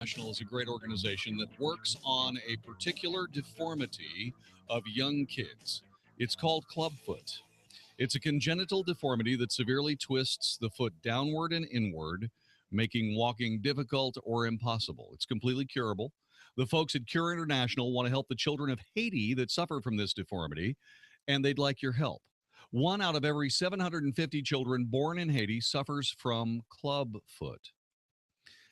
International is a great organization that works on a particular deformity of young kids. It's called clubfoot. It's a congenital deformity that severely twists the foot downward and inward, making walking difficult or impossible. It's completely curable. The folks at Cure International want to help the children of Haiti that suffer from this deformity, and they'd like your help. One out of every 750 children born in Haiti suffers from clubfoot.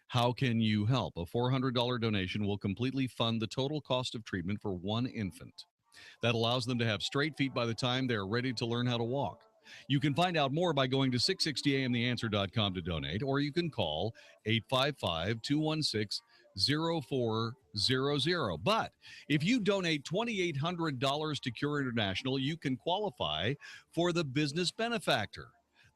How can you help? A $400 donation will completely fund the total cost of treatment for one infant. That allows them to have straight feet by the time they're ready to learn how to walk. You can find out more by going to 660amtheanswer.com to donate, or you can call 855-216-0400. But if you donate $2,800 to Cure International, you can qualify for the business benefactor.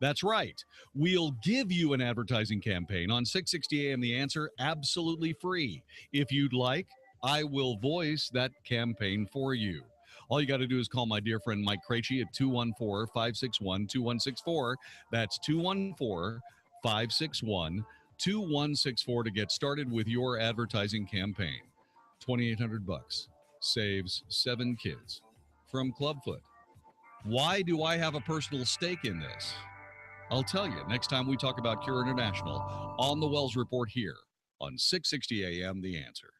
That's right. We'll give you an advertising campaign on 660 AM The Answer absolutely free. If you'd like, I will voice that campaign for you. All you got to do is call my dear friend Mike Krejci at 214-561-2164. That's 214-561-2164 to get started with your advertising campaign. $2,800 saves 7 kids from clubfoot. Why do I have a personal stake in this? I'll tell you next time we talk about Cure International on the Wells Report here on 660 AM The Answer.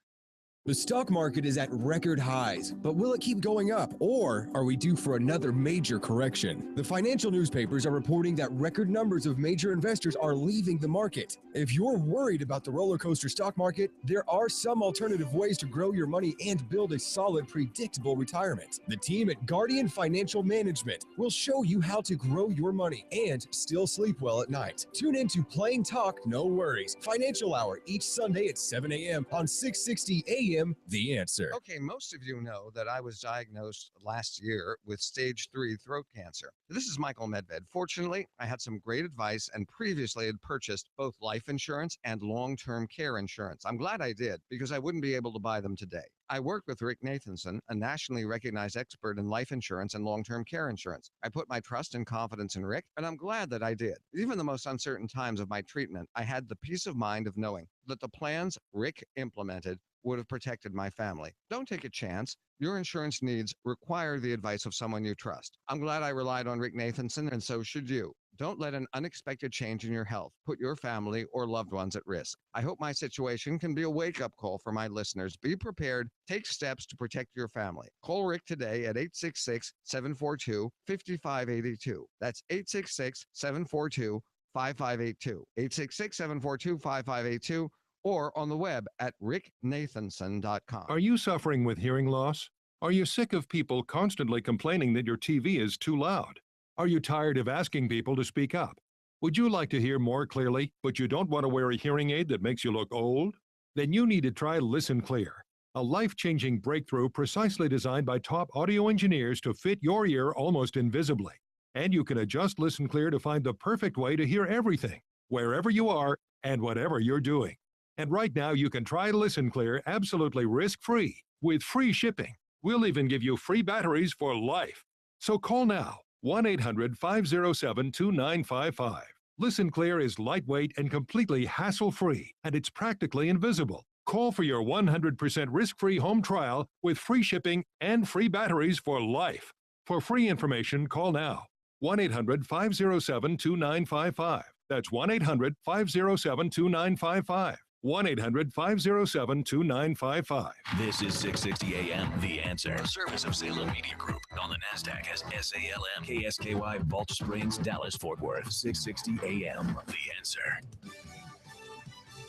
The stock market is at record highs, but will it keep going up, or are we due for another major correction? The financial newspapers are reporting that record numbers of major investors are leaving the market. If you're worried about the roller coaster stock market, there are some alternative ways to grow your money and build a solid, predictable retirement. The team at Guardian Financial Management will show you how to grow your money and still sleep well at night. Tune in to Plain Talk, No Worries, Financial Hour each Sunday at 7 a.m. on 660 AM. The Answer. Okay, most of you know that I was diagnosed last year with stage 3 throat cancer. This is Michael Medved. Fortunately, I had some great advice and previously had purchased both life insurance and long-term care insurance. I'm glad I did, because I wouldn't be able to buy them today. I worked with Rick Nathanson, a nationally recognized expert in life insurance and long-term care insurance. I put my trust and confidence in Rick, and I'm glad that I did. Even in the most uncertain times of my treatment, I had the peace of mind of knowing that the plans Rick implemented would have protected my family. Don't take a chance. Your insurance needs require the advice of someone you trust. I'm glad I relied on Rick Nathanson, and so should you. Don't let an unexpected change in your health put your family or loved ones at risk. I hope my situation can be a wake-up call for my listeners. Be prepared. Take steps to protect your family. Call Rick today at 866-742-5582. That's 866-742-5582. 866-742-5582. Or on the web at ricknathanson.com. Are you suffering with hearing loss? Are you sick of people constantly complaining that your TV is too loud? Are you tired of asking people to speak up? Would you like to hear more clearly, but you don't want to wear a hearing aid that makes you look old? Then you need to try Listen Clear, a life-changing breakthrough precisely designed by top audio engineers to fit your ear almost invisibly. And you can adjust Listen Clear to find the perfect way to hear everything, wherever you are and whatever you're doing. And right now, you can try Listen Clear absolutely risk-free with free shipping. We'll even give you free batteries for life. So call now, 1-800-507-2955. Listen Clear is lightweight and completely hassle-free, and it's practically invisible. Call for your 100% risk-free home trial with free shipping and free batteries for life. For free information, call now, 1-800-507-2955. That's 1-800-507-2955. 1-800-507-2955. This is 660 AM, The Answer. A service of Salem Media Group on the NASDAQ as SALM, KSKY, Balch Springs, Dallas, Fort Worth. 660 AM, The Answer.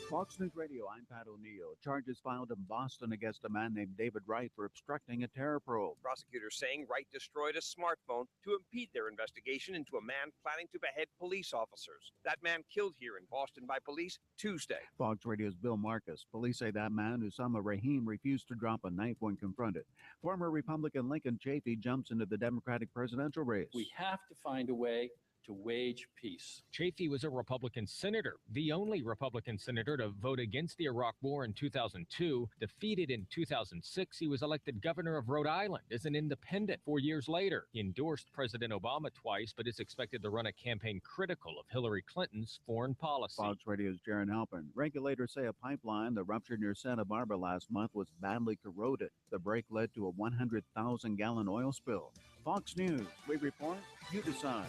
Fox News Radio, I'm Pat O'Neill. Charges filed in Boston against a man named David Wright for obstructing a terror probe. Prosecutors saying Wright destroyed a smartphone to impede their investigation into a man planning to behead police officers. That man killed here in Boston by police Tuesday. Fox Radio's Bill Marcus. Police say that man, Usama Rahim, refused to drop a knife when confronted. Former Republican Lincoln Chafee jumps into the Democratic presidential race. We have to find a way to wage peace. Chafee was a Republican senator, the only Republican senator to vote against the Iraq War in 2002. Defeated in 2006, he was elected governor of Rhode Island as an independent 4 years later. He endorsed President Obama twice, but is expected to run a campaign critical of Hillary Clinton's foreign policy. Fox Radio's Jaron Halpern. Regulators say a pipeline that ruptured near Santa Barbara last month was badly corroded. The break led to a 100,000-gallon oil spill. Fox News, we report, you decide.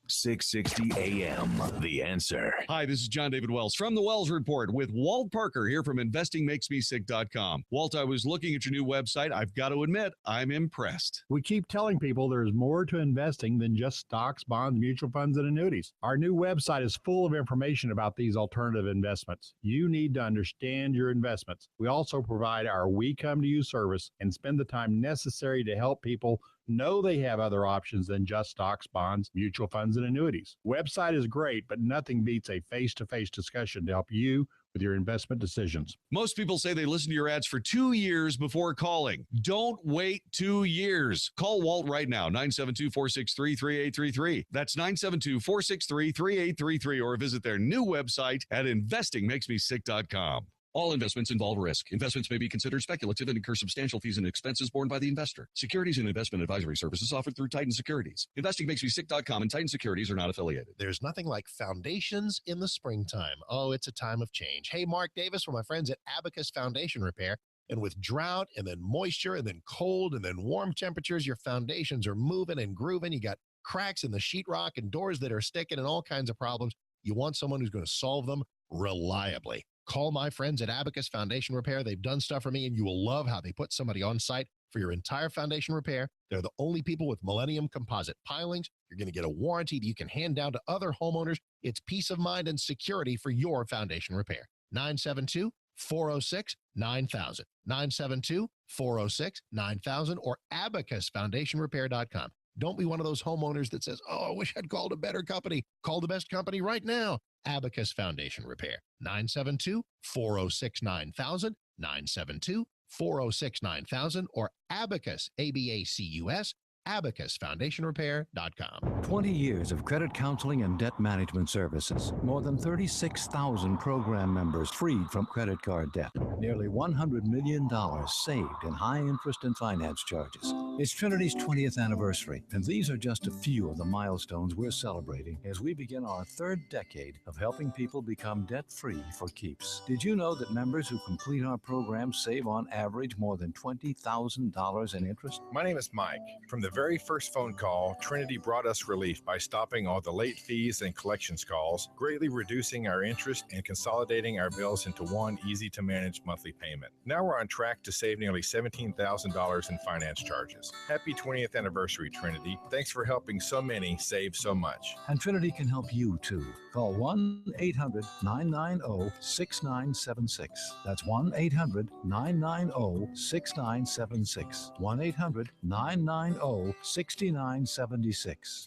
660 AM, The Answer. Hi, this is Jon-David Wells from the Wells Report with Walt Parker here from InvestingMakesMeSick.com. Walt, I was looking at your new website. I've got to admit, I'm impressed. We keep telling people there's more to investing than just stocks, bonds, mutual funds, and annuities. Our new website is full of information about these alternative investments. You need to understand your investments. We also provide our We Come to You service and spend the time necessary to help people know they have other options than just stocks, bonds, mutual funds, and annuities. Website is great, but nothing beats a face-to-face discussion to help you with your investment decisions. Most people say they listen to your ads for 2 years before calling. Don't wait 2 years. Call Walt right now, 972-463-3833. That's 972-463-3833, or visit their new website at InvestingMakesMeSick.com. All investments involve risk. Investments may be considered speculative and incur substantial fees and expenses borne by the investor. Securities and investment advisory services offered through Titan Securities. InvestingMakesMeSick.com and Titan Securities are not affiliated. There's nothing like foundations in the springtime. Oh, it's a time of change. Hey, Mark Davis from my friends at Abacus Foundation Repair. And with drought and then moisture and then cold and then warm temperatures, your foundations are moving and grooving. You got cracks in the sheetrock and doors that are sticking and all kinds of problems. You want someone who's going to solve them reliably. Call my friends at Abacus Foundation Repair. They've done stuff for me, and you will love how they put somebody on site for your entire foundation repair. They're the only people with Millennium composite pilings. You're going to get a warranty that you can hand down to other homeowners. It's peace of mind and security for your foundation repair. 972-406-9000. 972-406-9000 or abacusfoundationrepair.com. Don't be one of those homeowners that says, oh, I wish I'd called a better company. Call the best company right now. Abacus Foundation Repair. 972-406-9000. 972-406-9000 or Abacus, ABACUS, abacusfoundationrepair.com. 20 years of credit counseling and debt management services. More than 36,000 program members freed from credit card debt. Nearly $100 million saved in high interest and finance charges. It's Trinity's 20th anniversary, and these are just a few of the milestones we're celebrating as we begin our third decade of helping people become debt-free for keeps. Did you know that members who complete our program save on average more than $20,000 in interest? My name is Mike. From the very first phone call, Trinity brought us relief by stopping all the late fees and collections calls, greatly reducing our interest and consolidating our bills into one easy-to-manage monthly payment. Now we're on track to save nearly $17,000 in finance charges. Happy 20th anniversary, Trinity. Thanks for helping so many save so much. And Trinity can help you, too. Call 1-800-990-6976. That's 1-800-990-6976. 1-800-990-6976.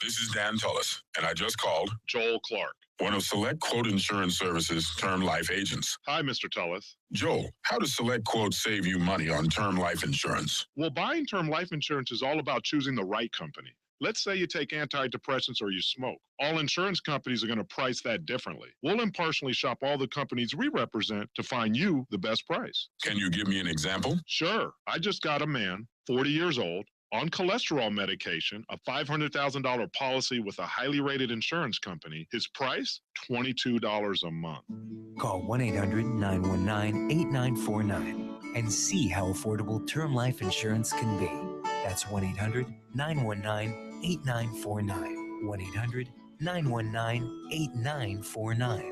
This is Dan Tullis, and I just called Joel Clark, one of Select Quote Insurance Services' term life agents. Hi, Mr. Tullis. Joel, how does Select Quote save you money on term life insurance? Well, buying term life insurance is all about choosing the right company. Let's say you take antidepressants or you smoke. All insurance companies are going to price that differently. We'll impartially shop all the companies we represent to find you the best price. Can you give me an example? Sure. I just got a man, 40 years old, on cholesterol medication, a $500,000 policy with a highly rated insurance company. His price, $22 a month. Call 1-800-919-8949 and see how affordable term life insurance can be. That's 1-800-919-8949. 1-800-919-8949.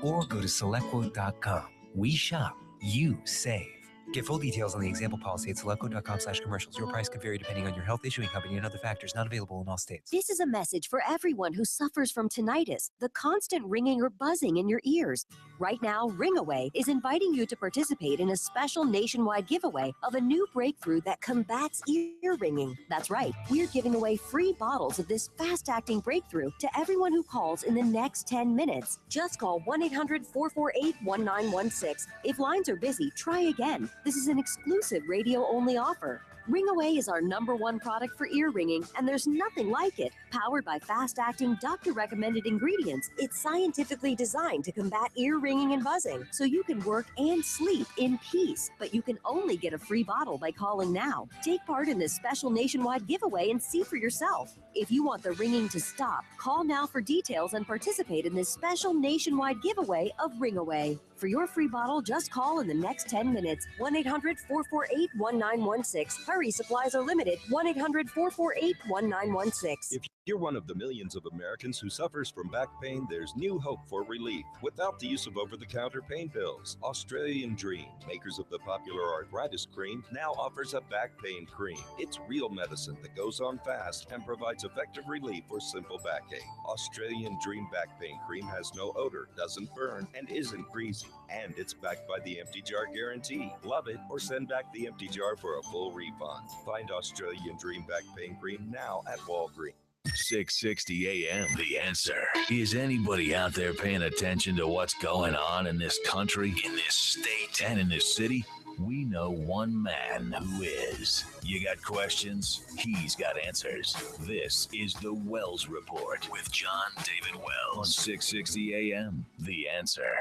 Or go to selectquote.com. We shop, you save. Get full details on the example policy at selectquote.com/commercials. Your price could vary depending on your health, issuing company, and other factors. Not available in all states. This is a message for everyone who suffers from tinnitus, the constant ringing or buzzing in your ears. Right now, Ringaway is inviting you to participate in a special nationwide giveaway of a new breakthrough that combats ear ringing. That's right. We're giving away free bottles of this fast-acting breakthrough to everyone who calls in the next 10 minutes. Just call 1-800-448-1916. If lines are busy, try again. This is an exclusive radio-only offer. Ringaway is our #1 product for ear ringing, and there's nothing like it. Powered by fast-acting, doctor-recommended ingredients, it's scientifically designed to combat ear ringing and buzzing, so you can work and sleep in peace. But you can only get a free bottle by calling now. Take part in this special nationwide giveaway and see for yourself. If you want the ringing to stop, call now for details and participate in this special nationwide giveaway of Ringaway. For your free bottle, just call in the next 10 minutes. 1-800-448-1916. Hurry, supplies are limited. 1-800-448-1916. If you're one of the millions of Americans who suffers from back pain, there's new hope for relief without the use of over-the-counter pain pills. Australian Dream, makers of the popular arthritis cream, now offers a back pain cream. It's real medicine that goes on fast and provides effective relief for simple backache. Australian Dream back pain cream has no odor, doesn't burn, and isn't greasy. And it's backed by the Empty Jar Guarantee. Love it or send back the empty jar for a full refund. Find Australian Dream back pain cream now at Walgreens. 660 AM, The Answer. Is anybody out there paying attention to what's going on in this country, in this state, and in this city? We know one man who is. You got questions? He's got answers. This is the Wells Report with Jon-David Wells on 660 AM, The Answer.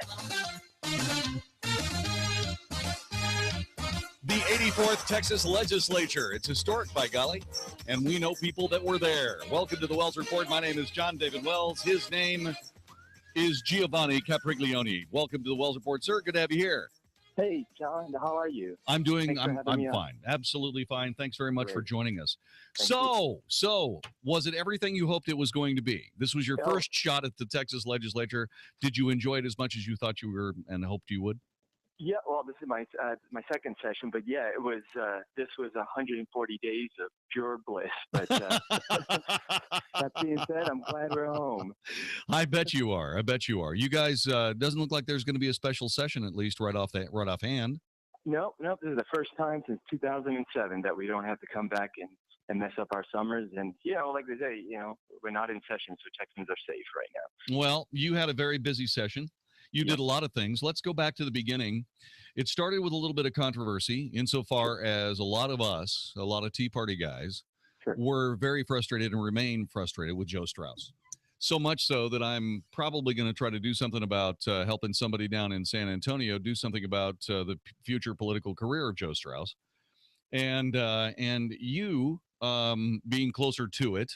The 84th Texas Legislature. It's historic, by golly, and we know people that were there. Welcome to the Wells Report. My name is Jon-David Wells. His name is Giovanni Capriglione. Welcome to the Wells Report, sir. Good to have you here. Hey, John. How are you? I'm fine. Absolutely fine. Thanks very much for joining us. So was it everything you hoped it was going to be? This was your first shot at the Texas Legislature. Did you enjoy it as much as you thought you were and hoped you would? Yeah, well, this is my second session, but yeah, it was. This was 140 days of pure bliss. But that being said, I'm glad we're home. I bet you are. You guys doesn't look like there's going to be a special session, at least right offhand. No, this is the first time since 2007 that we don't have to come back and mess up our summers. And like they say, we're not in session, so Texans are safe right now. Well, you had a very busy session. You did a lot of things. Let's go back to the beginning. It started with a little bit of controversy insofar as a lot of Tea Party guys, were very frustrated and remain frustrated with Joe Strauss. So much so that I'm probably going to try to do something about helping somebody down in San Antonio do something about the future political career of Joe Strauss. And you, being closer to it,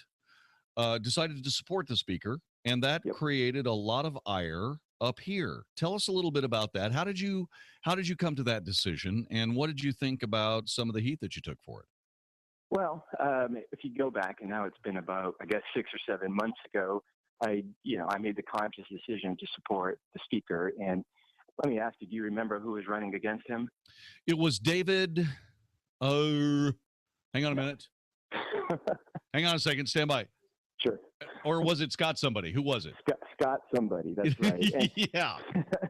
decided to support the speaker, and that created a lot of ire up here. Tell us a little bit about that. How did you come to that decision, and what did you think about some of the heat that you took for it? Well, if you go back, and now it's been about, I guess, 6 or 7 months ago, I made the conscious decision to support the speaker. And let me ask you, do you remember who was running against him? It was David. Hang on a minute. Hang on a second. Stand by. Sure. Or was it Scott somebody? Who was it? Scott somebody. That's right. And, yeah.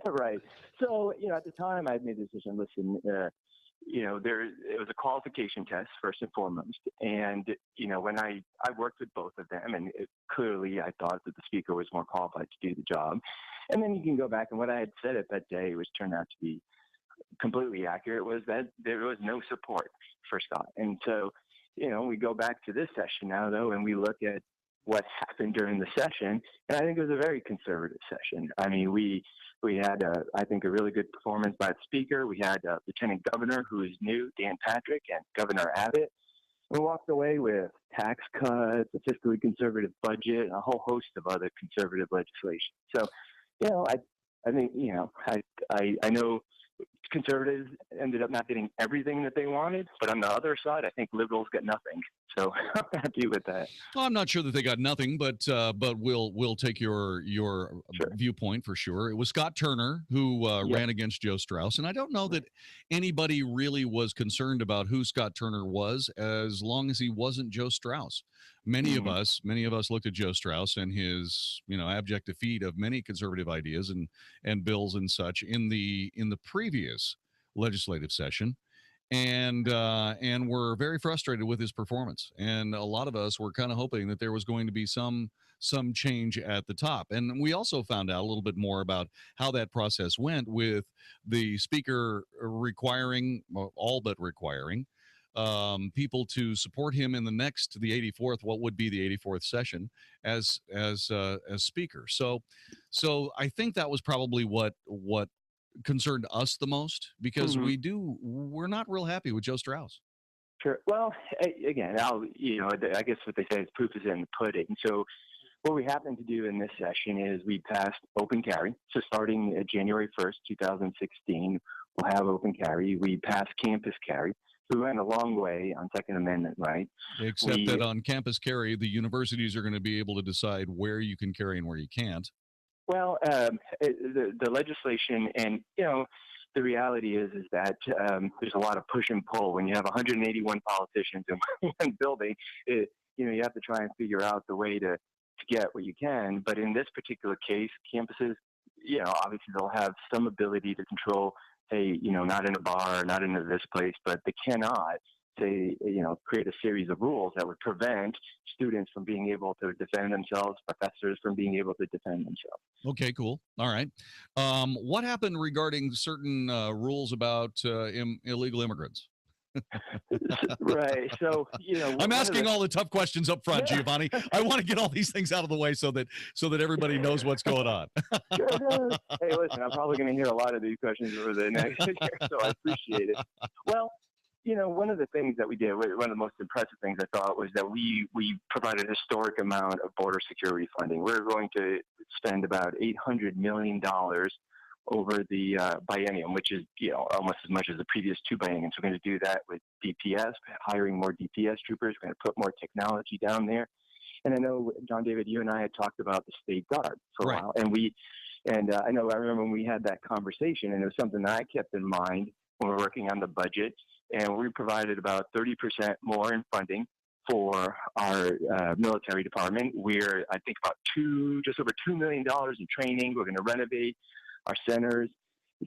Right. So, at the time I made the decision, listen, it was a qualification test first and foremost. And, when I worked with both of them, and clearly I thought that the speaker was more qualified to do the job. And then you can go back, and what I had said at that day, which turned out to be completely accurate, was that there was no support for Scott. And so, we go back to this session now, though, and we look at what happened during the session, and I think it was a very conservative session. I mean, we had, I think, a really good performance by the speaker. We had Lieutenant Governor, who is new, Dan Patrick, and Governor Abbott. We walked away with tax cuts, a fiscally conservative budget, and a whole host of other conservative legislation. So, I think, I know conservatives ended up not getting everything that they wanted, but on the other side, I think liberals get nothing. So I'm happy with that. Well, I'm not sure that they got nothing, but we'll take your viewpoint for sure. It was Scott Turner who ran against Joe Strauss, and I don't know that anybody really was concerned about who Scott Turner was, as long as he wasn't Joe Strauss. Many of us looked at Joe Strauss and his abject defeat of many conservative ideas and bills and such in the previous legislative session, and were very frustrated with his performance. And a lot of us were kind of hoping that there was going to be some change at the top. And we also found out a little bit more about how that process went, with the speaker all but requiring people to support him in the 84th, what would be the 84th session as speaker. So I think that was probably what concerned us the most, because we're not real happy with Joe Strauss. Sure. Well, again, I guess what they say is proof is in the pudding. So what we happen to do in this session is we passed open carry. So starting January 1st, 2016, we'll have open carry. We passed campus carry. So we went a long way on Second Amendment, right? Except that on campus carry, the universities are going to be able to decide where you can carry and where you can't. Well, the legislation, and the reality is that there's a lot of push and pull. When you have 181 politicians in one building, you have to try and figure out the way to get what you can. But in this particular case, campuses, obviously they'll have some ability to control, hey, not in a bar, not in this place, but they cannot say, create a series of rules that would prevent students from being able to defend themselves, professors from being able to defend themselves. Okay, cool. All right. What happened regarding certain rules about illegal immigrants? Right. So, I'm asking all the tough questions up front, Giovanni. I want to get all these things out of the way so that everybody knows what's going on. Sure does. Hey, listen, I'm probably going to hear a lot of these questions over the next year, so I appreciate it. Well, one of the things that we did, one of the most impressive things I thought, was that we provided a historic amount of border security funding. We're going to spend about $800 million over the biennium, which is almost as much as the previous two bienniums. We're going to do that with DPS, hiring more DPS troopers. We're going to put more technology down there. And I know, Jon-David, you and I had talked about the State Guard for a while, and I remember when we had that conversation, and it was something that I kept in mind when we were working on the budget. And we provided about 30% more in funding for our military department. We're, I think, about just over $2 million in training. We're going to renovate our centers.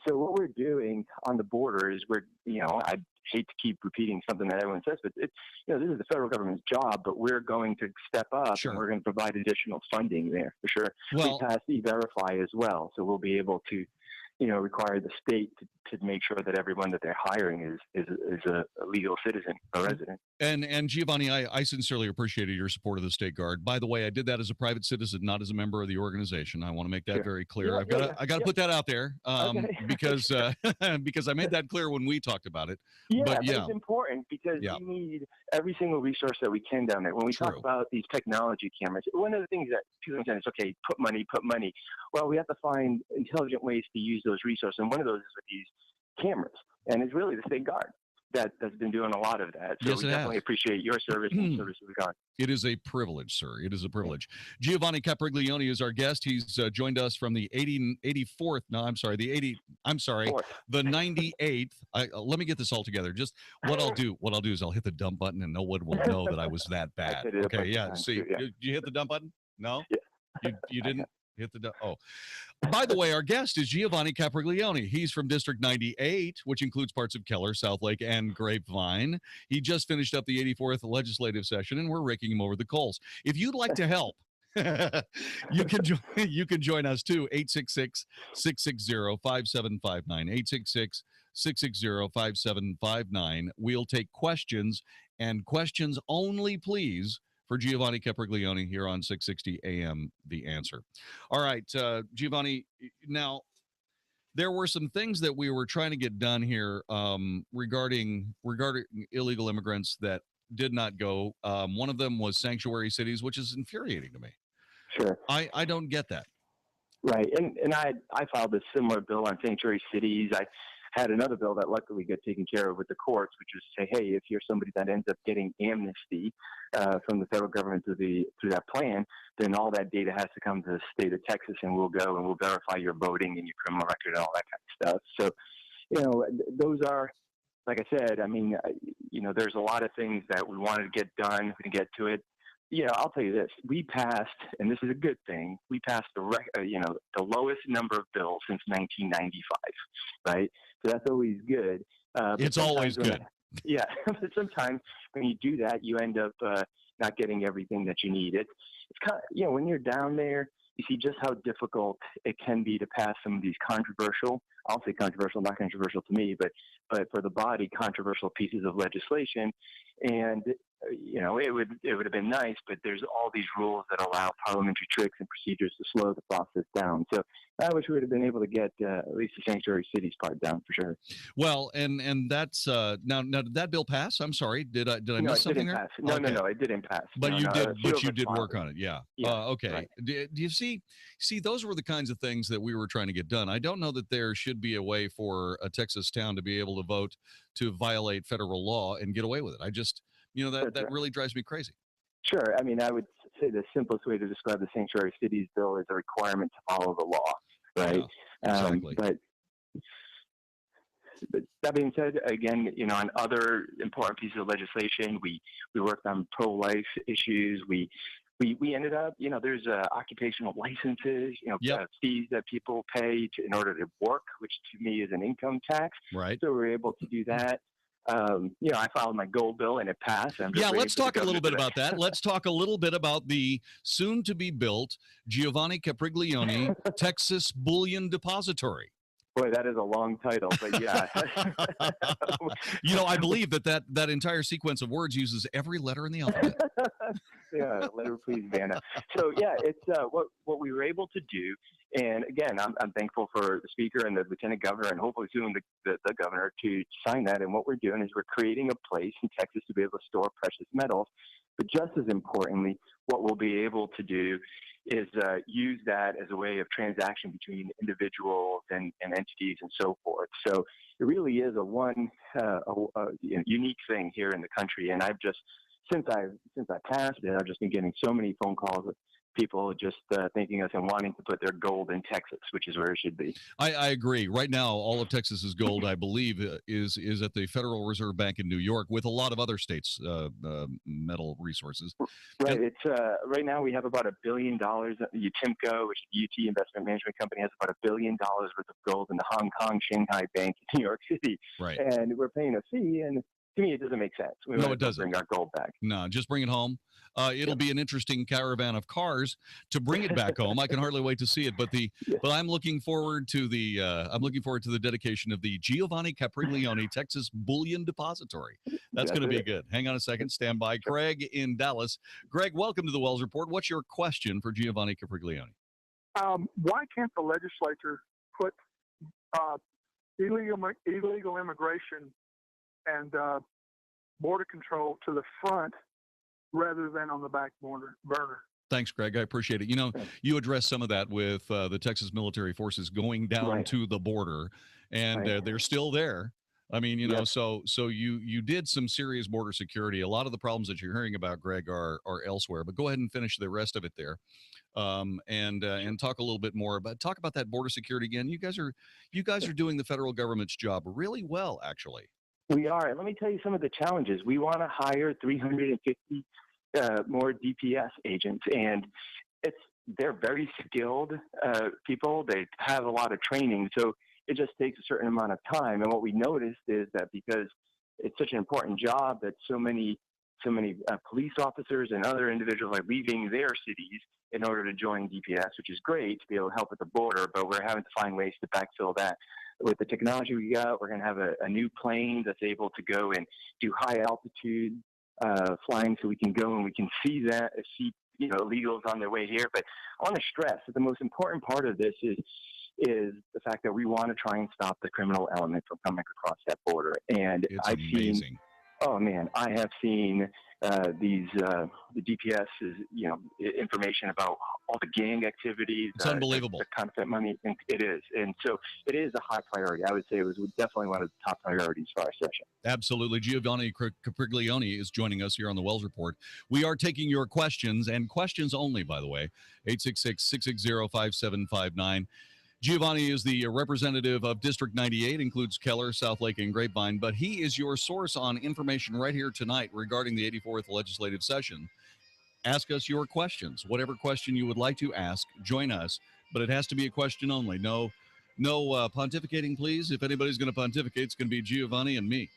So what we're doing on the border is I hate to keep repeating something that everyone says, but this is the federal government's job, but we're going to step up and we're going to provide additional funding there for sure. We passed E-Verify as well, so we'll be able to require the state to make sure that everyone that they're hiring is a legal citizen, a resident. And Giovanni, I sincerely appreciated your support of the State Guard. By the way, I did that as a private citizen, not as a member of the organization. I want to make that very clear. I got to put that out there because because I made that clear when we talked about it. But it's important because we need every single resource that we can down there. When we talk about these technology cameras, one of the things that people say is, okay, put money. Well, we have to find intelligent ways to use those resources, and one of those is with these cameras, and it's really the State Guard that's been doing a lot of that. So we definitely appreciate your service and the service we've got. It is a privilege, sir. It is a privilege. Giovanni Capriglione is our guest. He's joined us from the 94th. No, I'm sorry. The 98th. Let me get this all together. Just what I'll do is I'll hit the dump button and no one will know that I was that bad. Okay. Yeah. See, did you hit the dump button? No? Yeah. You didn't? Hit the by the way, our guest is Giovanni Capriglione. He's from District 98, which includes parts of Keller, Southlake, and Grapevine. He just finished up the 84th legislative session, and we're raking him over the coals. If you'd like to help, you can join us too. 866-660-5759. 866-660-5759. We'll take questions, and questions only, please, for Giovanni Capriglione here on 660 AM, The Answer. All right, Giovanni, now, there were some things that we were trying to get done here regarding illegal immigrants that did not go. One of them was sanctuary cities, which is infuriating to me. Sure. I don't get that. Right, and I filed a similar bill on sanctuary cities. I had another bill that luckily got taken care of with the courts, which was to say, hey, if you're somebody that ends up getting amnesty from the federal government through that plan, then all that data has to come to the state of Texas, and we'll go and we'll verify your voting and your criminal record and all that kind of stuff. So, those are, like I said, I mean, there's a lot of things that we wanted to get done. We can get to it. I'll tell you this: we passed, and this is a good thing. We passed the lowest number of bills since 1995, right? So that's always good. It's always good. Yeah, but sometimes when you do that, you end up not getting everything that you need. It's kind of when you're down there, you see just how difficult it can be to pass some of these controversial, I'll say controversial, not controversial to me, but for the body, controversial pieces of legislation. And it would have been nice, but there's all these rules that allow parliamentary tricks and procedures to slow the process down. So I wish we would have been able to get at least the sanctuary cities part down for sure. Well, and that's now did that bill pass? I'm sorry, did I miss something there? Pass. No, it didn't pass. But you did filed. work on it, yeah. Okay. Right. Do you see? Those were the kinds of things that we were trying to get done. I don't know that there should be a way for a Texas town to be able to vote to violate federal law and get away with it. I just, that really drives me crazy. Sure. I mean, I would say the simplest way to describe the sanctuary cities bill is a requirement to follow the law, right? Yeah, exactly. But that being said, again, on other important pieces of legislation, we worked on pro-life issues. We ended up, there's occupational licenses, fees that people pay in order to work, which to me is an income tax. Right. So we're able to do that. I filed my gold bill and it passed. Let's talk a little bit about that. Let's talk a little bit about the soon-to-be-built Giovanni Capriglione Texas Bullion Depository. Boy, that is a long title, but yeah. I believe that entire sequence of words uses every letter in the alphabet. Yeah, letter please, Vanna. So yeah, it's what we were able to do. And again, I'm thankful for the speaker and the lieutenant governor, and hopefully soon the governor to sign that. And what we're doing is we're creating a place in Texas to be able to store precious metals. But just as importantly, what we'll be able to do is use that as a way of transaction between individuals and entities and so forth. So it really is a unique thing here in the country. And I've just, since I passed it, I've just been getting so many phone calls with people just thanking us and wanting to put their gold in Texas, which is where it should be. I agree. Right now, all of Texas's gold, I believe, is at the Federal Reserve Bank in New York, with a lot of other states' metal resources. Right. It's right now we have about $1 billion. UTIMCO, which is UT Investment Management Company, has about $1 billion worth of gold in the Hong Kong Shanghai Bank in New York City. Right. And we're paying a fee, and to me, it doesn't make sense. No, it doesn't. Bring our gold back. No, just bring it home. It'll be an interesting caravan of cars to bring it back home. I can hardly wait to see it. But I'm looking forward to the dedication of the Giovanni Capriglione Texas Bullion Depository. That's going to be good. Hang on a second. Stand by. Greg in Dallas. Greg, welcome to the Wells Report. What's your question for Giovanni Capriglione? Why can't the legislature put illegal immigration and border control to the front rather than on the back burner? Thanks, Greg. I appreciate it. You addressed some of that with the Texas military forces going down to the border, and they're still there. I mean, so you did some serious border security. A lot of the problems that you're hearing about, Greg, are elsewhere. But go ahead and finish the rest of it there, and talk a little bit more about that border security again. You guys are doing the federal government's job really well, actually. We are. And let me tell you some of the challenges. We want to hire 350 more DPS agents, and they're very skilled people. They have a lot of training, so it just takes a certain amount of time. And what we noticed is that because it's such an important job, that so many police officers and other individuals are leaving their cities in order to join DPS, which is great to be able to help at the border, but we're having to find ways to backfill that. With the technology we got, we're going to have a new plane that's able to go and do high altitude flying, so we can go and we can see illegals on their way here. But I want to stress that the most important part of this is the fact that we want to try and stop the criminal element from coming across that border. And I've seen the DPS's, information about all the gang activities. It's unbelievable. The counterfeit money. And it is. And so it is a high priority. I would say it was definitely one of the top priorities for our session. Absolutely. Giovanni Capriglione is joining us here on the Wells Report. We are taking your questions, and questions only, by the way, 866-660-5759. Giovanni is the representative of District 98, includes Keller, South Lake, and Grapevine, but he is your source on information right here tonight regarding the 84th legislative session. Ask us your questions. Whatever question you would like to ask, join us, but it has to be a question only. No pontificating, please. If anybody's going to pontificate, it's going to be Giovanni and me.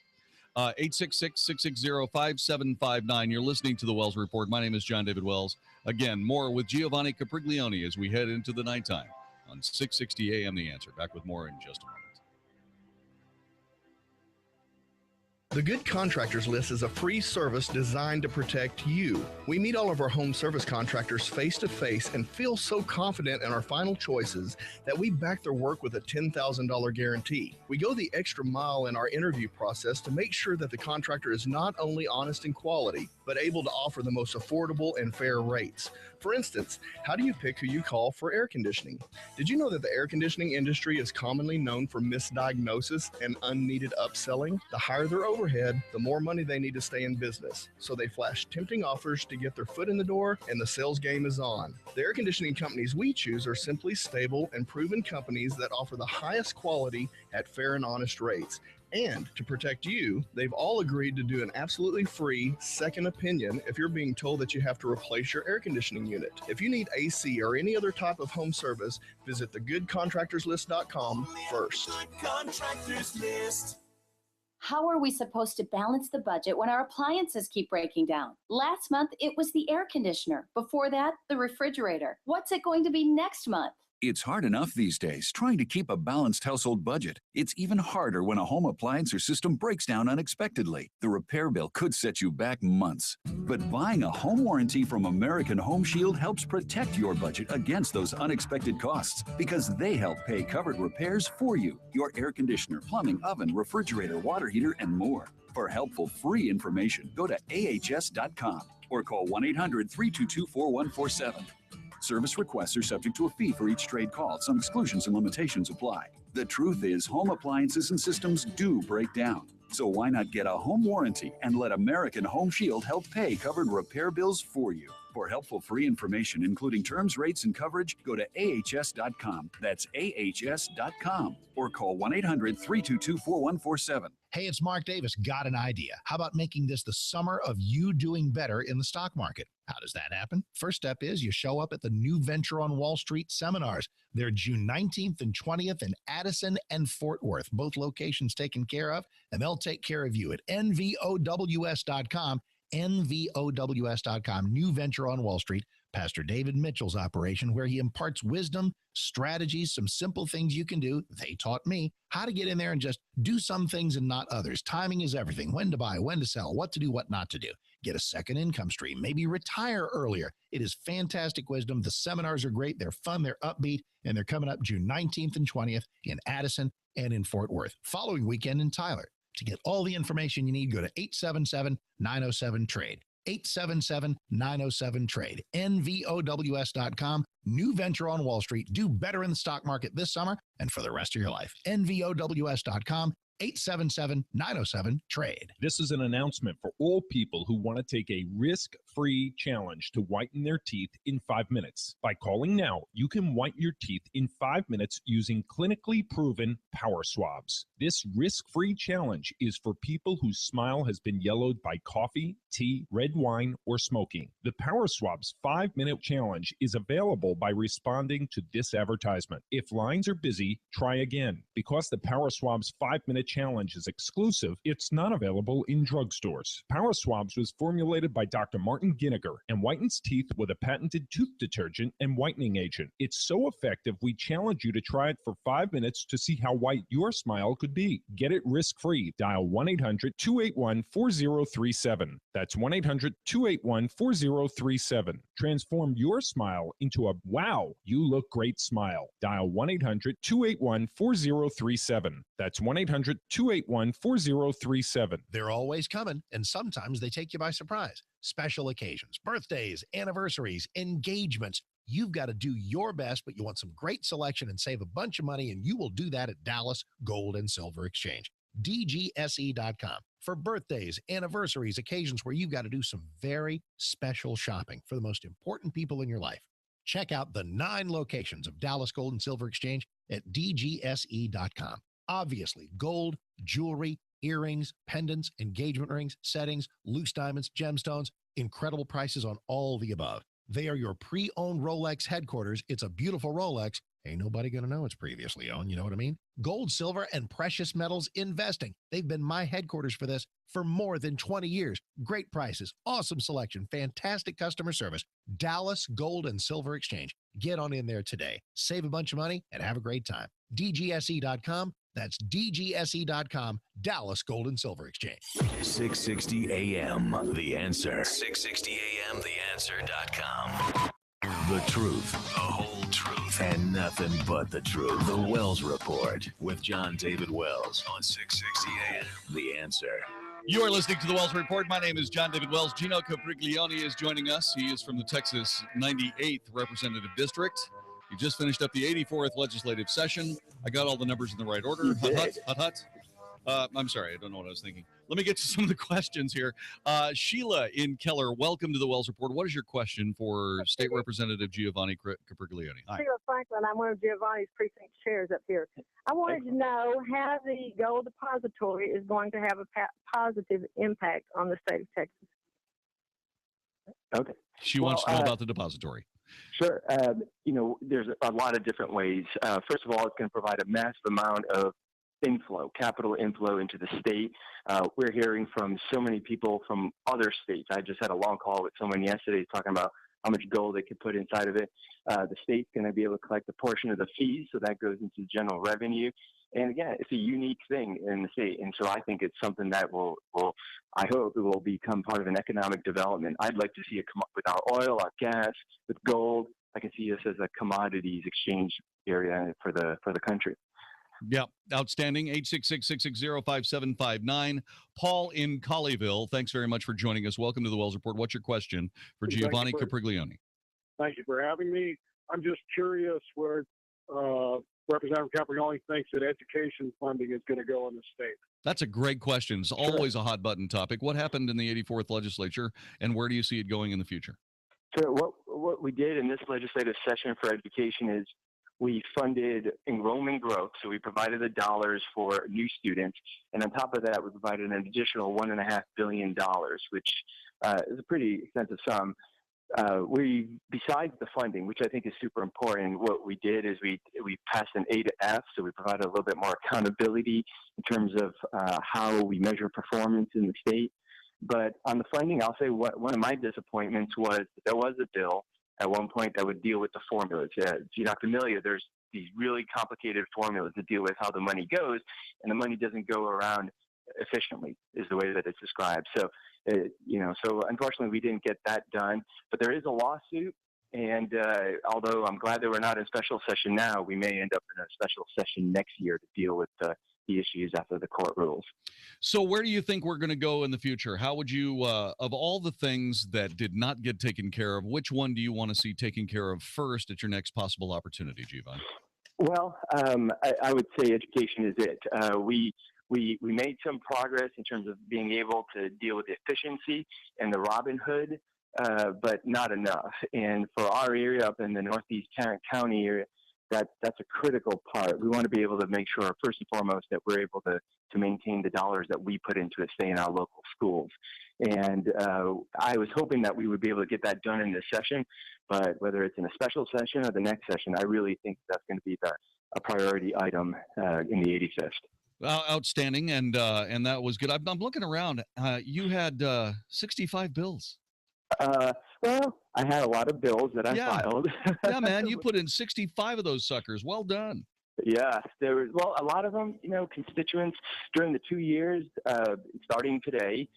866-660-5759. You're listening to the Wells Report. My name is Jon-David Wells. Again, more with Giovanni Capriglione as we head into the nighttime on 660 AM The Answer. Back with more in just a moment. The Good Contractors List is a free service designed to protect you. We meet all of our home service contractors face-to-face and feel so confident in our final choices that we back their work with a $10,000 guarantee. We go the extra mile in our interview process to make sure that the contractor is not only honest in quality, but able to offer the most affordable and fair rates. For instance, how do you pick who you call for air conditioning? Did you know that the air conditioning industry is commonly known for misdiagnosis and unneeded upselling? The higher their overhead, the more money they need to stay in business. So they flash tempting offers to get their foot in the door, and the sales game is on. The air conditioning companies we choose are simply stable and proven companies that offer the highest quality at fair and honest rates. And to protect you, they've all agreed to do an absolutely free second opinion if you're being told that you have to replace your air conditioning unit. If you need AC or any other type of home service, visit thegoodcontractorslist.com first. Contractors List. How are we supposed to balance the budget when our appliances keep breaking down? Last month, it was the air conditioner. Before that, the refrigerator. What's it going to be next month? It's hard enough these days trying to keep a balanced household budget. It's even harder when a home appliance or system breaks down unexpectedly. The repair bill could set you back months. But buying a home warranty from American Home Shield helps protect your budget against those unexpected costs because they help pay covered repairs for you. Your air conditioner, plumbing, oven, refrigerator, water heater, and more. For helpful free information, go to ahs.com or call 1-800-322-4147. Service requests are subject to a fee for each trade call. Some exclusions and limitations apply. The truth is, home appliances and systems do break down. So why not get a home warranty and let American Home Shield help pay covered repair bills for you? For helpful free information, including terms, rates, and coverage, go to ahs.com. That's ahs.com. Or call 1-800-322-4147. Hey, it's Mark Davis. Got an idea. How about making this the summer of you doing better in the stock market? How does that happen? First step is you show up at the New Venture on Wall Street seminars. They're June 19th and 20th in Addison and Fort Worth. Both locations taken care of, and they'll take care of you at nvows.com. nvows.com, New Venture on Wall Street, Pastor David Mitchell's operation, where he imparts wisdom, strategies, some simple things you can do. They taught me how to get in there and just do some things and not others. Timing is everything. When to buy, when to sell, what to do, what not to do. Get a second income stream, maybe retire earlier. It is fantastic wisdom. The seminars are great. They're fun. They're upbeat. And they're coming up June 19th and 20th in Addison and in Fort Worth. Following weekend in Tyler. To get all the information you need, go to 877-907-TRADE. 877-907-TRADE. nvows.com. New Venture on Wall Street. Do better in the stock market this summer and for the rest of your life. nvows.com. 877-907-TRADE. This is an announcement for all people who want to take a risk-free challenge to whiten their teeth in 5 minutes. By calling now, you can whiten your teeth in 5 minutes using clinically proven power swabs. This risk-free challenge is for people whose smile has been yellowed by coffee, tea, red wine, or smoking. The Power Swabs 5-minute challenge is available by responding to this advertisement. If lines are busy, try again. Because the Power Swabs 5-minute challenge is exclusive, it's not available in drugstores. Power Swabs was formulated by Dr. Martin Ginniger and whitens teeth with a patented tooth detergent and whitening agent. It's so effective, we challenge you to try it for 5 minutes to see how white your smile could be. Get it risk-free. Dial 1-800-281-4037. That's 1-800-281-4037. Transform your smile into a wow, you look great smile. Dial 1-800-281-4037. That's 1-800-281-4037. They're always coming, and sometimes they take you by surprise. Special occasions, birthdays, anniversaries, engagements. You've got to do your best, but you want some great selection and save a bunch of money, and you will do that at Dallas Gold and Silver Exchange. DGSE.com. For birthdays, anniversaries, occasions where you've got to do some very special shopping for the most important people in your life. Check out the 9 locations of Dallas Gold and Silver Exchange at DGSE.com. Obviously, gold, jewelry, earrings, pendants, engagement rings, settings, loose diamonds, gemstones, incredible prices on all the above. They are your pre-owned Rolex headquarters. It's a beautiful Rolex. Ain't nobody going to know it's previously owned. You know what I mean? Gold, silver, and precious metals investing. They've been my headquarters for this for more than 20 years. Great prices, awesome selection, fantastic customer service. Dallas Gold and Silver Exchange. Get on in there today. Save a bunch of money and have a great time. DGSE.com. That's DGSE.com. Dallas Gold and Silver Exchange. 660 AM, The Answer. 660 AM, TheAnswer.com. The truth, the whole truth, and nothing but the truth. The Wells Report with Jon-David Wells on 660 AM, The Answer. You are listening to the Wells Report. My name is Jon-David Wells. Giovanni Capriglione is joining us. He is from the Texas 98th Representative District. He just finished up the 84th legislative session. I got all the numbers in the right order. Hut. I'm sorry, I don't know what I was thinking. Let me get to some of the questions here. Sheila in Keller, welcome to the Wells Report. What is your question for State Representative Giovanni Capriglione? Hi. Sheila Franklin, I'm one of Giovanni's precinct chairs up here. I wanted to know how the gold depository is going to have a positive impact on the state of Texas. Okay. She wants to know about the depository. Sure. There's a lot of different ways. First of all, it's going to provide a massive amount of capital inflow into the state. We're hearing from so many people from other states. I just had a long call with someone yesterday talking about how much gold they could put inside of it. The state's going to be able to collect a portion of the fees, so that goes into general revenue. And again, it's a unique thing in the state. And so I think it's something that I hope it will become part of an economic development. I'd like to see it come up with our oil, our gas, with gold. I can see this as a commodities exchange area for the country. Yeah, outstanding. 866-660-5759. Paul in Colleyville, thanks very much for joining us. Welcome to the Wells Report. What's your question for Giovanni Capriglione? Thank you for having me. I'm just curious where Representative Capriglione thinks that education funding is going to go in the state. That's a great question. It's always a hot button topic. What happened in the 84th legislature, and where do you see it going in the future? So what we did in this legislative session for education is we funded enrollment growth, so we provided the dollars for new students, and on top of that, we provided an additional $1.5 billion, which is a pretty extensive sum. Besides the funding, which I think is super important, what we did is we passed an A to F, so we provided a little bit more accountability in terms of how we measure performance in the state. But on the funding, I'll say one of my disappointments was that there was a bill at one point that would deal with the formulas. If you're not familiar, there's these really complicated formulas that deal with how the money goes, and the money doesn't go around efficiently, is the way that it's described. So, so unfortunately we didn't get that done, but there is a lawsuit. And although I'm glad that we're not in special session now, we may end up in a special session next year to deal with the issues after the court rules. So where do you think we're going to go in the future? How would you, of all the things that did not get taken care of, which one do you want to see taken care of first at your next possible opportunity, Giovanni? Well, I would say education is it. We made some progress in terms of being able to deal with efficiency and the Robin Hood, but not enough. And for our area up in the Northeast Tarrant County area, that's a critical part. We want to be able to make sure, first and foremost, that we're able to maintain the dollars that we put into it, stay in our local schools. And I was hoping that we would be able to get that done in this session, but whether it's in a special session or the next session, I really think that's going to be a priority item in the 85th. Outstanding, and that was good. I'm looking around. You had 65 bills. Well, I had a lot of bills that I filed. Yeah, man, you put in 65 of those suckers. Well done. Yeah, there was, a lot of them, constituents during the 2 years, starting today,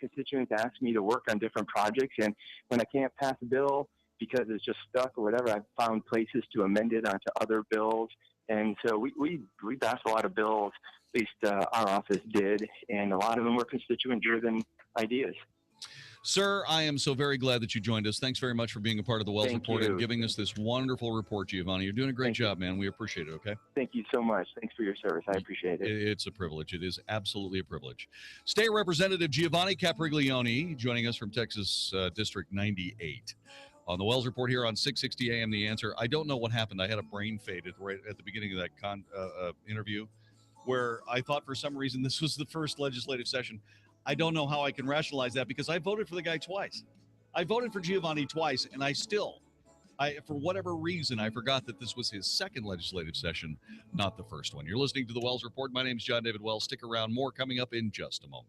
constituents asked me to work on different projects. And when I can't pass a bill because it's just stuck or whatever, I've found places to amend it onto other bills. And so we passed a lot of bills, at least our office did, and a lot of them were constituent-driven ideas. Sir, I am so very glad that you joined us. Thanks very much for being a part of the Wells Report and giving us this wonderful report, Giovanni. You're doing a great job, man. We appreciate it, okay? Thank you so much. Thanks for your service. I appreciate it. It's a privilege. It is absolutely a privilege. State Representative Giovanni Capriglione joining us from Texas District 98. On the Wells Report here on 660 AM, The Answer. I don't know what happened. I had a brain fade right at the beginning of that interview where I thought for some reason this was the first legislative session. I don't know how I can rationalize that because I voted for the guy twice. I voted for Giovanni twice, and for whatever reason, I forgot that this was his second legislative session, not the first one. You're listening to the Wells Report. My name is Jon-David Wells. Stick around. More coming up in just a moment.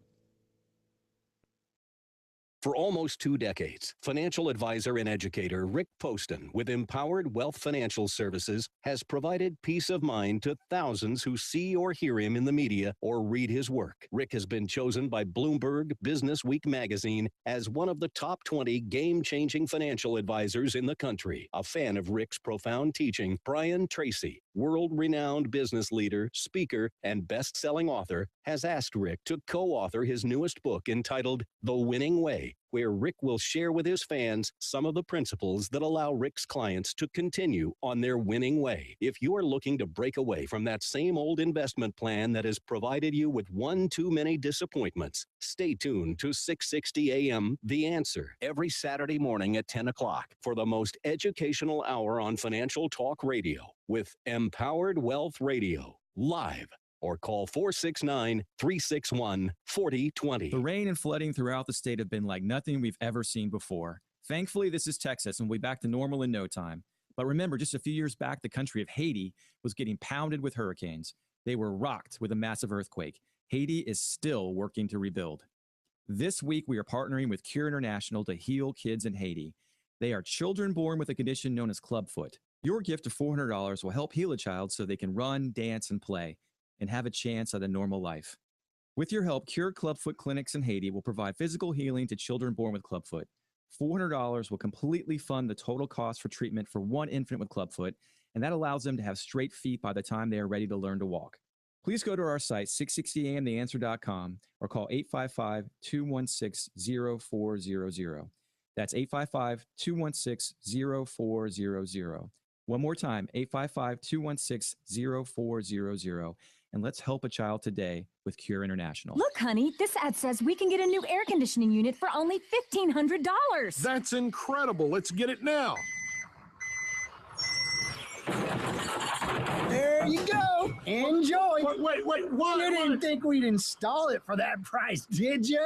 For almost 2 decades, financial advisor and educator Rick Poston with Empowered Wealth Financial Services has provided peace of mind to thousands who see or hear him in the media or read his work. Rick has been chosen by Bloomberg Business Week magazine as one of the top 20 game-changing financial advisors in the country. A fan of Rick's profound teaching, Brian Tracy, world-renowned business leader, speaker, and best-selling author, has asked Rick to co-author his newest book entitled The Winning Way, where Rick will share with his fans some of the principles that allow Rick's clients to continue on their winning way. If you are looking to break away from that same old investment plan that has provided you with one too many disappointments, stay tuned to 660 AM The Answer every Saturday morning at 10 o'clock for the most educational hour on financial talk radio with Empowered Wealth Radio, live. Or call 469-361-4020. The rain and flooding throughout the state have been like nothing we've ever seen before. Thankfully, this is Texas, and we'll be back to normal in no time. But remember, just a few years back, the country of Haiti was getting pounded with hurricanes. They were rocked with a massive earthquake. Haiti is still working to rebuild. This week, we are partnering with Cure International to heal kids in Haiti. They are children born with a condition known as clubfoot. Your gift of $400 will help heal a child so they can run, dance, and play, and have a chance at a normal life. With your help, Cure Clubfoot Clinics in Haiti will provide physical healing to children born with clubfoot. $400 will completely fund the total cost for treatment for one infant with clubfoot, and that allows them to have straight feet by the time they are ready to learn to walk. Please go to our site, 660amtheanswer.com, or call 855-216-0400. That's 855-216-0400. One more time, 855-216-0400. And let's help a child today with Cure International. Look, honey, this ad says we can get a new air conditioning unit for only $1,500. That's incredible. Let's get it now. There you go. Enjoy. Wait, what? You didn't think we'd install it for that price, did you?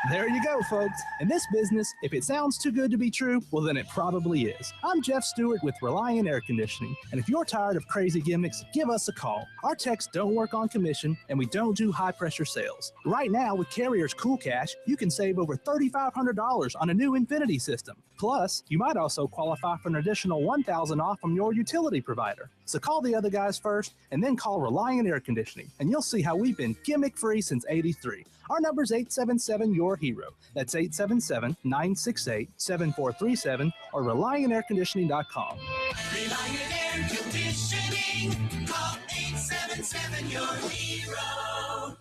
There you go, folks. In this business, if it sounds too good to be true, well, then it probably is. I'm Jeff Stewart with Reliant Air Conditioning, and if you're tired of crazy gimmicks, give us a call. Our techs don't work on commission, and we don't do high-pressure sales. Right now, with Carrier's Cool Cash, you can save over $3,500 on a new Infinity system. Plus, you might also qualify for an additional $1,000 off from your utility provider. So call the other guys first, and then call Reliant Air Conditioning, and you'll see how we've been gimmick-free since '83. Our number is 877-YOUR-HERO. That's 877-968-7437 or ReliantAirConditioning.com. Reliant Air Conditioning. Call 877-YOUR-HERO.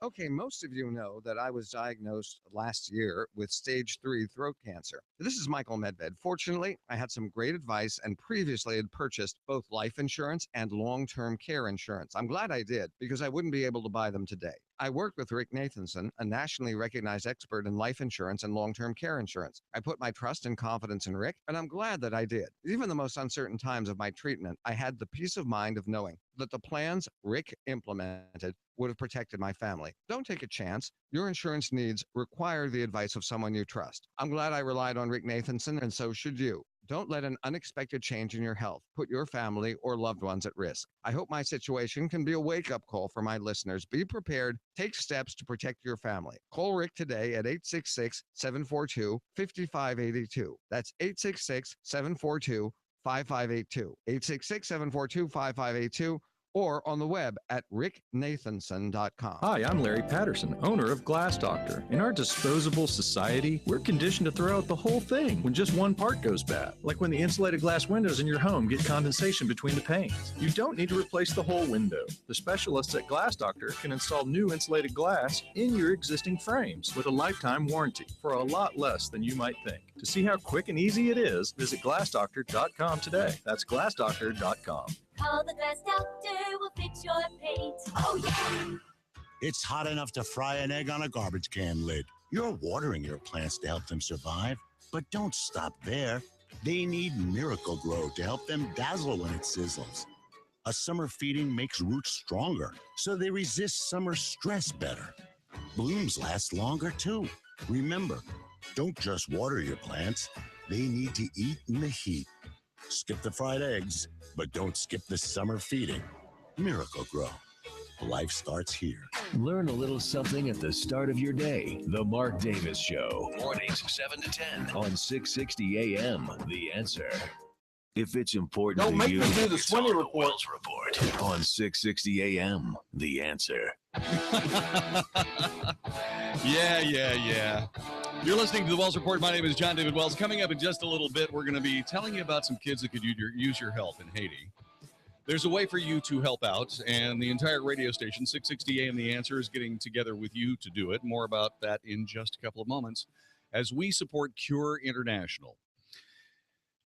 Okay, most of you know that I was diagnosed last year with stage 3 throat cancer. This is Michael Medved. Fortunately, I had some great advice and previously had purchased both life insurance and long-term care insurance. I'm glad I did because I wouldn't be able to buy them today. I worked with Rick Nathanson, a nationally recognized expert in life insurance and long-term care insurance. I put my trust and confidence in Rick, and I'm glad that I did. Even in the most uncertain times of my treatment, I had the peace of mind of knowing that the plans Rick implemented would have protected my family. Don't take a chance. Your insurance needs require the advice of someone you trust. I'm glad I relied on Rick Nathanson, and so should you. Don't let an unexpected change in your health put your family or loved ones at risk. I hope my situation can be a wake-up call for my listeners. Be prepared. Take steps to protect your family. Call Rick today at 866-742-5582. That's 866-742-5582. 866-742-5582. Or on the web at ricknathanson.com. Hi, I'm Larry Patterson, owner of Glass Doctor. In our disposable society, we're conditioned to throw out the whole thing when just one part goes bad. Like when the insulated glass windows in your home get condensation between the panes. You don't need to replace the whole window. The specialists at Glass Doctor can install new insulated glass in your existing frames with a lifetime warranty for a lot less than you might think. To see how quick and easy it is, visit glassdoctor.com today. That's glassdoctor.com. Call the Glass Doctor, will fix your paint. Oh, yeah. It's hot enough to fry an egg on a garbage can lid. You're watering your plants to help them survive, but don't stop there. They need Miracle Grow to help them dazzle when it sizzles. A summer feeding makes roots stronger, so they resist summer stress better. Blooms last longer, too. Remember, don't just water your plants. They need to eat in the heat. Skip the fried eggs, but don't skip the summer feeding. Miracle Grow. Life starts here. Learn a little something at the start of your day. The Mark Davis Show. Mornings 7 to 10 on 660 AM. The Answer. If it's important Don't to make you, me do the it's Swinney on the report. Wells Report on 660 AM. The Answer. Yeah. You're listening to the Wells Report. My name is Jon-David Wells. Coming up in just a little bit, we're going to be telling you about some kids that could use your help in Haiti. There's a way for you to help out, and the entire radio station, 660 AM The Answer, is getting together with you to do it. More about that in just a couple of moments as we support Cure International.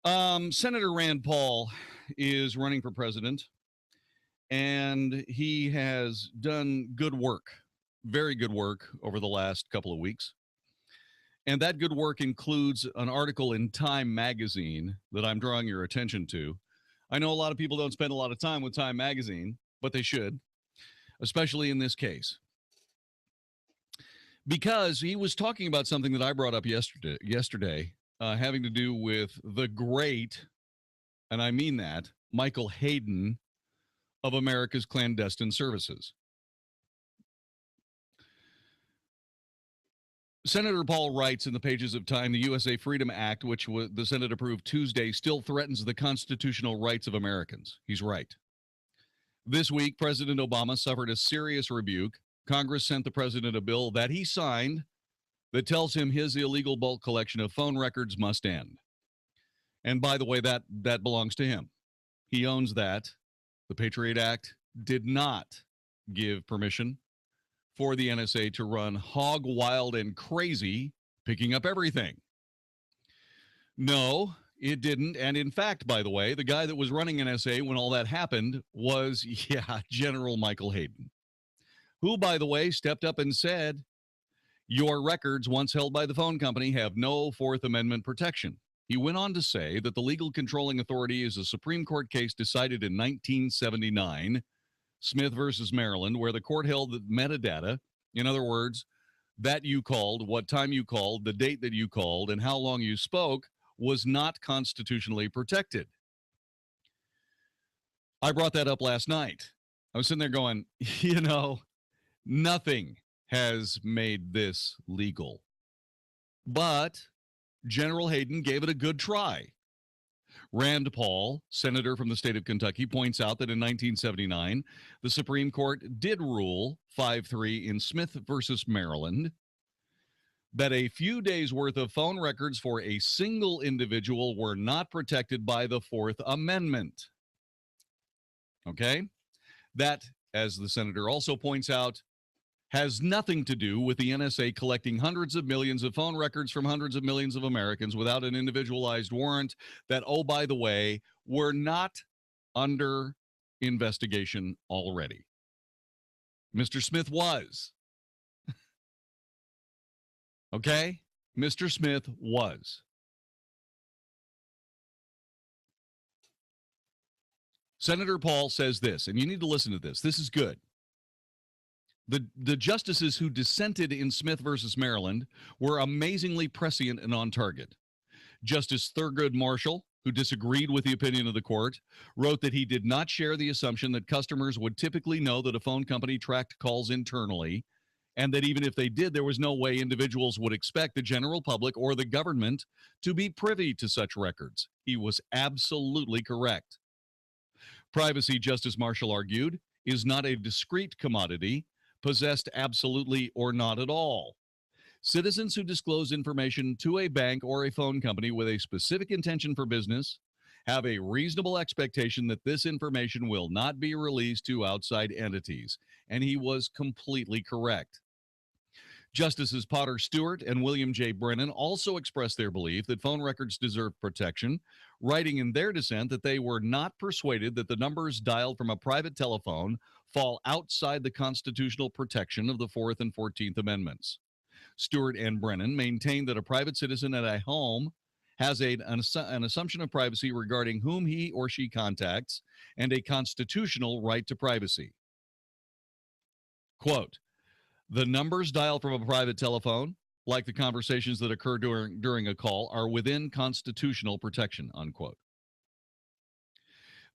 Senator Rand Paul is running for president, and he has done good work, very good work over the last couple of weeks. And that good work includes an article in Time magazine that I'm drawing your attention to. I know a lot of people don't spend a lot of time with Time magazine, but they should, especially in this case. Because he was talking about something that I brought up yesterday, having to do with the great, and I mean that, Michael Hayden of America's Clandestine Services. Senator Paul writes in the pages of Time, the USA Freedom Act, which the Senate approved Tuesday, still threatens the constitutional rights of Americans. He's right. This week, President Obama suffered a serious rebuke. Congress sent the president a bill that he signed that tells him his illegal bulk collection of phone records must end. And by the way, that belongs to him. He owns that. The Patriot Act did not give permission for the NSA to run hog wild and crazy, picking up everything. No, it didn't. And in fact, by the way, the guy that was running NSA when all that happened was, General Michael Hayden, who, by the way, stepped up and said, your records once held by the phone company have no Fourth Amendment protection. He went on to say that the legal controlling authority is a Supreme Court case decided in 1979, Smith versus Maryland, where the court held that metadata, in other words, that you called, what time you called, the date that you called, and how long you spoke, was not constitutionally protected. I brought that up last night. I was sitting there going, nothing has made this legal. But General Hayden gave it a good try. Rand Paul, senator from the state of Kentucky, points out that in 1979, the Supreme Court did rule 5-3 in Smith versus Maryland that a few days' worth of phone records for a single individual were not protected by the Fourth Amendment. Okay? That, as the senator also points out, has nothing to do with the NSA collecting hundreds of millions of phone records from hundreds of millions of Americans without an individualized warrant that, oh, by the way, were not under investigation already. Mr. Smith was. Okay? Mr. Smith was. Senator Paul says this, and you need to listen to this. This is good. The justices who dissented in Smith versus Maryland were amazingly prescient and on target. Justice Thurgood Marshall, who disagreed with the opinion of the court, wrote that he did not share the assumption that customers would typically know that a phone company tracked calls internally, and that even if they did, there was no way individuals would expect the general public or the government to be privy to such records. He was absolutely correct. Privacy, Justice Marshall argued, is not a discrete commodity, possessed absolutely or not at all. Citizens who disclose information to a bank or a phone company with a specific intention for business have a reasonable expectation that this information will not be released to outside entities. And he was completely correct. Justices Potter Stewart and William J. Brennan also expressed their belief that phone records deserve protection, writing in their dissent that they were not persuaded that the numbers dialed from a private telephone fall outside the constitutional protection of the Fourth and 14th Amendments. Stewart and Brennan maintained that a private citizen at a home has an assumption of privacy regarding whom he or she contacts and a constitutional right to privacy. Quote, the numbers dialed from a private telephone, like the conversations that occur during a call, are within constitutional protection, unquote.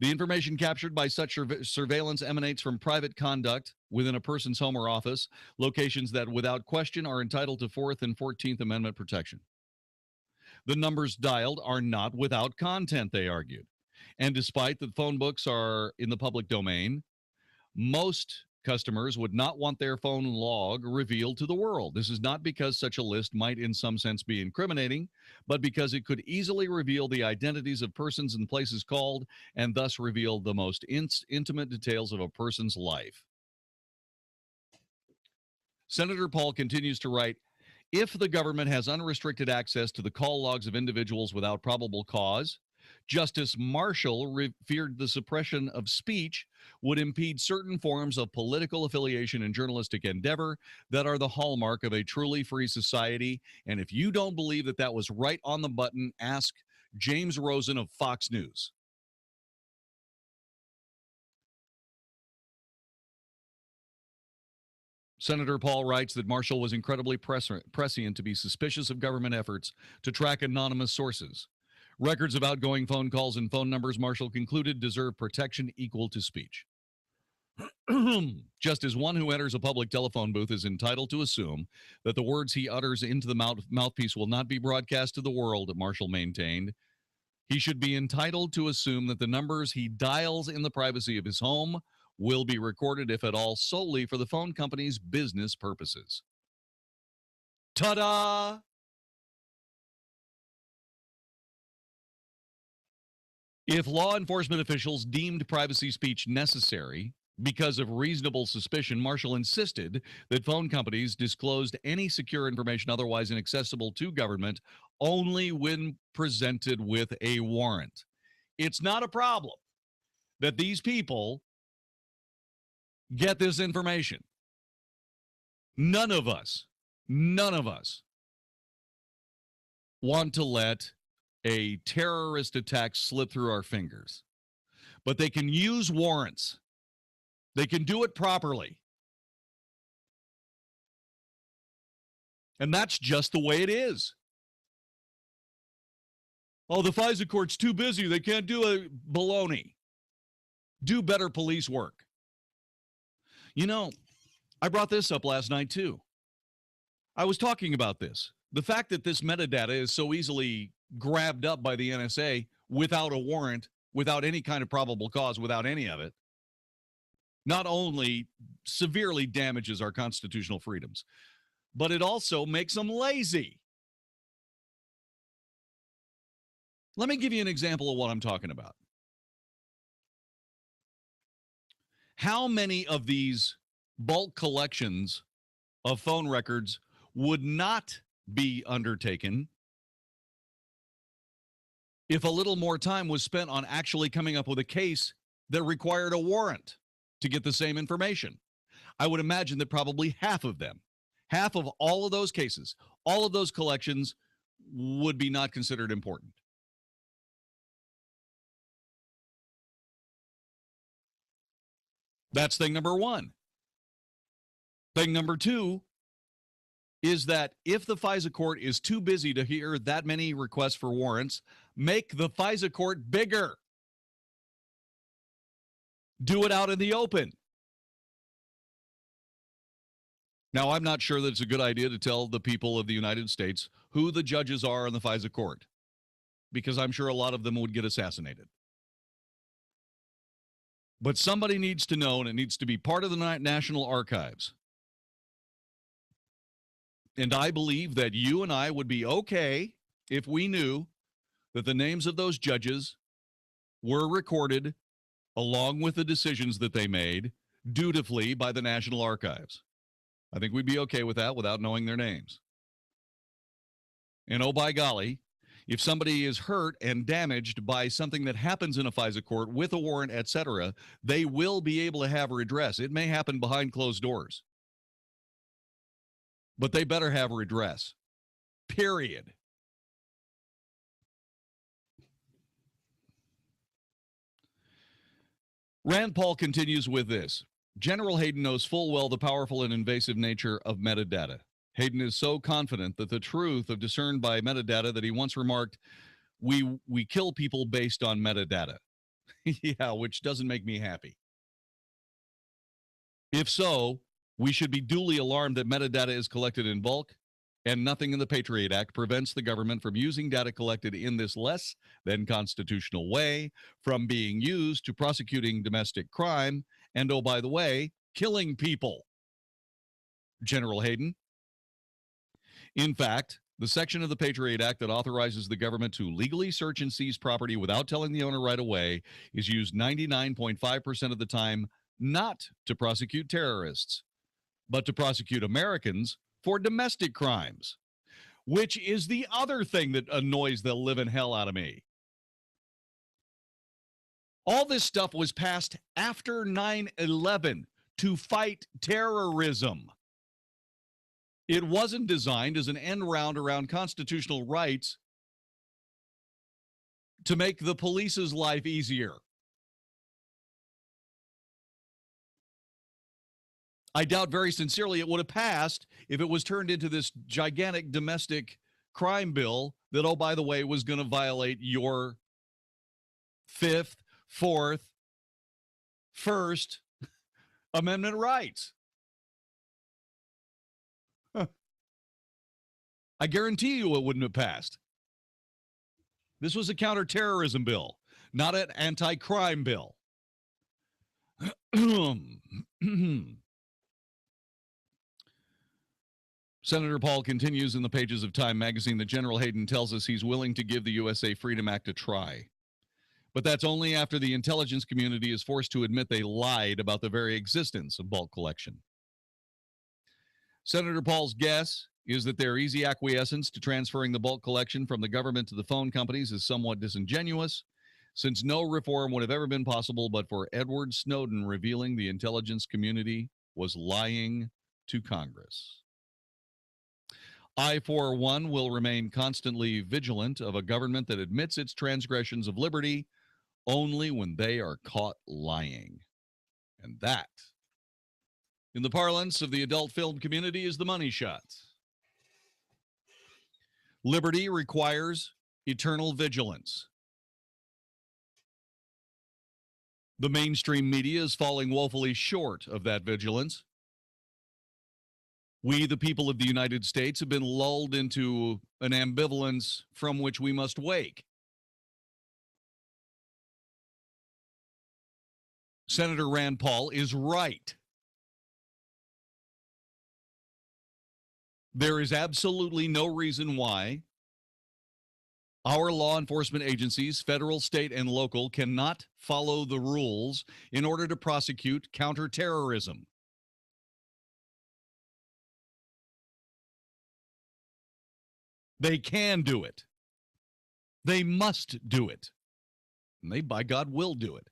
The information captured by such surveillance emanates from private conduct within a person's home or office, locations that without question are entitled to 4th and 14th Amendment protection. The numbers dialed are not without content, they argued. And despite the phone books are in the public domain, most customers would not want their phone log revealed to the world. This is not because such a list might in some sense be incriminating, but because it could easily reveal the identities of persons and places called, and thus reveal the most intimate details of a person's life. Senator Paul continues to write, if the government has unrestricted access to the call logs of individuals without probable cause, Justice Marshall feared the suppression of speech would impede certain forms of political affiliation and journalistic endeavor that are the hallmark of a truly free society. And if you don't believe that that was right on the button, ask James Rosen of Fox News. Senator Paul writes that Marshall was incredibly prescient to be suspicious of government efforts to track anonymous sources. Records of outgoing phone calls and phone numbers, Marshall concluded, deserve protection equal to speech. Just as one who enters a public telephone booth is entitled to assume that the words he utters into the mouthpiece will not be broadcast to the world, Marshall maintained, he should be entitled to assume that the numbers he dials in the privacy of his home will be recorded, if at all, solely for the phone company's business purposes. Ta-da! If law enforcement officials deemed privacy speech necessary because of reasonable suspicion, Marshall insisted that phone companies disclosed any secure information otherwise inaccessible to government only when presented with a warrant. It's not a problem that these people get this information. None of us want to let a terrorist attack slip through our fingers. But they can use warrants. They can do it properly. And that's just the way it is. Oh, the FISA court's too busy. They can't do a baloney. Do better police work. You know, I brought this up last night too. I was talking about this. The fact that this metadata is so easily grabbed up by the NSA without a warrant, without any kind of probable cause, without any of it, not only severely damages our constitutional freedoms, but it also makes them lazy. Let me give you an example of what I'm talking about. How many of these bulk collections of phone records would not be undertaken if a little more time was spent on actually coming up with a case that required a warrant to get the same information? I would imagine that probably half of them, half of all of those cases, all of those collections would be not considered important. That's thing number one. Thing number two is that if the FISA court is too busy to hear that many requests for warrants, make the FISA court bigger. Do it out in the open. Now, I'm not sure that it's a good idea to tell the people of the United States who the judges are in the FISA court, because I'm sure a lot of them would get assassinated. But somebody needs to know, and it needs to be part of the National Archives. And I believe that you and I would be okay if we knew that the names of those judges were recorded along with the decisions that they made dutifully by the National Archives. I think we'd be okay with that without knowing their names. And oh, by golly, if somebody is hurt and damaged by something that happens in a FISA court with a warrant, etc., they will be able to have redress. It may happen behind closed doors, but they better have redress, period. Rand Paul continues with this. General Hayden knows full well the powerful and invasive nature of metadata. Hayden is so confident that the truth of discerned by metadata that he once remarked, we kill people based on metadata. Yeah, which doesn't make me happy. If so, we should be duly alarmed that metadata is collected in bulk, and nothing in the Patriot Act prevents the government from using data collected in this less than constitutional way from being used to prosecuting domestic crime and, oh, by the way, killing people. General Hayden. In fact, the section of the Patriot Act that authorizes the government to legally search and seize property without telling the owner right away is used 99.5% of the time not to prosecute terrorists, but to prosecute Americans for domestic crimes, which is the other thing that annoys the living hell out of me. All this stuff was passed after 9/11 to fight terrorism. It wasn't designed as an end round around constitutional rights to make the police's life easier. I doubt very sincerely it would have passed if it was turned into this gigantic domestic crime bill that, oh, by the way, was going to violate your Fifth, Fourth, First Amendment rights. I guarantee you it wouldn't have passed. This was a counterterrorism bill, not an anti-crime bill. Senator Paul continues in the pages of Time magazine that General Hayden tells us he's willing to give the USA Freedom Act a try. But that's only after the intelligence community is forced to admit they lied about the very existence of bulk collection. Senator Paul's guess is that their easy acquiescence to transferring the bulk collection from the government to the phone companies is somewhat disingenuous, since no reform would have ever been possible but for Edward Snowden revealing the intelligence community was lying to Congress. I, for one, will remain constantly vigilant of a government that admits its transgressions of liberty only when they are caught lying. And that, in the parlance of the adult film community, is the money shot. Liberty requires eternal vigilance. The mainstream media is falling woefully short of that vigilance. We, the people of the United States, have been lulled into an ambivalence from which we must wake. Senator Rand Paul is right. There is absolutely no reason why our law enforcement agencies, federal, state, and local, cannot follow the rules in order to prosecute counterterrorism. They can do it. They must do it. And they, by God, will do it.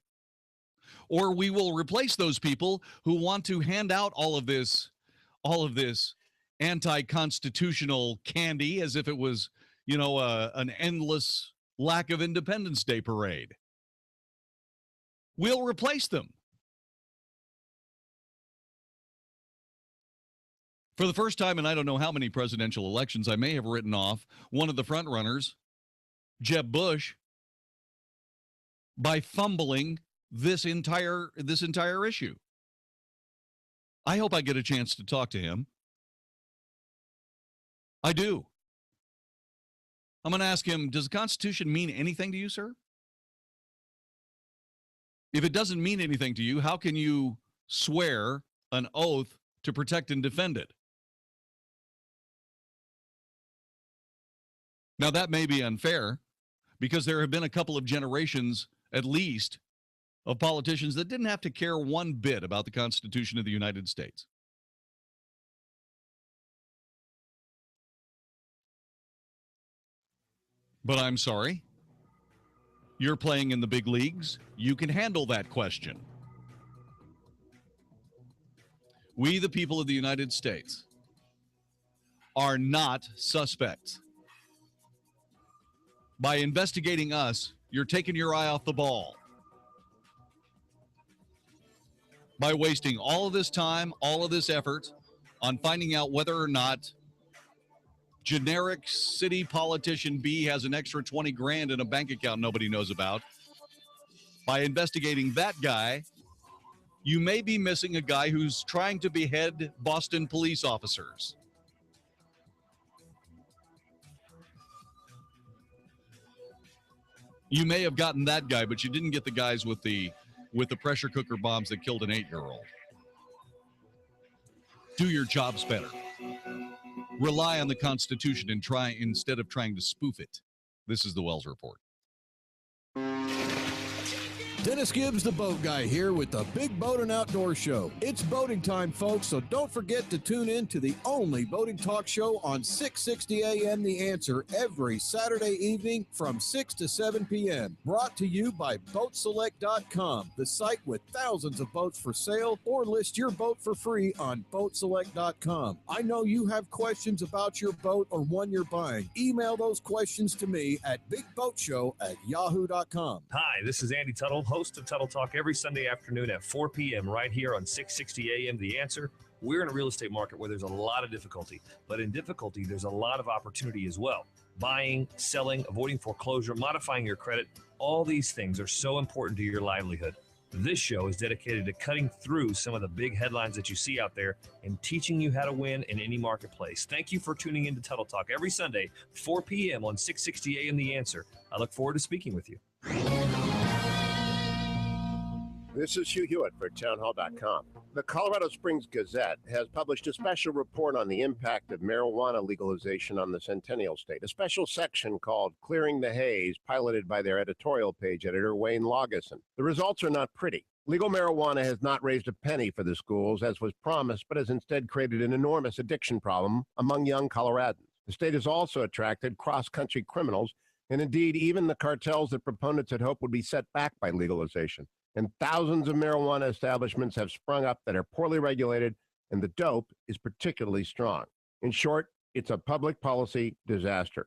Or we will replace those people who want to hand out all of this anti-constitutional candy as if it was, an endless lack of Independence Day parade. We'll replace them. For the first time in I don't know how many presidential elections, I may have written off one of the frontrunners, Jeb Bush, by fumbling this entire issue. I hope I get a chance to talk to him. I do. I'm going to ask him, does the Constitution mean anything to you, sir? If it doesn't mean anything to you, how can you swear an oath to protect and defend it? Now, that may be unfair because there have been a couple of generations, at least, of politicians that didn't have to care one bit about the Constitution of the United States. But I'm sorry. You're playing in the big leagues. You can handle that question. We, the people of the United States, are not suspects. By investigating us, you're taking your eye off the ball. By wasting all of this time, all of this effort on finding out whether or not generic city politician B has an extra 20 grand in a bank account nobody knows about. By investigating that guy, you may be missing a guy who's trying to behead Boston police officers. You may have gotten that guy, but you didn't get the guys with the pressure cooker bombs that killed an 8-year-old. Do your jobs better. Rely on the Constitution and try instead of trying to spoof it. This is the Wells Report. Dennis Gibbs, the boat guy, here with the Big Boat and Outdoor Show. It's boating time, folks, so don't forget to tune in to the only boating talk show on 660 AM The Answer every Saturday evening from 6 to 7 p.m. Brought to you by BoatSelect.com, the site with thousands of boats for sale, or list your boat for free on BoatSelect.com. I know you have questions about your boat or one you're buying. Email those questions to me at BigBoatShow@yahoo.com. Hi, this is Andy Tuttle, host of Tuttle Talk every Sunday afternoon at 4 p.m. right here on 660 AM The Answer. We're in a real estate market where there's a lot of difficulty, but in difficulty, there's a lot of opportunity as well. Buying, selling, avoiding foreclosure, modifying your credit, all these things are so important to your livelihood. This show is dedicated to cutting through some of the big headlines that you see out there and teaching you how to win in any marketplace. Thank you for tuning in to Tuttle Talk every Sunday, 4 p.m. on 660 AM The Answer. I look forward to speaking with you. This is Hugh Hewitt for townhall.com. The Colorado Springs Gazette has published a special report on the impact of marijuana legalization on the Centennial State, a special section called Clearing the Haze, piloted by their editorial page editor, Wayne Lageson. The results are not pretty. Legal marijuana has not raised a penny for the schools, as was promised, but has instead created an enormous addiction problem among young Coloradans. The state has also attracted cross-country criminals, and indeed even the cartels that proponents had hoped would be set back by legalization. And thousands of marijuana establishments have sprung up that are poorly regulated, and the dope is particularly strong. In short, it's a public policy disaster.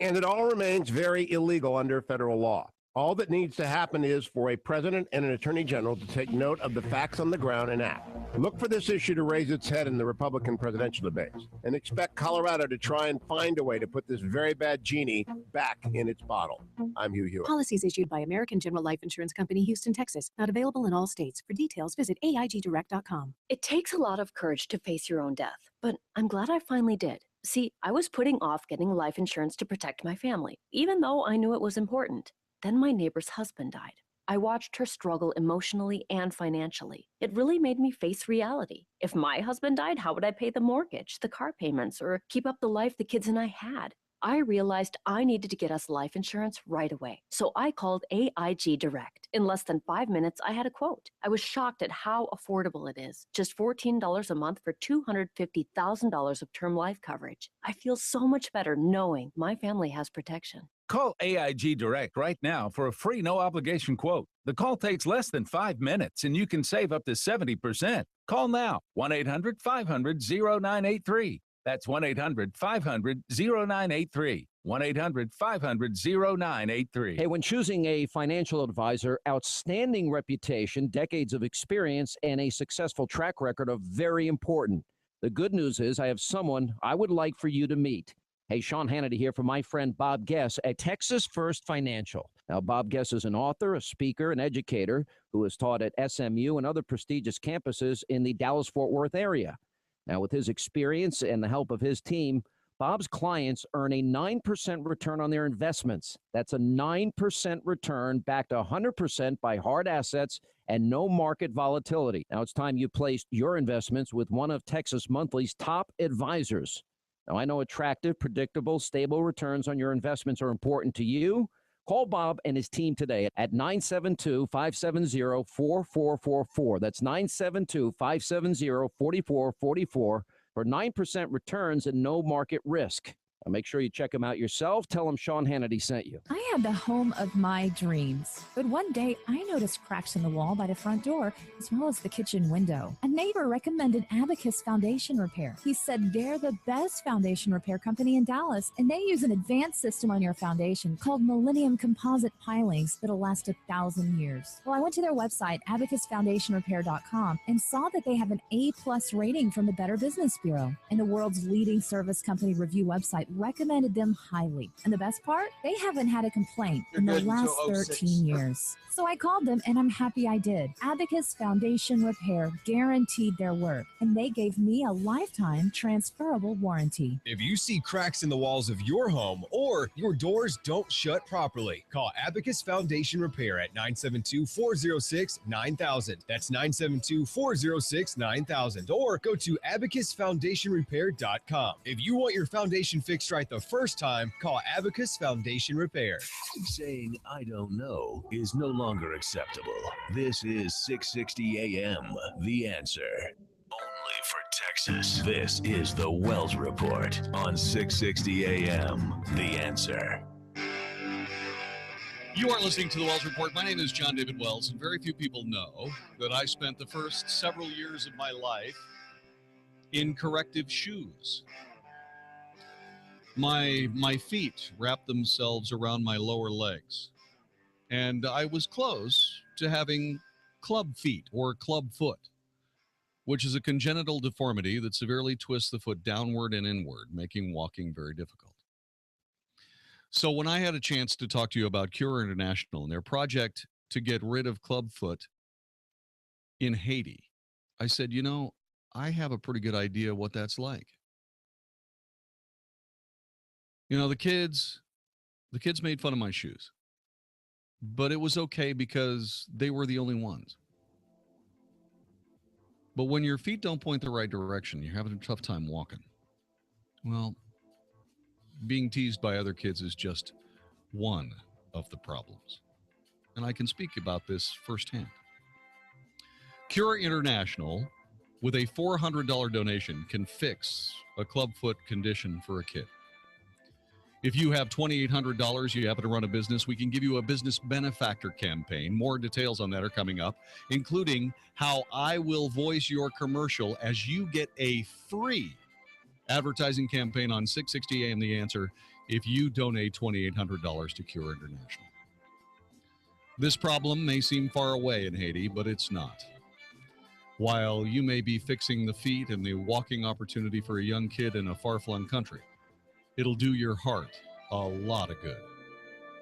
And it all remains very illegal under federal law. All that needs to happen is for a president and an attorney general to take note of the facts on the ground and act. Look for this issue to raise its head in the Republican presidential debates, and expect Colorado to try and find a way to put this very bad genie back in its bottle. I'm Hugh Hewitt. Policies issued by American General Life Insurance Company, Houston, Texas. Not available in all states. For details, visit AIGdirect.com. It takes a lot of courage to face your own death, but I'm glad I finally did. See, I was putting off getting life insurance to protect my family, even though I knew it was important. Then my neighbor's husband died. I watched her struggle emotionally and financially. It really made me face reality. If my husband died, how would I pay the mortgage, the car payments, or keep up the life the kids and I had? I realized I needed to get us life insurance right away. So I called AIG Direct. In less than 5 minutes, I had a quote. I was shocked at how affordable it is. Just $14 a month for $250,000 of term life coverage. I feel so much better knowing my family has protection. Call AIG Direct right now for a free no-obligation quote. The call takes less than 5 minutes, and you can save up to 70%. Call now, 1-800-500-0983. That's 1-800-500-0983. 1-800-500-0983. Hey, when choosing a financial advisor, outstanding reputation, decades of experience, and a successful track record are very important. The good news is I have someone I would like for you to meet. Hey, Sean Hannity here from my friend Bob Guess at Texas First Financial. Now, Bob Guess is an author, a speaker, an educator who has taught at SMU and other prestigious campuses in the Dallas-Fort Worth area. Now, with his experience and the help of his team, Bob's clients earn a 9% return on their investments. That's a 9% return backed 100% by hard assets and no market volatility. Now, it's time you placed your investments with one of Texas Monthly's top advisors. Now, I know attractive, predictable, stable returns on your investments are important to you. Call Bob and his team today at 972-570-4444. That's 972-570-4444 for 9% returns and no market risk. Now make sure you check them out yourself. Tell them Sean Hannity sent you. I had the home of my dreams, but one day I noticed cracks in the wall by the front door as well as the kitchen window. A neighbor recommended Abacus Foundation Repair. He said they're the best foundation repair company in Dallas, and they use an advanced system on your foundation called Millennium Composite Pilings that'll last 1,000 years. Well, I went to their website, abacusfoundationrepair.com, and saw that they have an A+ rating from the Better Business Bureau. And the world's leading service company review website recommended them highly. And the best part? They haven't had a complaint in the last 13 years. So I called them, and I'm happy I did. Abacus Foundation Repair guaranteed their work, and they gave me a lifetime transferable warranty. If you see cracks in the walls of your home or your doors don't shut properly, call Abacus Foundation Repair at 972-406-9000. That's 972-406-9000. Or go to abacusfoundationrepair.com. If you want your foundation fixed right the first time, call Abacus Foundation Repair. Saying I don't know is no longer acceptable. This is 660 AM, The Answer. Only for Texas. This is the Wells Report on 660 AM, The Answer. You are listening to the Wells Report. My name is Jon-David Wells, and very few people know that I spent the first several years of my life in corrective shoes. My feet wrapped themselves around my lower legs, and I was close to having club feet or club foot, which is a congenital deformity that severely twists the foot downward and inward, making walking very difficult. So when I had a chance to talk to you about Cure International and their project to get rid of clubfoot in Haiti, I said, you know, I have a pretty good idea what that's like. You know, the kids made fun of my shoes, but it was okay because they were the only ones. But when your feet don't point the right direction, you're having a tough time walking. Well, being teased by other kids is just one of the problems. And I can speak about this firsthand. Cure International, with a $400 donation, can fix a clubfoot condition for a kid. If you have $2,800, you happen to run a business, we can give you a business benefactor campaign. More details on that are coming up, including how I will voice your commercial as you get a free advertising campaign on 660 AM The Answer if you donate $2,800 to Cure International. This problem may seem far away in Haiti, but it's not. While you may be fixing the feet and the walking opportunity for a young kid in a far-flung country, it'll do your heart a lot of good.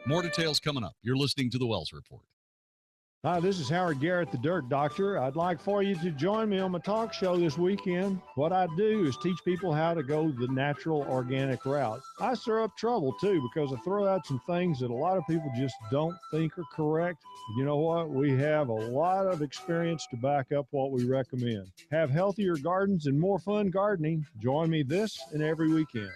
More details coming up. You're listening to the Wells Report. Hi, this is Howard Garrett, the Dirt Doctor. I'd like for you to join me on my talk show this weekend. What I do is teach people how to go the natural, organic route. I stir up trouble, too, because I throw out some things that a lot of people just don't think are correct. You know what? We have a lot of experience to back up what we recommend. Have healthier gardens and more fun gardening. Join me this and every weekend.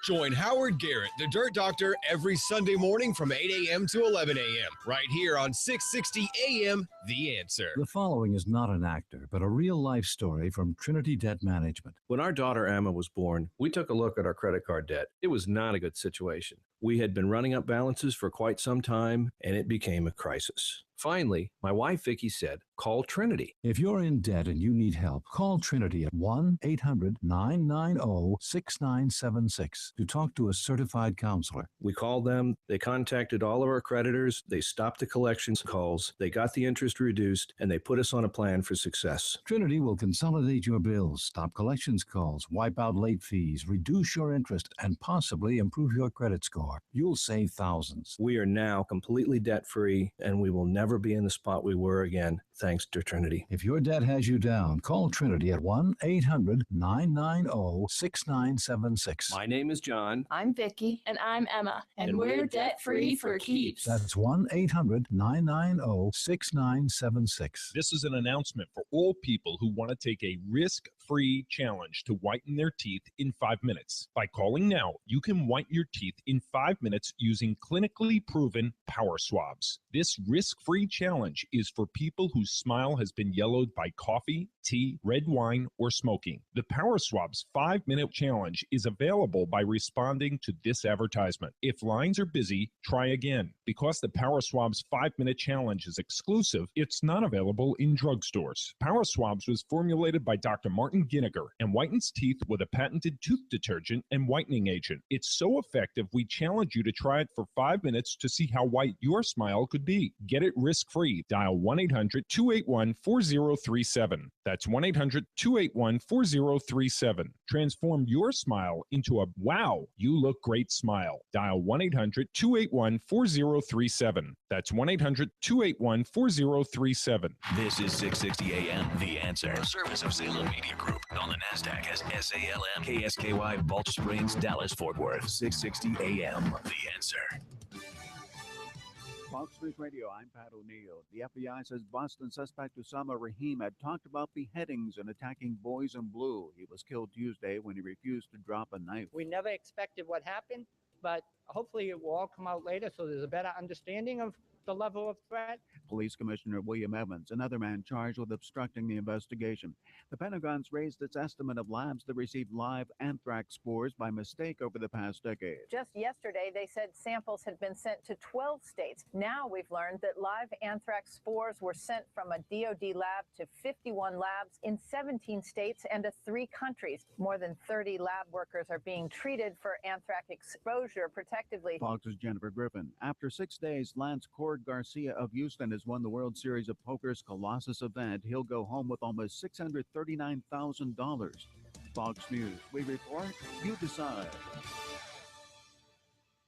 Join Howard Garrett, the Dirt Doctor, every Sunday morning from 8 a.m. to 11 a.m. right here on 660 a.m. The Answer. The following is not an actor, but a real-life story from Trinity Debt Management. When our daughter Emma was born, we took a look at our credit card debt. It was not a good situation. We had been running up balances for quite some time, and it became a crisis. Finally, my wife Vicki said, call Trinity. If you're in debt and you need help, call Trinity at 1-800-990-6976 to talk to a certified counselor. We called them. They contacted all of our creditors. They stopped the collections calls. They got the interest reduced, and they put us on a plan for success. Trinity will consolidate your bills, stop collections calls, wipe out late fees, reduce your interest, and possibly improve your credit score. You'll save thousands. We are now completely debt-free, and we will never be in the spot we were again, thanks to Trinity. If your debt has you down, call Trinity at 1-800-990-6976. My name is John. I'm Vicki. And I'm Emma. And we're debt-free for keeps. That's 1-800-990-6976. This is an announcement for all people who want to take a risk-free challenge to whiten their teeth in 5 minutes. By calling now, you can whiten your teeth in 5 minutes using clinically proven power swabs. This risk-free challenge is for people whose smile has been yellowed by coffee, tea, red wine, or smoking. The Power Swabs 5-minute challenge is available by responding to this advertisement. If lines are busy, try again. Because the Power Swabs 5-minute challenge is exclusive, it's not available in drugstores. Power Swabs was formulated by Dr. Martin Ginniger and whitens teeth with a patented tooth detergent and whitening agent. It's so effective, we challenge you to try it for 5 minutes to see how white your smile could be. Get it risk-free. Dial 1-800-281-4037. That's That's 1-800-281-4037. Transform your smile into a wow, you look great smile. Dial 1-800-281-4037. That's 1-800-281-4037. This is 660 AM, The Answer. A service of Salem Media Group on the NASDAQ as SALM, KSKY, Balch Springs, Dallas, Fort Worth. 660 AM, The Answer. Fox News Radio, I'm Pat O'Neill. The FBI says Boston suspect Osama Rahim had talked about beheadings and attacking boys in blue. He was killed Tuesday when he refused to drop a knife. We never expected what happened, but hopefully it will all come out later so there's a better understanding of the level of threat. Police Commissioner William Evans, another man charged with obstructing the investigation. The Pentagon's raised its estimate of labs that received live anthrax spores by mistake over the past decade. Just yesterday, they said samples had been sent to 12 states. Now we've learned that live anthrax spores were sent from a DoD lab to 51 labs in 17 states and to 3 countries. More than 30 lab workers are being treated for anthrax exposure protectively. Fox's Jennifer Griffin. After 6 days, Lance Cord Garcia of Houston has won the World Series of Poker's Colossus event. He'll go home with almost $639,000. Fox News. We report, you decide.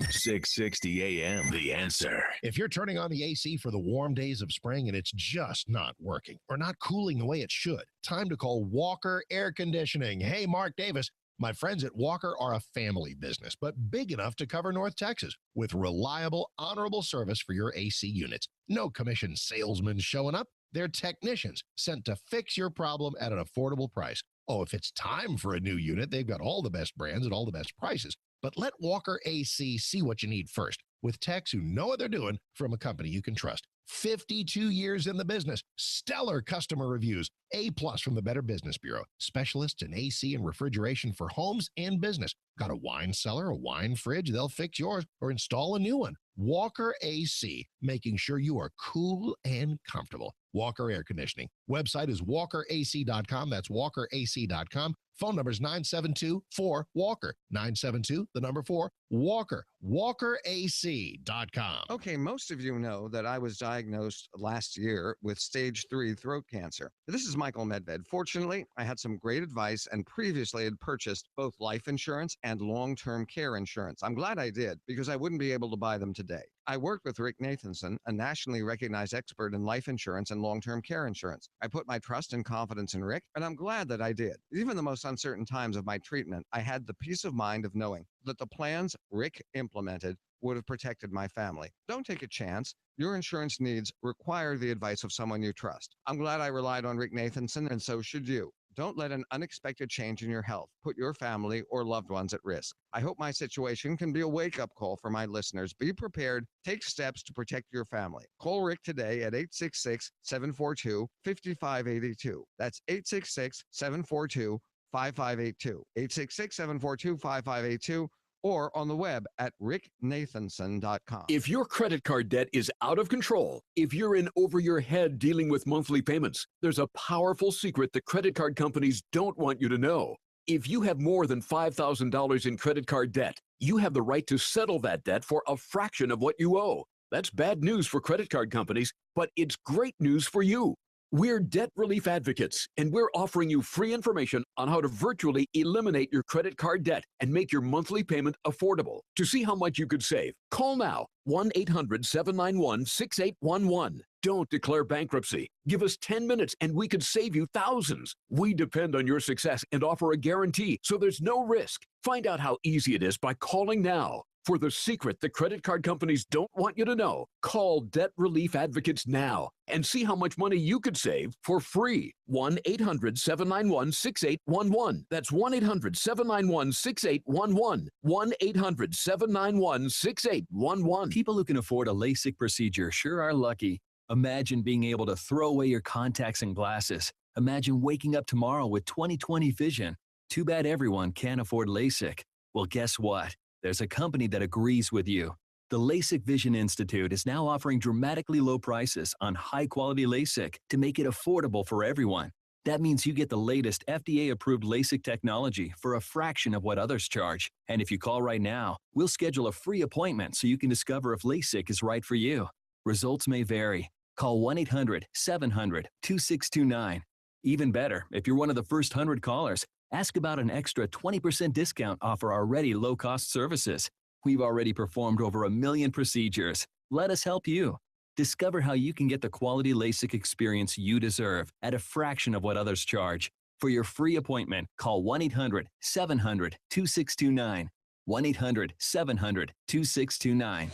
660 AM, The Answer. If you're turning on the AC for the warm days of spring and it's just not working or not cooling the way it should, time to call Walker Air Conditioning. Hey, Mark Davis. My friends at Walker are a family business, but big enough to cover North Texas with reliable, honorable service for your AC units. No commission salesmen showing up. They're technicians sent to fix your problem at an affordable price. Oh, if it's time for a new unit, they've got all the best brands at all the best prices. But let Walker AC see what you need first with techs who know what they're doing from a company you can trust. 52 years in the business, stellar customer reviews, A+ from the Better Business Bureau, specialists in AC and refrigeration for homes and business. Got a wine cellar, a wine fridge? They'll fix yours or install a new one. Walker AC, making sure you are cool and comfortable. Walker Air Conditioning. Website is walkerac.com. That's walkerac.com. Phone number is 972-4-WALKER. 972-4-WALKER. WalkerAC.com. Okay, most of you know that I was diagnosed last year with stage 3 throat cancer. This is Michael Medved. Fortunately, I had some great advice and previously had purchased both life insurance and long-term care insurance. I'm glad I did because I wouldn't be able to buy them today. I worked with Rick Nathanson, a nationally recognized expert in life insurance and long-term care insurance. I put my trust and confidence in Rick, and I'm glad that I did. Even the most uncertain times of my treatment, I had the peace of mind of knowing that the plans Rick implemented would have protected my family. Don't take a chance. Your insurance needs require the advice of someone you trust. I'm glad I relied on Rick Nathanson, and so should you. Don't let an unexpected change in your health put your family or loved ones at risk. I hope my situation can be a wake-up call for my listeners. Be prepared. Take steps to protect your family. Call Rick today at 866-742-5582. That's 866-742-5582. 866-742-5582. Or on the web at ricknathanson.com. If your credit card debt is out of control, if you're in over your head dealing with monthly payments, there's a powerful secret that credit card companies don't want you to know. If you have more than $5,000 in credit card debt, you have the right to settle that debt for a fraction of what you owe. That's bad news for credit card companies, but it's great news for you. We're Debt Relief Advocates, and we're offering you free information on how to virtually eliminate your credit card debt and make your monthly payment affordable. To see how much you could save, call now, 1-800-791-6811. Don't declare bankruptcy. Give us 10 minutes and we could save you thousands. We depend on your success and offer a guarantee, so there's no risk. Find out how easy it is by calling now. For the secret the credit card companies don't want you to know, call Debt Relief Advocates now and see how much money you could save for free. 1-800-791-6811. That's 1-800-791-6811. 1-800-791-6811. People who can afford a LASIK procedure sure are lucky. Imagine being able to throw away your contacts and glasses. Imagine waking up tomorrow with 20/20 vision. Too bad everyone can't afford LASIK. Well, guess what? There's a company that agrees with you. The LASIK Vision Institute is now offering dramatically low prices on high-quality LASIK to make it affordable for everyone. That means you get the latest FDA-approved LASIK technology for a fraction of what others charge. And if you call right now, we'll schedule a free appointment so you can discover if LASIK is right for you. Results may vary. Call 1-800-700-2629. Even better, if you're one of the first 100 callers, ask about an extra 20% discount off our already low-cost services. We've already performed over 1 million procedures. Let us help you. Discover how you can get the quality LASIK experience you deserve at a fraction of what others charge. For your free appointment, call 1-800-700-2629. 1-800-700-2629.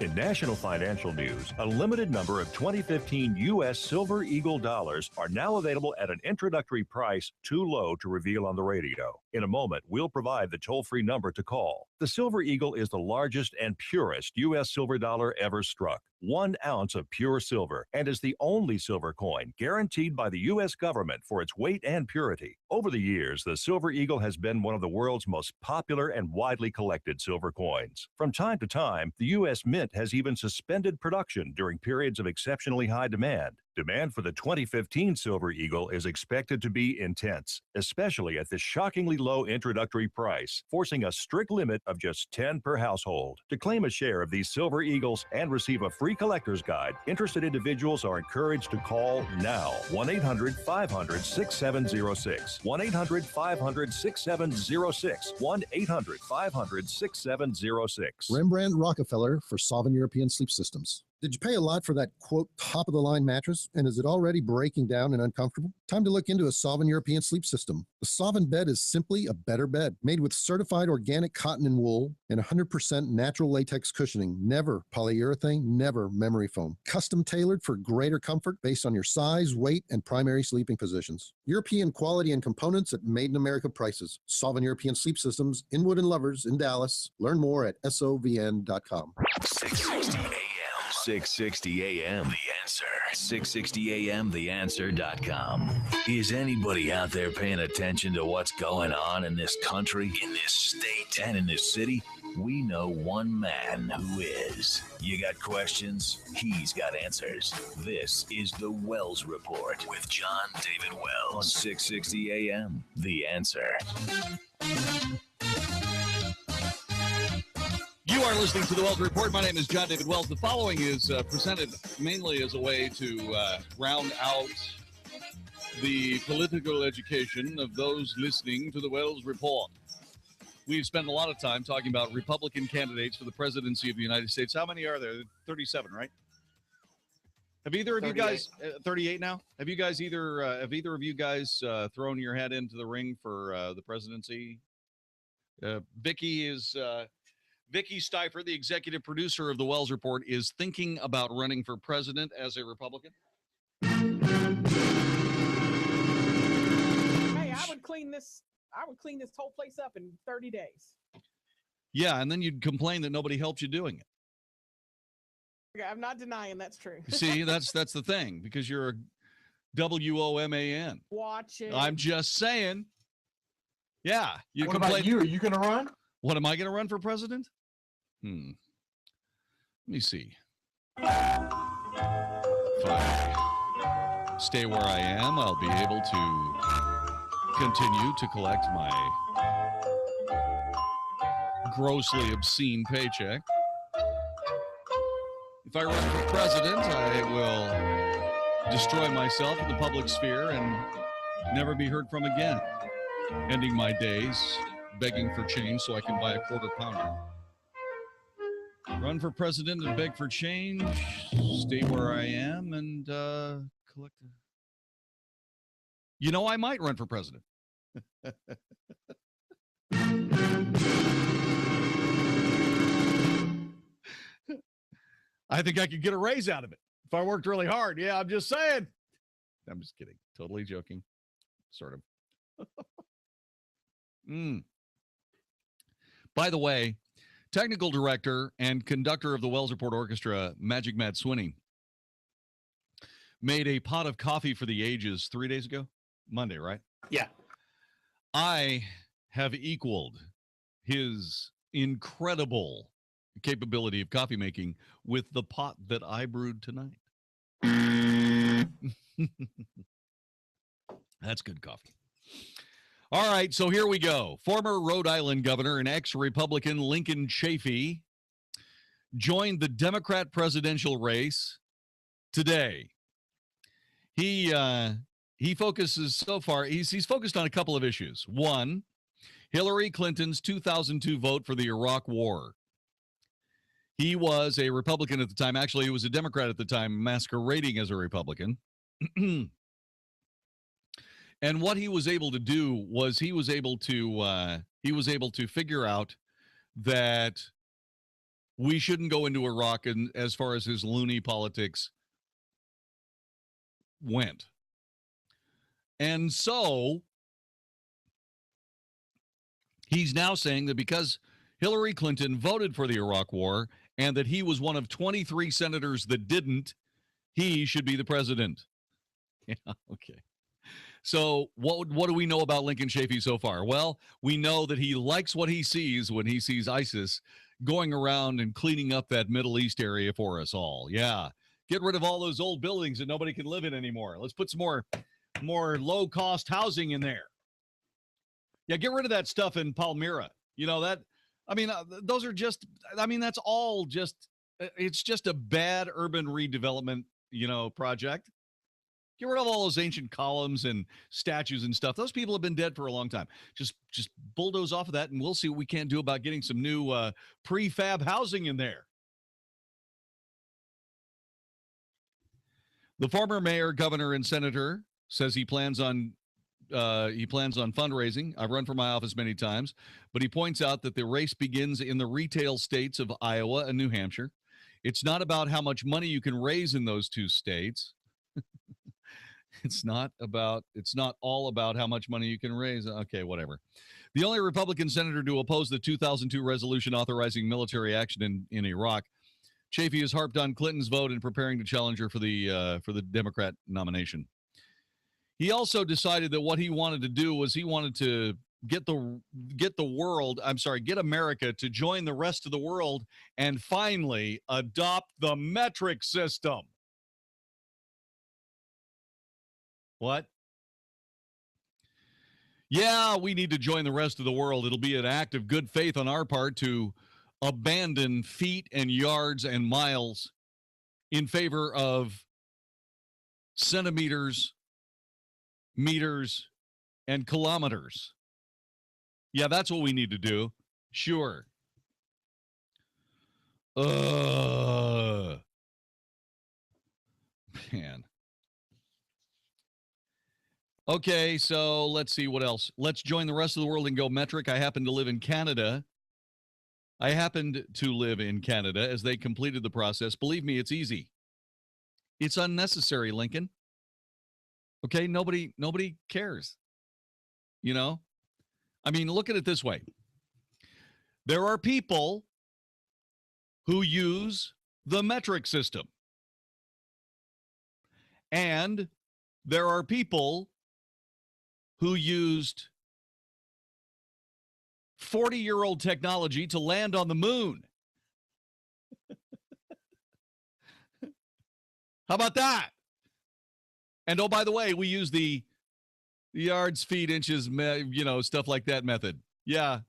In national financial news, a limited number of 2015 U.S. Silver Eagle dollars are now available at an introductory price too low to reveal on the radio. In a moment, we'll provide the toll-free number to call. The Silver Eagle is the largest and purest U.S. silver dollar ever struck. 1 ounce of pure silver, and is the only silver coin guaranteed by the U.S. government for its weight and purity. Over the years, the Silver Eagle has been one of the world's most popular and widely collected silver coins. From time to time, the U.S. Mint has even suspended production during periods of exceptionally high demand. Demand for the 2015 Silver Eagle is expected to be intense, especially at this shockingly low introductory price, forcing a strict limit of just 10 per household. To claim a share of these Silver Eagles and receive a free collector's guide, interested individuals are encouraged to call now. 1-800-500-6706. 1-800-500-6706. 1-800-500-6706. Rembrandt Rockefeller for Sovereign European Sleep Systems. Did you pay a lot for that, quote, top-of-the-line mattress, and is it already breaking down and uncomfortable? Time to look into a Sovereign European Sleep System. The Sovereign bed is simply a better bed, made with certified organic cotton and wool and 100% natural latex cushioning, never polyurethane, never memory foam. Custom tailored for greater comfort based on your size, weight, and primary sleeping positions. European quality and components at made-in-America prices. Sovereign European Sleep Systems, Inwood and Lovers in Dallas. Learn more at sovn.com. 660 AM. 660 AM. The Answer. 660 AM. TheAnswer.com. Is anybody out there paying attention to what's going on in this country, in this state, and in this city? We know one man who is. You got questions? He's got answers. This is the Wells Report with Jon-David Wells on 660 AM. The Answer. You are listening to the Wells Report. My name is Jon-David Wells. The following is presented mainly as a way to round out the political education of those listening to the Wells Report. We've spent a lot of time talking about Republican candidates for the presidency of the United States. How many are there? 37, right? Have either of 38. You guys 38 now? Have you guys have either of you guys thrown your head into the ring for the presidency? Vicky Stifer, the executive producer of the Wells Report, is thinking about running for president as a Republican. Hey, I would clean this whole place up in 30 days. Yeah, and then you'd complain that nobody helped you doing it. Okay, I'm not denying that's true. See, that's the thing, because you're a WOMAN. Watch it. I'm just saying. Yeah. What about you? Are you going to run? What, am I going to run for president? Let me see. If I stay where I am, I'll be able to continue to collect my grossly obscene paycheck. If I run for president, I will destroy myself in the public sphere and never be heard from again, ending my days begging for change so I can buy a quarter pounder. Run for president and beg for change, stay where I am, and collect. You know, I might run for president. I think I could get a raise out of it if I worked really hard. Yeah, I'm just saying. I'm just kidding. Totally joking. Sort of. By the way, technical director and conductor of the Wells Report Orchestra, Magic Matt Swinney, made a pot of coffee for the ages 3 days ago. Monday, right? Yeah. I have equaled his incredible capability of coffee making with the pot that I brewed tonight. That's good coffee. All right, so here we go. Former Rhode Island governor and ex-Republican Lincoln Chafee joined the Democrat presidential race today. He he focuses so far, he's focused on a couple of issues. One, Hillary Clinton's 2002 vote for the Iraq War. He was a Republican at the time. Actually, he was a Democrat at the time, masquerading as a Republican. And what he was able to do was he was able to figure out that we shouldn't go into Iraq, and as far as his loony politics went. And so he's now saying that because Hillary Clinton voted for the Iraq War and that he was one of 23 senators that didn't, he should be the president. Yeah, okay. So what do we know about Lincoln Chafee so far? Well, we know that he likes what he sees when he sees ISIS going around and cleaning up that Middle East area for us all. Yeah. Get rid of all those old buildings that nobody can live in anymore. Let's put some more low-cost housing in there. Yeah, get rid of that stuff in Palmyra. You know, that, I mean, those are just, I mean, that's all just, it's just a bad urban redevelopment, project. Get rid of all those ancient columns and statues and stuff. Those people have been dead for a long time. Just bulldoze off of that, and we'll see what we can do about getting some new prefab housing in there. The former mayor, governor, and senator says he plans on fundraising. I've run for my office many times, but he points out that the race begins in the retail states of Iowa and New Hampshire. It's not about how much money you can raise in those two states. It's not all about how much money you can raise. Okay, whatever. The only Republican senator to oppose the 2002 resolution authorizing military action in Iraq, Chafee has harped on Clinton's vote in preparing to challenge her for the Democrat nomination. He also decided that what he wanted to do was he wanted to get America to join the rest of the world and finally adopt the metric system. What? Yeah, we need to join the rest of the world. It'll be an act of good faith on our part to abandon feet and yards and miles in favor of centimeters, meters, and kilometers. Yeah, that's what we need to do. Sure. Man. Okay, so let's see what else. Let's join the rest of the world and go metric. I happen to live in Canada. As they completed the process. Believe me, it's easy. It's unnecessary, Lincoln. Okay, nobody cares. I mean, look at it this way. There are people who use the metric system. And there are people who used 40-year-old technology to land on the moon. How about that? And oh, by the way, we use the yards, feet, inches, stuff like that method. Yeah,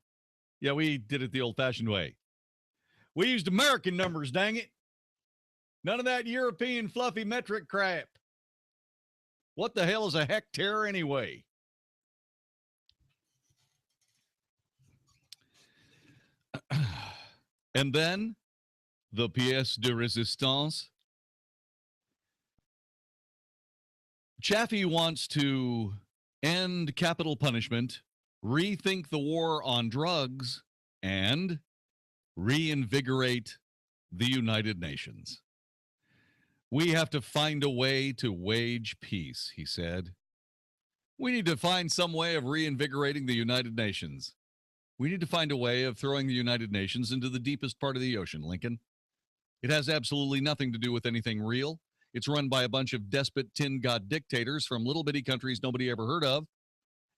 we did it the old-fashioned way. We used American numbers, dang it. None of that European fluffy metric crap. What the hell is a hectare anyway? And then the pièce de résistance. Chafee wants to end capital punishment, rethink the war on drugs, and reinvigorate the United Nations. We have to find a way to wage peace, he said. We need to find some way of reinvigorating the United Nations. We need to find a way of throwing the United Nations into the deepest part of the ocean, Lincoln. It has absolutely nothing to do with anything real. It's run by a bunch of despot tin god dictators from little bitty countries nobody ever heard of.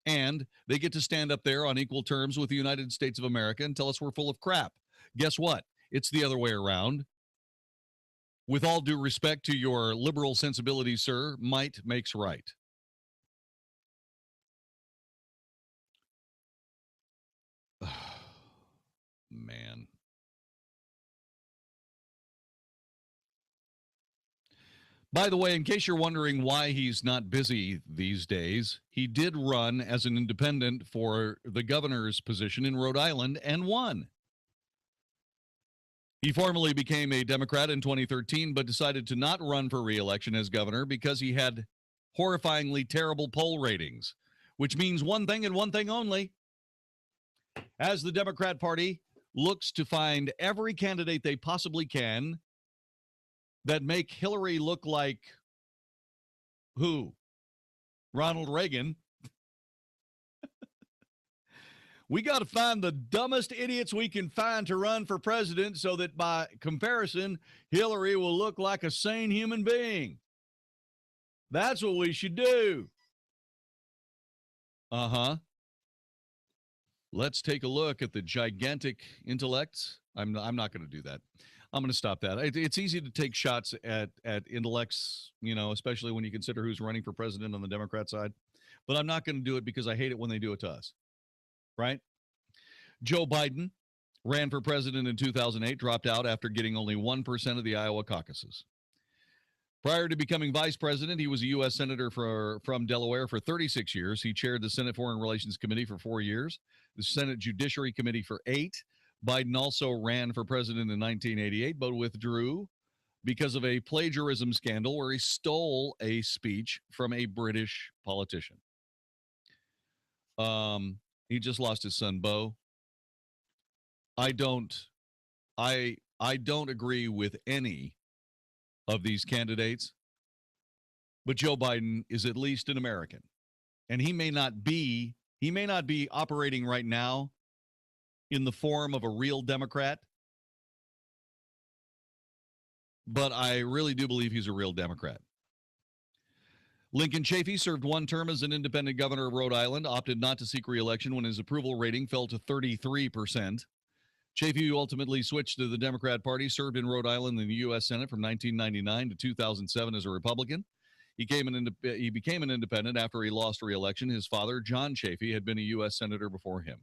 And they get to stand up there on equal terms with the United States of America and tell us we're full of crap. Guess what? It's the other way around. With all due respect to your liberal sensibilities, sir, might makes right. Man. By the way, in case you're wondering why he's not busy these days, he did run as an independent for the governor's position in Rhode Island and won. He formally became a Democrat in 2013, but decided to not run for re-election as governor because he had horrifyingly terrible poll ratings, which means one thing and one thing only. As the Democrat Party looks to find every candidate they possibly can that make Hillary look like who? Ronald Reagan. We got to find the dumbest idiots we can find to run for president so that by comparison, Hillary will look like a sane human being. That's what we should do. Uh-huh. Let's take a look at the gigantic intellects. I'm not going to do that. I'm going to stop that. It's easy to take shots at intellects, you know, especially when you consider who's running for president on the Democrat side. But I'm not going to do it because I hate it when they do it to us. Right? Joe Biden ran for president in 2008, dropped out after getting only 1% of the Iowa caucuses. Prior to becoming vice president, he was a U.S. Senator from Delaware for 36 years. He chaired the Senate Foreign Relations Committee for 4 years, the Senate Judiciary Committee for 8. Biden also ran for president in 1988, but withdrew because of a plagiarism scandal where he stole a speech from a British politician. He just lost his son, Beau. I don't agree with any of these candidates, but Joe Biden is at least an American. And he may not be operating right now in the form of a real Democrat, but I really do believe he's a real Democrat. Lincoln Chafee served one term as an independent governor of Rhode Island, opted not to seek re-election when his approval rating fell to 33%. Chafee ultimately switched to the Democrat Party, served in Rhode Island in the U.S. Senate from 1999 to 2007 as a Republican. He became an independent after he lost re-election. His father, John Chafee, had been a U.S. Senator before him.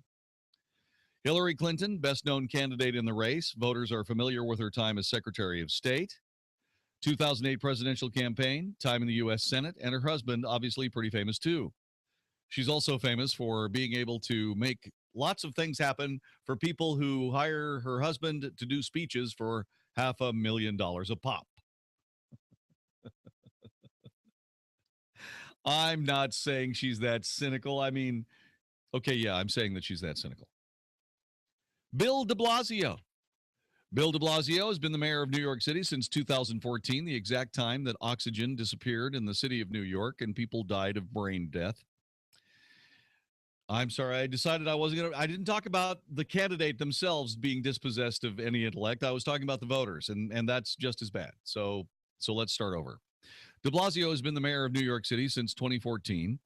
Hillary Clinton, best-known candidate in the race. Voters are familiar with her time as Secretary of State. 2008 presidential campaign, time in the U.S. Senate, and her husband, obviously pretty famous too. She's also famous for being able to make lots of things happen for people who hire her husband to do speeches for $500,000 a pop. I'm not saying she's that cynical. I mean, okay, yeah, I'm saying that she's that cynical. Bill de Blasio. Bill de Blasio has been the mayor of New York City since 2014, the exact time that oxygen disappeared in the city of New York and people died of brain death. I'm sorry, I decided I didn't talk about the candidate themselves being dispossessed of any intellect. I was talking about the voters, and that's just as bad. So let's start over. De Blasio has been the mayor of New York City since 2014.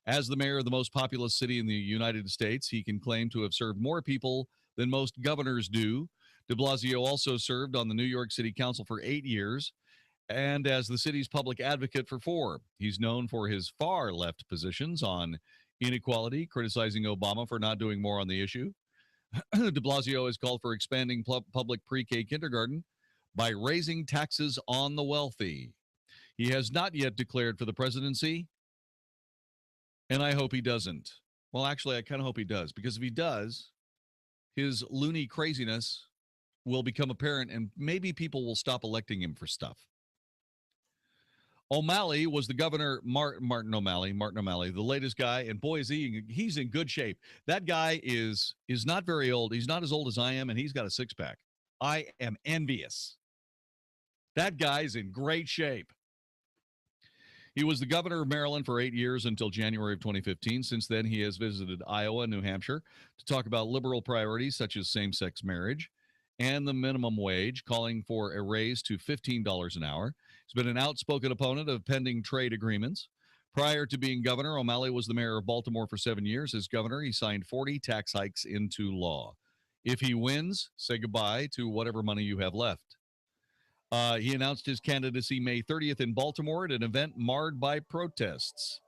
As the mayor of the most populous city in the United States, he can claim to have served more people than most governors do. De Blasio also served on the New York City Council for 8 years and as the city's public advocate for 4. He's known for his far left positions on inequality, criticizing Obama for not doing more on the issue. De Blasio has called for expanding public pre-K kindergarten by raising taxes on the wealthy. He has not yet declared for the presidency, and I hope he doesn't. Well, actually, I kind of hope he does, because if he does, his loony craziness will become apparent, and maybe people will stop electing him for stuff. O'Malley was the governor, Martin O'Malley, the latest guy, and boy, he's in good shape. That guy is not very old. He's not as old as I am, and he's got a six-pack. I am envious. That guy's in great shape. He was the governor of Maryland for 8 years until January of 2015. Since then, he has visited Iowa and New Hampshire to talk about liberal priorities such as same-sex marriage and the minimum wage, calling for a raise to $15 an hour. He's been an outspoken opponent of pending trade agreements. Prior to being governor, O'Malley was the mayor of Baltimore for 7 years. As governor, he signed 40 tax hikes into law. If he wins, say goodbye to whatever money you have left. He announced his candidacy May 30th in Baltimore at an event marred by protests.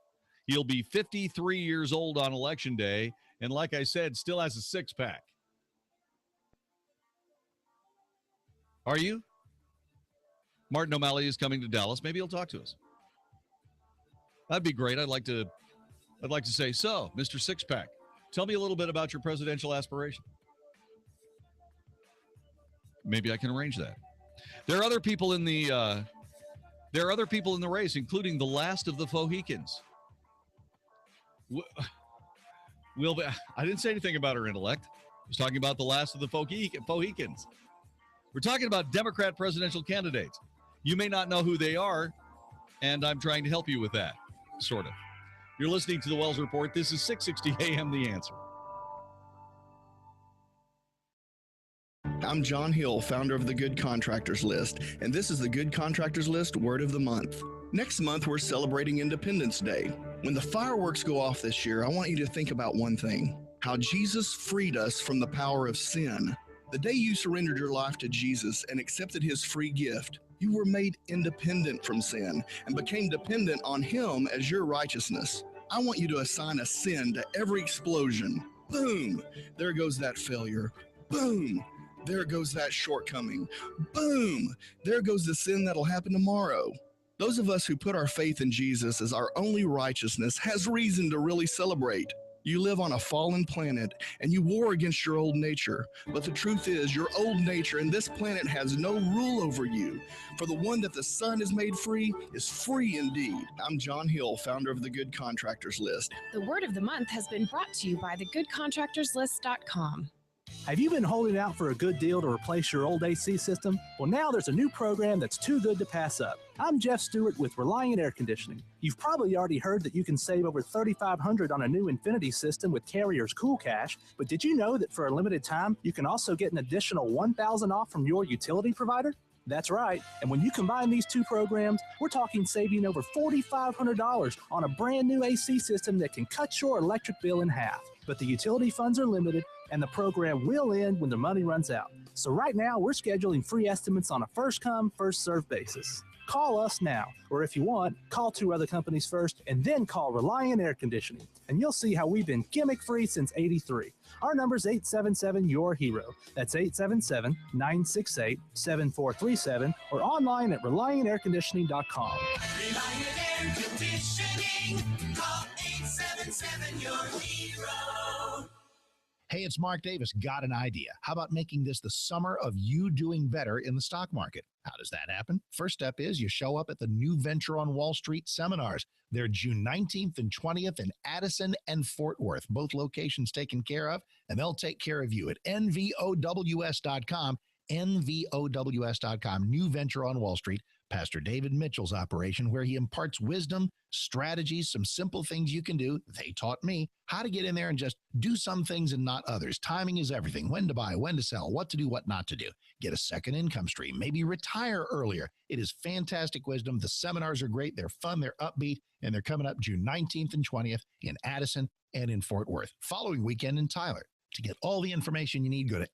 He'll be 53 years old on Election Day, and like I said, still has a six-pack. Are you? Martin O'Malley is coming to Dallas. Maybe he'll talk to us. That'd be great. I'd like to say, so, Mr. Sixpack, tell me a little bit about your presidential aspiration. Maybe I can arrange that. There are other people in the race, including the last of the Mohicans. I didn't say anything about her intellect. I was talking about the last of the Mohicans. We're talking about Democrat presidential candidates. You may not know who they are, and I'm trying to help you with that, sort of. You're listening to the Wells Report. This is 660 AM The Answer. I'm John Hill, founder of the Good Contractors List, and this is the Good Contractors List Word of the Month. Next month, we're celebrating Independence Day. When the fireworks go off this year, I want you to think about one thing: how Jesus freed us from the power of sin. The day you surrendered your life to Jesus and accepted his free gift, you were made independent from sin and became dependent on him as your righteousness. I want you to assign a sin to every explosion. Boom! There goes that failure. Boom! There goes that shortcoming. Boom! There goes the sin that'll happen tomorrow. Those of us who put our faith in Jesus as our only righteousness has reason to really celebrate. You live on a fallen planet and you war against your old nature. But the truth is, your old nature and this planet has no rule over you. For the one that the Son has made free is free indeed. I'm John Hill, founder of the Good Contractors List. The Word of the Month has been brought to you by thegoodcontractorslist.com. Have you been holding out for a good deal to replace your old AC system? Well, now there's a new program that's too good to pass up. I'm Jeff Stewart with Reliant Air Conditioning. You've probably already heard that you can save over $3,500 on a new Infinity system with Carrier's Cool Cash, but did you know that for a limited time, you can also get an additional $1,000 off from your utility provider? That's right. And when you combine these two programs, we're talking saving over $4,500 on a brand new AC system that can cut your electric bill in half. But the utility funds are limited, and the program will end when the money runs out. So right now, we're scheduling free estimates on a first-come, first-served basis. Call us now, or if you want, call 2 other companies first, and then call Reliant Air Conditioning, and you'll see how we've been gimmick-free since '83. Our number's 877-YOUR-HERO. That's 877-968-7437, or online at ReliantAirConditioning.com. Reliant Air Conditioning. Call 877-YOUR-HERO. Hey, it's Mark Davis. Got an idea. How about making this the summer of you doing better in the stock market? How does that happen? First step is you show up at the New Venture on Wall Street seminars. They're June 19th and 20th in Addison and Fort Worth. Both locations taken care of, and they'll take care of you at nvows.com. nvows.com. New Venture on Wall Street. Pastor David Mitchell's operation, where he imparts wisdom, strategies, some simple things you can do. They taught me how to get in there and just do some things and not others. Timing is everything. When to buy, when to sell, what to do, what not to do. Get a second income stream, maybe retire earlier. It is fantastic wisdom. The seminars are great. They're fun. They're upbeat. And they're coming up June 19th and 20th in Addison and in Fort Worth. Following weekend in Tyler. To get all the information you need, go to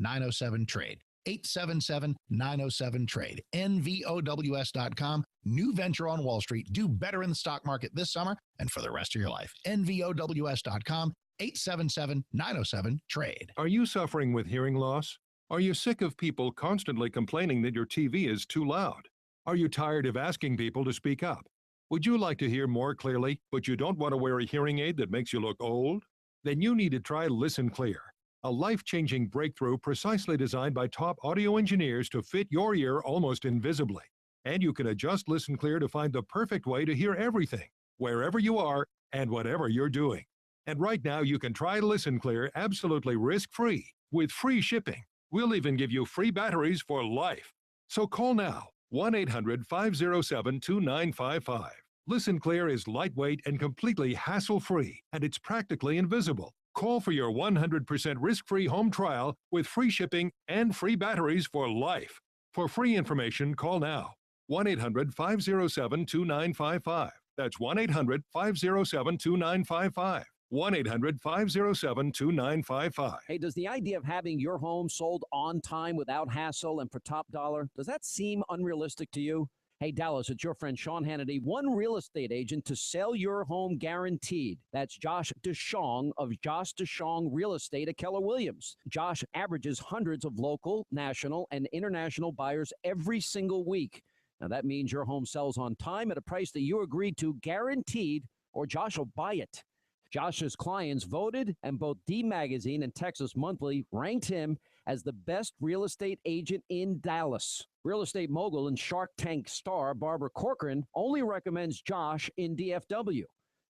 877-907-TRADE. 877-907-TRADE. nvows.com. New Venture on Wall Street. Do better in the stock market this summer and for the rest of your life. nvows.com. 877-907-TRADE. Are you suffering with hearing loss? Are you sick of people constantly complaining that your TV is too loud? Are you tired of asking people to speak up? Would you like to hear more clearly, but you don't want to wear a hearing aid that makes you look old? Then you need to try Listen Clear, a life-changing breakthrough precisely designed by top audio engineers to fit your ear almost invisibly. And you can adjust Listen Clear to find the perfect way to hear everything, wherever you are and whatever you're doing. And right now you can try Listen Clear absolutely risk-free with free shipping. We'll even give you free batteries for life. So call now, 1-800-507-2955. Listen Clear is lightweight and completely hassle-free, and it's practically invisible. Call for your 100% risk-free home trial with free shipping and free batteries for life. For free information, call now. 1-800-507-2955. That's 1-800-507-2955. 1-800-507-2955. Hey, does the idea of having your home sold on time without hassle and for top dollar, does that seem unrealistic to you? Hey, Dallas, it's your friend Sean Hannity, one real estate agent to sell your home guaranteed. That's Josh DeShong of Josh DeShong Real Estate at Keller Williams. Josh averages hundreds of local, national, and international buyers every single week. Now, that means your home sells on time at a price that you agreed to, guaranteed, or Josh will buy it. Josh's clients voted, and both D Magazine and Texas Monthly ranked him as the best real estate agent in Dallas. Real estate mogul and Shark Tank star Barbara Corcoran only recommends Josh in DFW.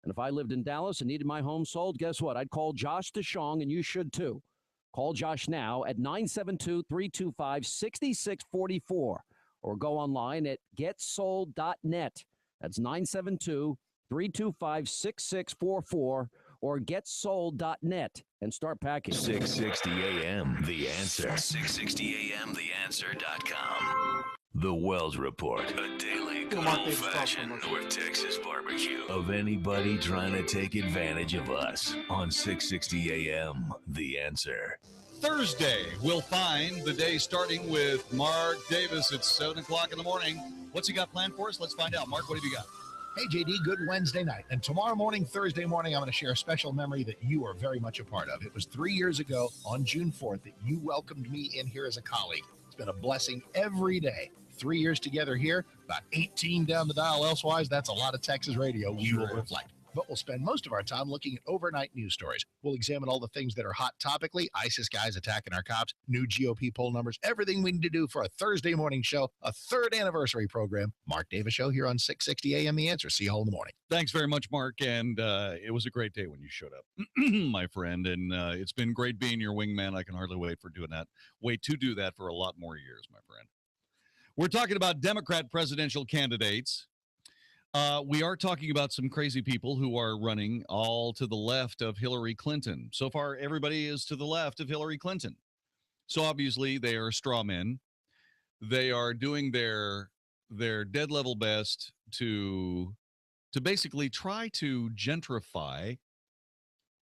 And if I lived in Dallas and needed my home sold, guess what? I'd call Josh DeShong, and you should too. Call Josh now at 972-325-6644 or go online at getsold.net. That's 972-325-6644 or getsold.net and start packing. 660 AM, The Answer. 660 AM, TheAnswer.com. The Wells Report, a daily good old-fashioned North Texas barbecue of anybody trying to take advantage of us on 660 AM, The Answer. Thursday, we'll find the day starting with Mark Davis at 7 o'clock in the morning. What's he got planned for us? Let's find out. Mark, what have you got? Hey, JD, good Wednesday night. And tomorrow morning, Thursday morning, I'm going to share a special memory that you are very much a part of. It was 3 years ago on June 4th that you welcomed me in here as a colleague. It's been a blessing every day. 3 years together here, about 18 down the dial elsewise. That's a lot of Texas radio. We will reflect. But we'll spend most of our time looking at overnight news stories. We'll examine all the things that are hot topically, ISIS guys attacking our cops, new GOP poll numbers, everything we need to do for a Thursday morning show, a third anniversary program. Mark Davis Show here on 660 AM The Answer. See you all in the morning. Thanks very much, Mark. And it was a great day when you showed up, my friend. And it's been great being your wingman. I can hardly wait to do that for a lot more years, my friend. We're talking about Democrat presidential candidates. We are talking about some crazy people who are running all to the left of Hillary Clinton. So far, everybody is to the left of Hillary Clinton. So obviously, they are straw men. They are doing their dead level best to basically try to gentrify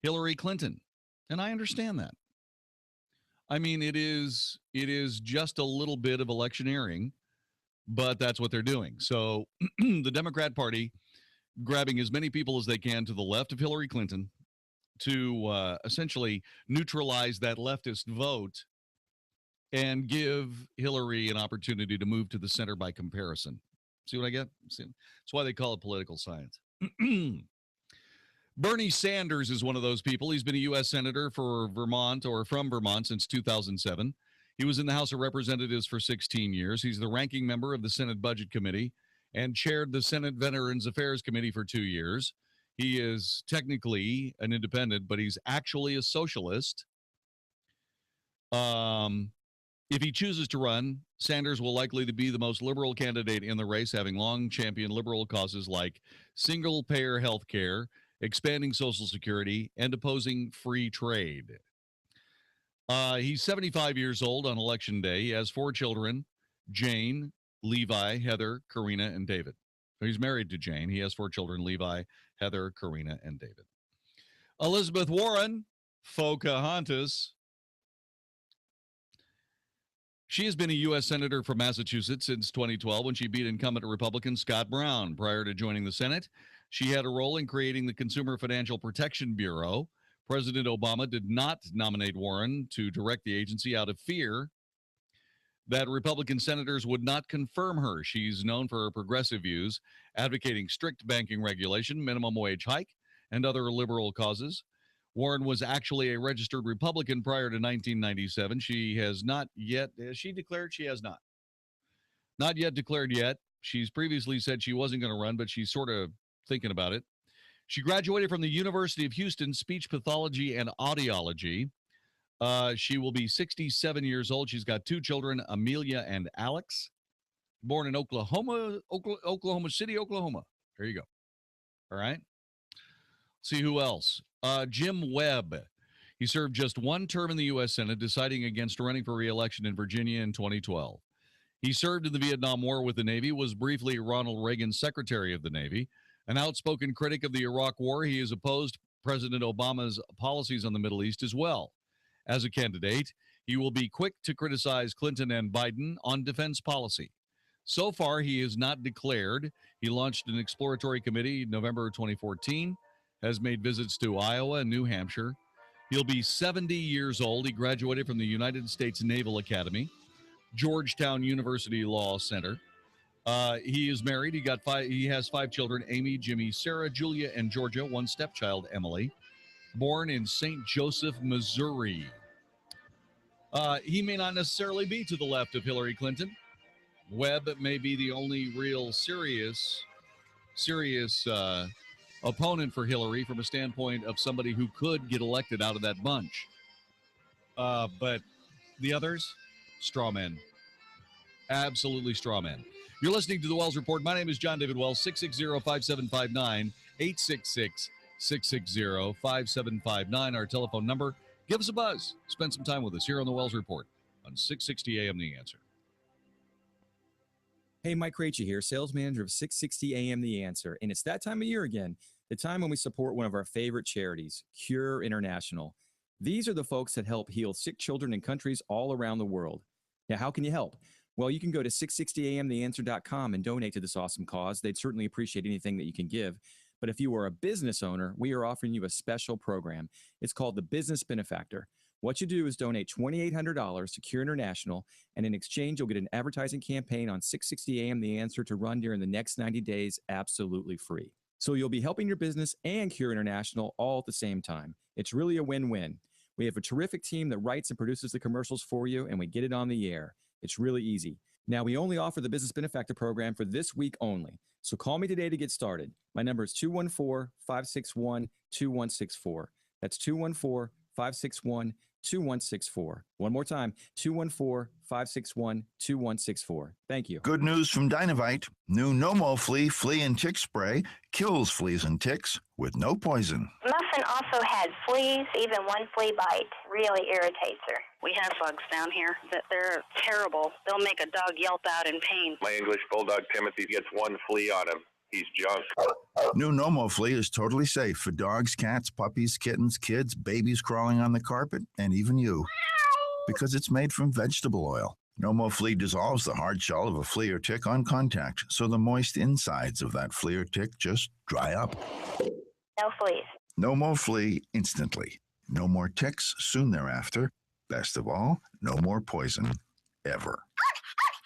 Hillary Clinton. And I understand that. I mean, it is just a little bit of electioneering, but that's what they're doing. So the Democrat Party grabbing as many people as they can to the left of Hillary Clinton to essentially neutralize that leftist vote and give Hillary an opportunity to move to the center by comparison. See what I get? See, that's why they call it political science. Bernie Sanders is one of those people. He's been a U.S. Senator for Vermont or from Vermont since 2007. He was in the House of Representatives for 16 years. He's the ranking member of the Senate Budget Committee and chaired the Senate Veterans Affairs Committee for 2 years. He is technically an independent, but he's actually a socialist. If he chooses to run, Sanders will likely be the most liberal candidate in the race, having long championed liberal causes like single-payer health care, expanding Social Security, and opposing free trade. He's 75 years old on Election Day. He has 4 children, Jane, Levi, Heather, Karina, and David. He's married to Jane. He has 4 children, Levi, Heather, Karina, and David. Elizabeth Warren, Pocahontas. She has been a U.S. Senator from Massachusetts since 2012 when she beat incumbent Republican Scott Brown. Prior to joining the Senate, she had a role in creating the Consumer Financial Protection Bureau. President Obama did not nominate Warren to direct the agency out of fear that Republican senators would not confirm her. She's known for her progressive views, advocating strict banking regulation, minimum wage hike, and other liberal causes. Warren was actually a registered Republican prior to 1997. She has not yet, has she declared? She has not. Not yet declared yet. She's previously said she wasn't going to run, but she's sort of thinking about it. She graduated from the University of Houston, speech pathology and audiology. She will be 67 years old. She's got 2 children, Amelia and Alex, born in Oklahoma City, Oklahoma. There you go. All right. See who else. Jim Webb. He served just 1 term in the U.S. Senate, deciding against running for re-election in Virginia in 2012. He served in the Vietnam War with the Navy, was briefly Ronald Reagan's Secretary of the Navy. An outspoken critic of the Iraq War, he has opposed President Obama's policies on the Middle East as well. As a candidate, he will be quick to criticize Clinton and Biden on defense policy. So far, he is not declared. He launched an exploratory committee November 2014, has made visits to Iowa and New Hampshire. He'll be 70 years old. He graduated from the United States Naval Academy, Georgetown University Law Center. He is married. He has 5 children: Amy, Jimmy, Sarah, Julia, and Georgia. 1 stepchild, Emily, born in St. Joseph, Missouri. He may not necessarily be to the left of Hillary Clinton. Webb may be the only real serious opponent for Hillary from a standpoint of somebody who could get elected out of that bunch. But the others, straw men. Absolutely straw men. You're listening to the Wells Report. My name is Jon-David Wells, 660-5759, 866-660-5759, our telephone number. Give us a buzz. Spend some time with us here on the Wells Report on 660 AM The Answer. Hey, Mike Krejci here, sales manager of 660 AM The Answer. And it's that time of year again, the time when we support one of our favorite charities, Cure International. These are the folks that help heal sick children in countries all around the world. Now, how can you help? Well, you can go to 660amtheanswer.com and donate to this awesome cause. They'd certainly appreciate anything that you can give. But if you are a business owner, we are offering you a special program. It's called the Business Benefactor. What you do is donate $2,800 to Cure International, and in exchange, you'll get an advertising campaign on 660 AM The Answer to run during the next 90 days absolutely free. So you'll be helping your business and Cure International all at the same time. It's really a win-win. We have a terrific team that writes and produces the commercials for you, and we get it on the air. It's really easy. Now, we only offer the Business Benefactor program for this week only. So call me today to get started. My number is 214-561-2164. That's 214-561-2164. One more time, 214-561-2164. Thank you. Good news from Dynavite. New No-Mo Flea and Tick Spray kills fleas and ticks with no poison. Muffin also had fleas. Even one flea bite really irritates her. We have bugs down here that they're terrible. They'll make a dog yelp out in pain. My English Bulldog Timothy gets one flea on him. He's junk. New No-Mo Flea is totally safe for dogs, cats, puppies, kittens, kids, babies crawling on the carpet, and even you. Because it's made from vegetable oil. No-Mo Flea dissolves the hard shell of a flea or tick on contact, so the moist insides of that flea or tick just dry up. No fleas. No-Mo Flea instantly. No more ticks soon thereafter. Best of all, no more poison ever.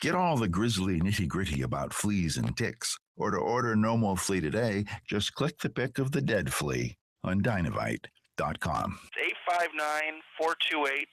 Get all the grisly nitty-gritty about fleas and ticks. Or to order No-Mo Flea today, just click the pic of the dead flea on Dynavite.com. 859-428-1000.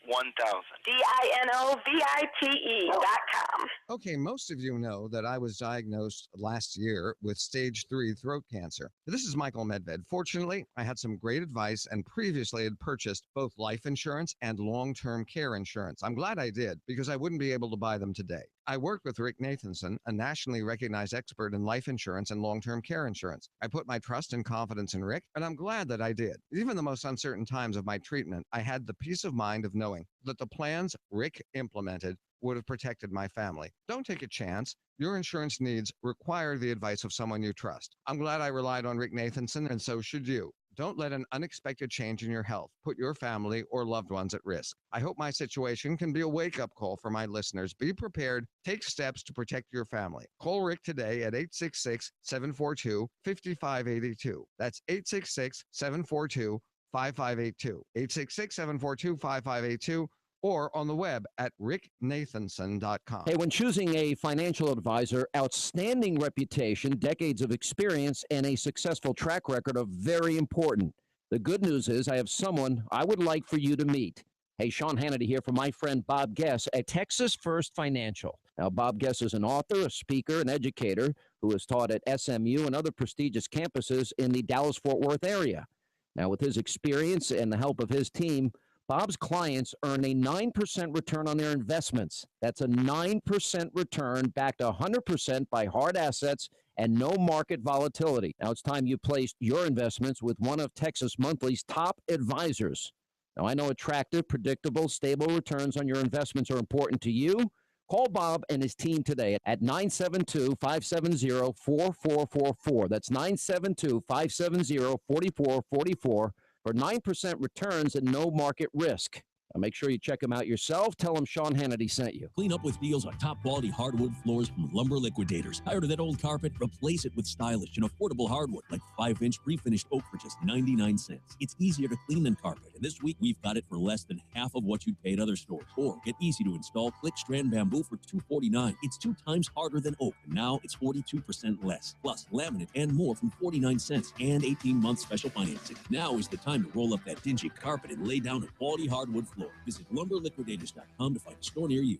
DINOVITE.com. Okay, most of you know that I was diagnosed last year with stage 3 throat cancer. This is Michael Medved. Fortunately, I had some great advice and previously had purchased both life insurance and long-term care insurance. I'm glad I did because I wouldn't be able to buy them today. I worked with Rick Nathanson, a nationally recognized expert in life insurance and long-term care insurance. I put my trust and confidence in Rick, and I'm glad that I did. Even the most uncertain times of my treatment, I had the peace of mind of knowing that the plans Rick implemented would have protected my family. Don't take a chance. Your insurance needs require the advice of someone you trust. I'm glad I relied on Rick Nathanson, and so should you. Don't let an unexpected change in your health put your family or loved ones at risk. I hope my situation can be a wake-up call for my listeners. Be prepared. Take steps to protect your family. Call Rick today at 866-742-5582. That's 866-742-5582. 866-742-5582. Or on the web at ricknathanson.com. Hey, when choosing a financial advisor, outstanding reputation, decades of experience, and a successful track record are very important. The good news is I have someone I would like for you to meet. Hey, Sean Hannity here from my friend Bob Guess at Texas First Financial. Now, Bob Guess is an author, a speaker, an educator who has taught at SMU and other prestigious campuses in the Dallas-Fort Worth area. Now, with his experience and the help of his team, Bob's clients earn a 9% return on their investments. That's a 9% return backed 100% by hard assets and no market volatility. Now it's time you placed your investments with one of Texas Monthly's top advisors. Now I know attractive, predictable, stable returns on your investments are important to you. Call Bob and his team today at 972-570-4444. That's 972-570-4444. For 9% returns and no market risk. Make sure you check them out yourself. Tell them Sean Hannity sent you. Clean up with deals on top quality hardwood floors from Lumber Liquidators. Tired of that old carpet? Replace it with stylish and affordable hardwood like 5-inch pre-finished oak for just 99 cents. It's easier to clean than carpet, and this week we've got it for less than half of what you'd pay at other stores. Or get easy to install click strand bamboo for $249. It's 2 times harder than oak, and now it's 42% less. Plus laminate and more from 49 cents and 18-month special financing. Now is the time to roll up that dingy carpet and lay down a quality hardwood floor. Visit lumberliquidators.com to find a store near you.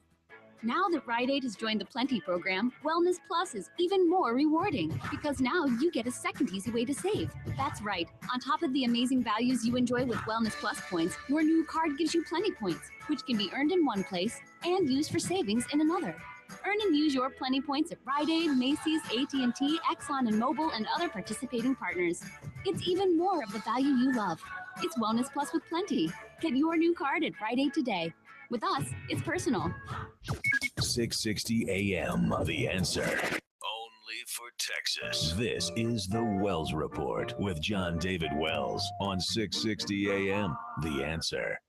Now that Rite Aid has joined the Plenty program, Wellness Plus is even more rewarding because now you get a second easy way to save. That's right. On top of the amazing values you enjoy with Wellness Plus points, your new card gives you Plenty points, which can be earned in one place and used for savings in another. Earn and use your Plenty points at Rite Aid, Macy's, AT&T, Exxon, and Mobil, and other participating partners. It's even more of the value you love. It's Wellness Plus with Plenty. Get your new card at Rite Aid today. With us, it's personal. 660 AM, The Answer. Only for Texas. This is the Wells Report with Jon-David Wells on 660 AM, The Answer.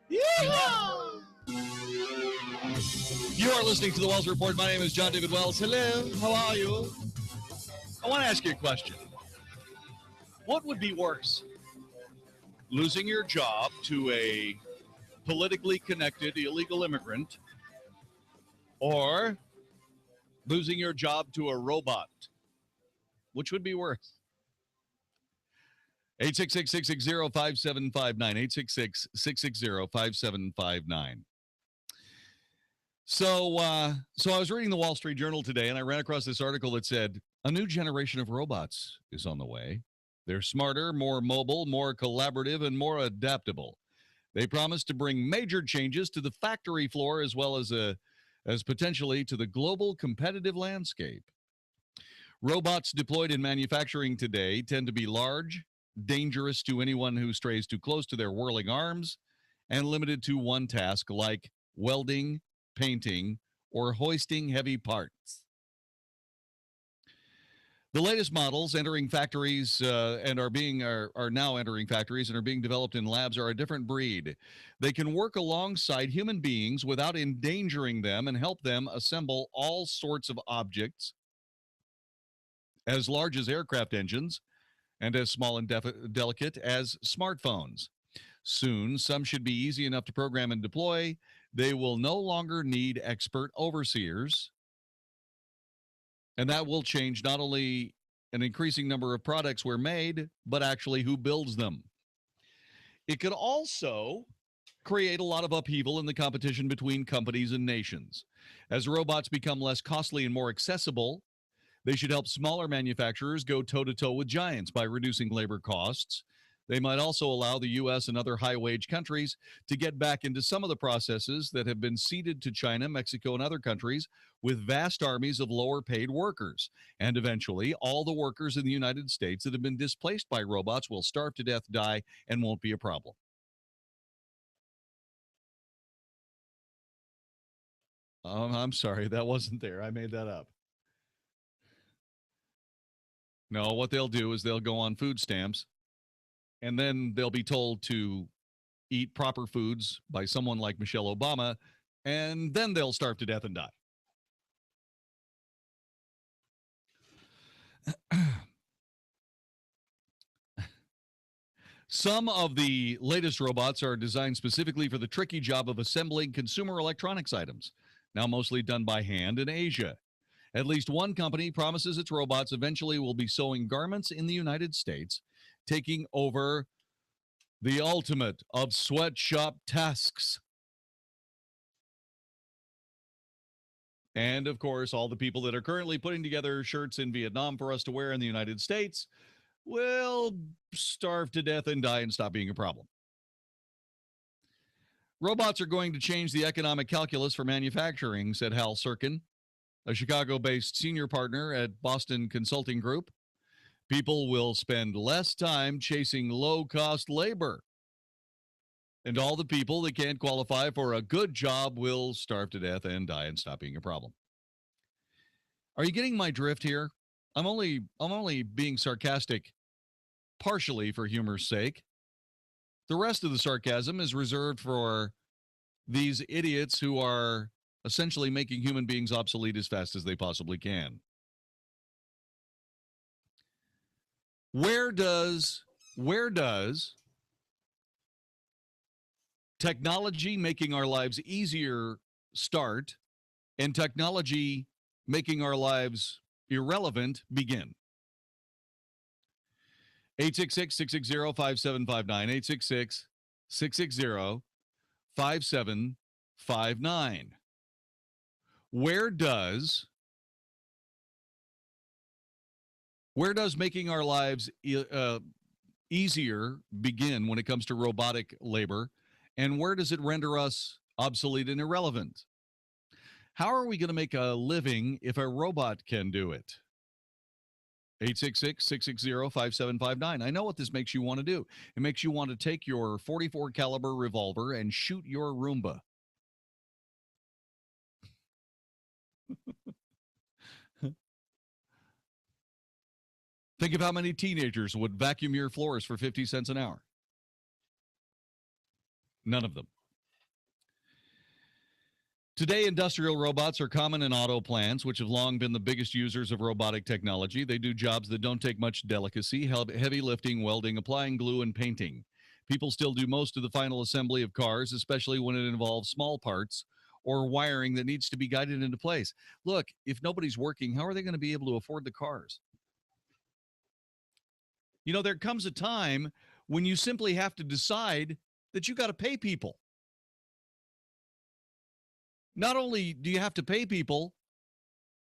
Yeehaw! You are listening to the Wells Report. My name is Jon-David Wells. Hello, how are you? I want to ask you a question. What would be worse? Losing your job to a politically connected illegal immigrant, or losing your job to a robot? Which would be worse? 866-660-5759. 866-660-5759. So I was reading the Wall Street Journal today, and I ran across this article that said, a new generation of robots is on the way. They're smarter, more mobile, more collaborative, and more adaptable. They promise to bring major changes to the factory floor as well as potentially to the global competitive landscape. Robots deployed in manufacturing today tend to be large, dangerous to anyone who strays too close to their whirling arms, and limited to one task like welding, painting, or hoisting heavy parts. The latest models entering factories are now entering factories and are being developed in labs are a different breed. They can work alongside human beings without endangering them and help them assemble all sorts of objects as large as aircraft engines and as small and delicate as smartphones. Soon, some should be easy enough to program and deploy. They will no longer need expert overseers. And that will change not only an increasing number of products were made, but actually who builds them. It could also create a lot of upheaval in the competition between companies and nations. As robots become less costly and more accessible, they should help smaller manufacturers go toe-to-toe with giants by reducing labor costs. They might also allow the U.S. and other high-wage countries to get back into some of the processes that have been ceded to China, Mexico, and other countries with vast armies of lower-paid workers. And eventually, all the workers in the United States that have been displaced by robots will starve to death, die, and won't be a problem. I'm sorry, that wasn't there. I made that up. No, what they'll do is they'll go on food stamps, and then they'll be told to eat proper foods by someone like Michelle Obama, and then they'll starve to death and die. Some of the latest robots are designed specifically for the tricky job of assembling consumer electronics items, now mostly done by hand in Asia. At least one company promises its robots eventually will be sewing garments in the United States, taking over the ultimate of sweatshop tasks. And, of course, all the people that are currently putting together shirts in Vietnam for us to wear in the United States will starve to death and die and stop being a problem. Robots are going to change the economic calculus for manufacturing, said Hal Sirkin, a Chicago-based senior partner at Boston Consulting Group. People will spend less time chasing low-cost labor. And all the people that can't qualify for a good job will starve to death and die and stop being a problem. Are you getting my drift here? I'm only being sarcastic partially for humor's sake. The rest of the sarcasm is reserved for these idiots who are essentially making human beings obsolete as fast as they possibly can. Where does technology making our lives easier start and technology making our lives irrelevant begin? 866-660-5759, 866-660-5759. Where does making our lives easier begin when it comes to robotic labor, and where does it render us obsolete and irrelevant? How are we going to make a living if a robot can do it? 866-660-5759. I know what this makes you want to do. It makes you want to take your .44 caliber revolver and shoot your Roomba. Think of how many teenagers would vacuum your floors for 50 cents an hour. None of them. Today, industrial robots are common in auto plants, which have long been the biggest users of robotic technology. They do jobs that don't take much delicacy, heavy lifting, welding, applying glue, and painting. People still do most of the final assembly of cars, especially when it involves small parts or wiring that needs to be guided into place. Look, if nobody's working, how are they going to be able to afford the cars? You know, there comes a time when you simply have to decide that you got to pay people. Not only do you have to pay people,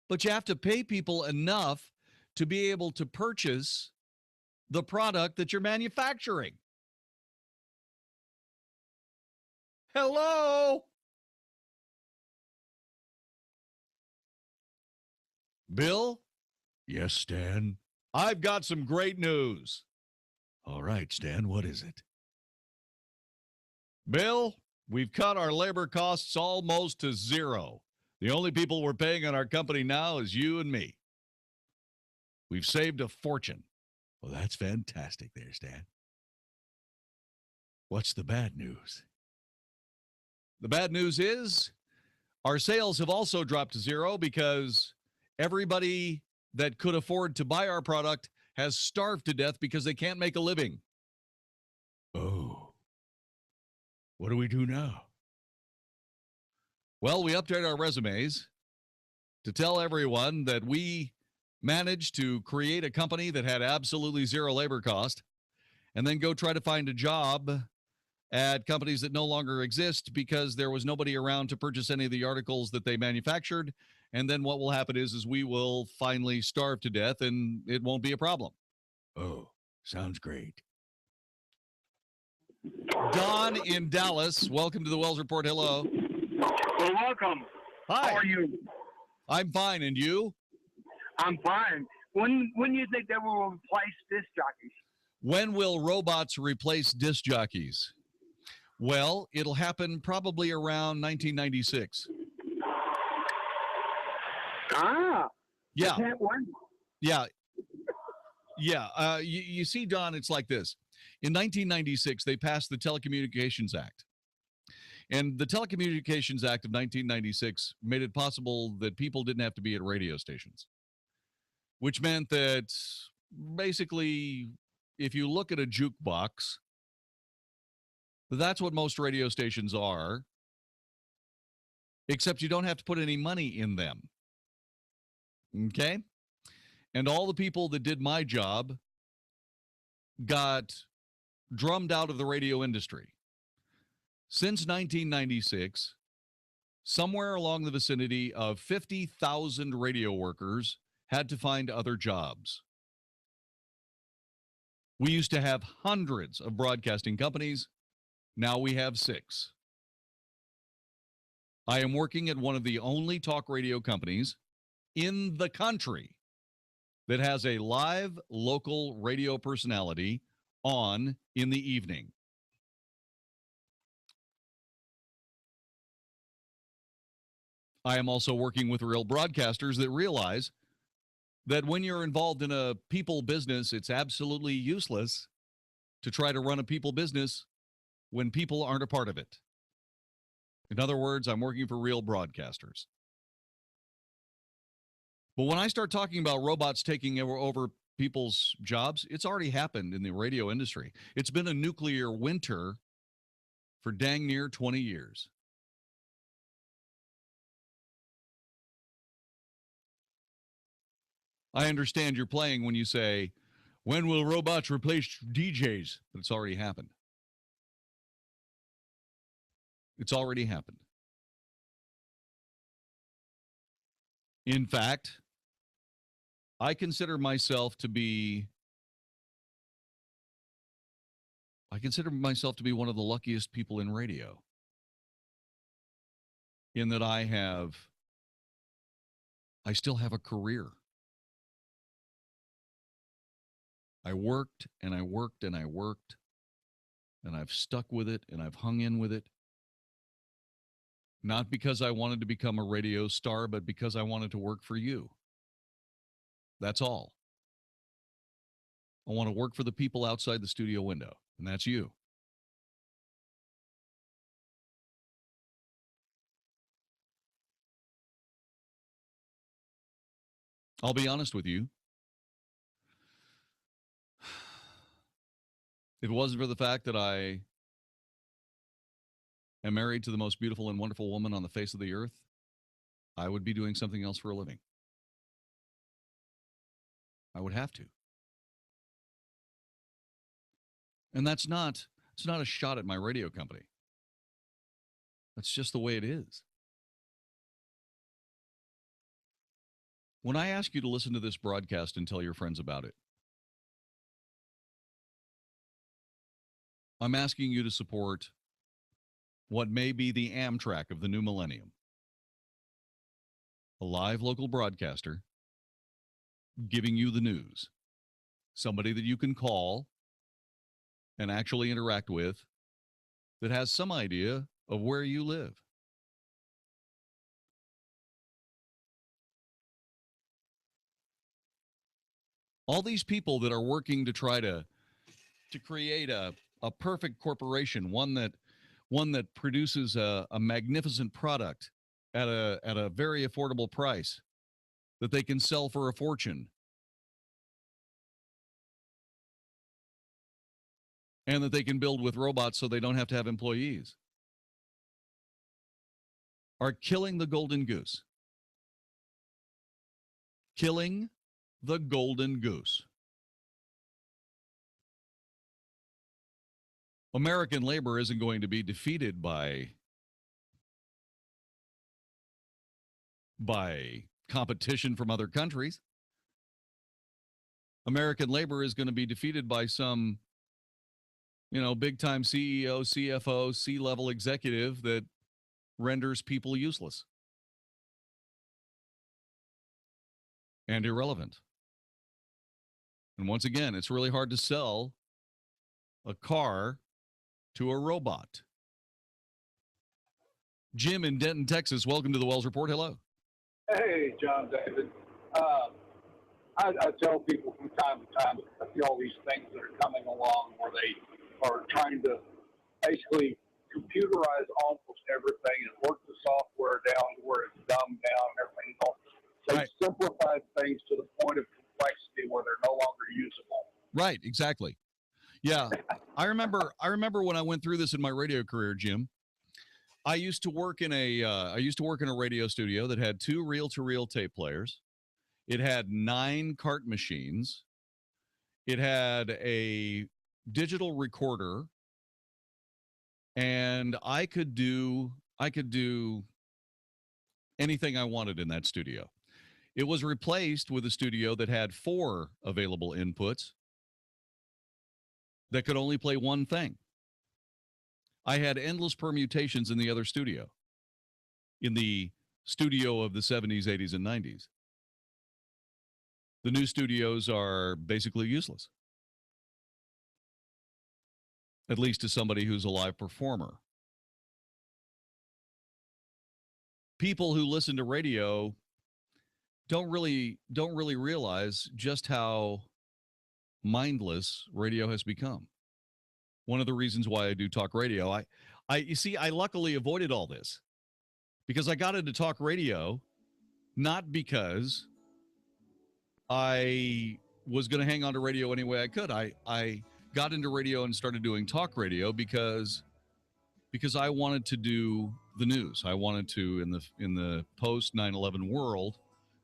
but you have to pay people enough to be able to purchase the product that you're manufacturing. Hello? Bill? Yes, Stan. I've got some great news. All right, Stan, what is it? Bill, we've cut our labor costs almost to zero. The only people we're paying in our company now is you and me. We've saved a fortune. Well, that's fantastic there, Stan. What's the bad news? The bad news is our sales have also dropped to zero because everybody that could afford to buy our product has starved to death because they can't make a living. Oh, what do we do now? Well, we update our resumes to tell everyone that we managed to create a company that had absolutely zero labor cost and then go try to find a job at companies that no longer exist because there was nobody around to purchase any of the articles that they manufactured. And then what will happen is we will finally starve to death and it won't be a problem. Oh, sounds great. Don in Dallas, welcome to the Wells Report. Hello. Well, welcome. Hi. How are you? I'm fine, and you? I'm fine. When do you think they will replace disc jockeys? When will robots replace disc jockeys? Well, it'll happen probably around 1996. Yeah. I can't wait. Yeah. Yeah. You see, Don, it's like this. In 1996, they passed the Telecommunications Act. And the Telecommunications Act of 1996 made it possible that people didn't have to be at radio stations, which meant that basically, if you look at a jukebox, that's what most radio stations are, except you don't have to put any money in them. Okay? And all the people that did my job got drummed out of the radio industry. Since 1996, somewhere along the vicinity of 50,000 radio workers had to find other jobs. We used to have hundreds of broadcasting companies. Now we have 6. I am working at one of the only talk radio companies in the country that has a live local radio personality on in the evening. I am also working with real broadcasters that realize that when you're involved in a people business, it's absolutely useless to try to run a people business when people aren't a part of it. In other words, I'm working for real broadcasters. But when I start talking about robots taking over people's jobs, it's already happened in the radio industry. It's been a nuclear winter for dang near 20 years. I understand you're playing when you say, when will robots replace DJs? But it's already happened. It's already happened. In fact, I consider myself to be one of the luckiest people in radio, in that I still have a career. I worked and I worked and I worked, and I've stuck with it and I've hung in with it. Not because I wanted to become a radio star, but because I wanted to work for you. That's all. I want to work for the people outside the studio window, and that's you. I'll be honest with you. If it wasn't for the fact that I am married to the most beautiful and wonderful woman on the face of the earth, I would be doing something else for a living. I would have to. And it's not a shot at my radio company. That's just the way it is. When I ask you to listen to this broadcast and tell your friends about it, I'm asking you to support what may be the Amtrak of the new millennium. A live local broadcaster giving you the news. Somebody that you can call and actually interact with that has some idea of where you live. All these people that are working to try to create a perfect corporation, one that produces a magnificent product at a very affordable price that they can sell for a fortune, and that they can build with robots so they don't have to have employees, are killing the golden goose. Killing the golden goose. American labor isn't going to be defeated by competition from other countries. American labor is going to be defeated by some, big-time CEO, CFO, C-level executive that renders people useless and irrelevant. And once again, it's really hard to sell a car to a robot. Jim in Denton, Texas, welcome to the Wells Report. Hello. Hey, Jon-David. I tell people from time to time, I see all these things that are coming along where they are trying to basically computerize almost everything and work the software down to where it's dumbed down and everything else. They simplified things to the point of complexity where they're no longer usable. Right, exactly. Yeah, I remember when I went through this in my radio career, Jim. I used to work in a radio studio that had 2 reel-to-reel tape players. It had 9 cart machines. It had a digital recorder, and I could do anything I wanted in that studio. It was replaced with a studio that had 4 available inputs that could only play one thing. I had endless permutations in the other studio, in the studio of the 70s, 80s, and 90s. The new studios are basically useless, at least to somebody who's a live performer. People who listen to radio don't really realize just how mindless radio has become. One of the reasons why I do talk radio. You see, I luckily avoided all this because I got into talk radio not because I was going to hang on to radio any way I could. I got into radio and started doing talk radio because I wanted to do the news. I wanted to, in the post 9/11 world,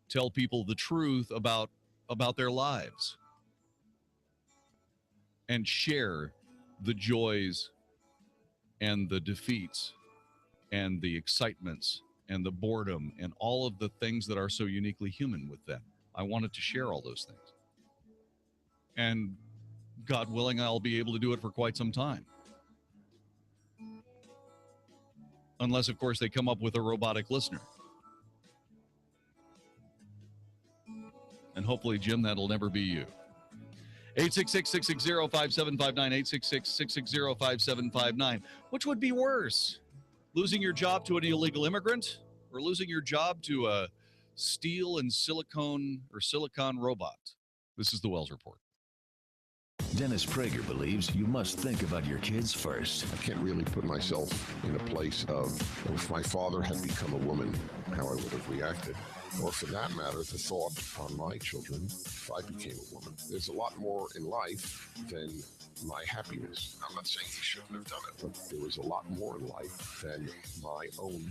tell people the truth about their lives and share the joys and the defeats and the excitements and the boredom and all of the things that are so uniquely human with them. I wanted to share all those things. And God willing, I'll be able to do it for quite some time. Unless, of course, they come up with a robotic listener. And hopefully, Jim, that'll never be you. 866-660-5759, 866-660-5759. Which would be worse? Losing your job to an illegal immigrant or losing your job to a steel and silicon robot? This is the Wells Report. Dennis Prager believes you must think about your kids first. I can't really put myself in a place of if my father had become a woman, how I would have reacted. Or for that matter, the thought on my children if I became a woman. There's a lot more in life than my happiness. I'm not saying he shouldn't have done it, but there was a lot more in life than my own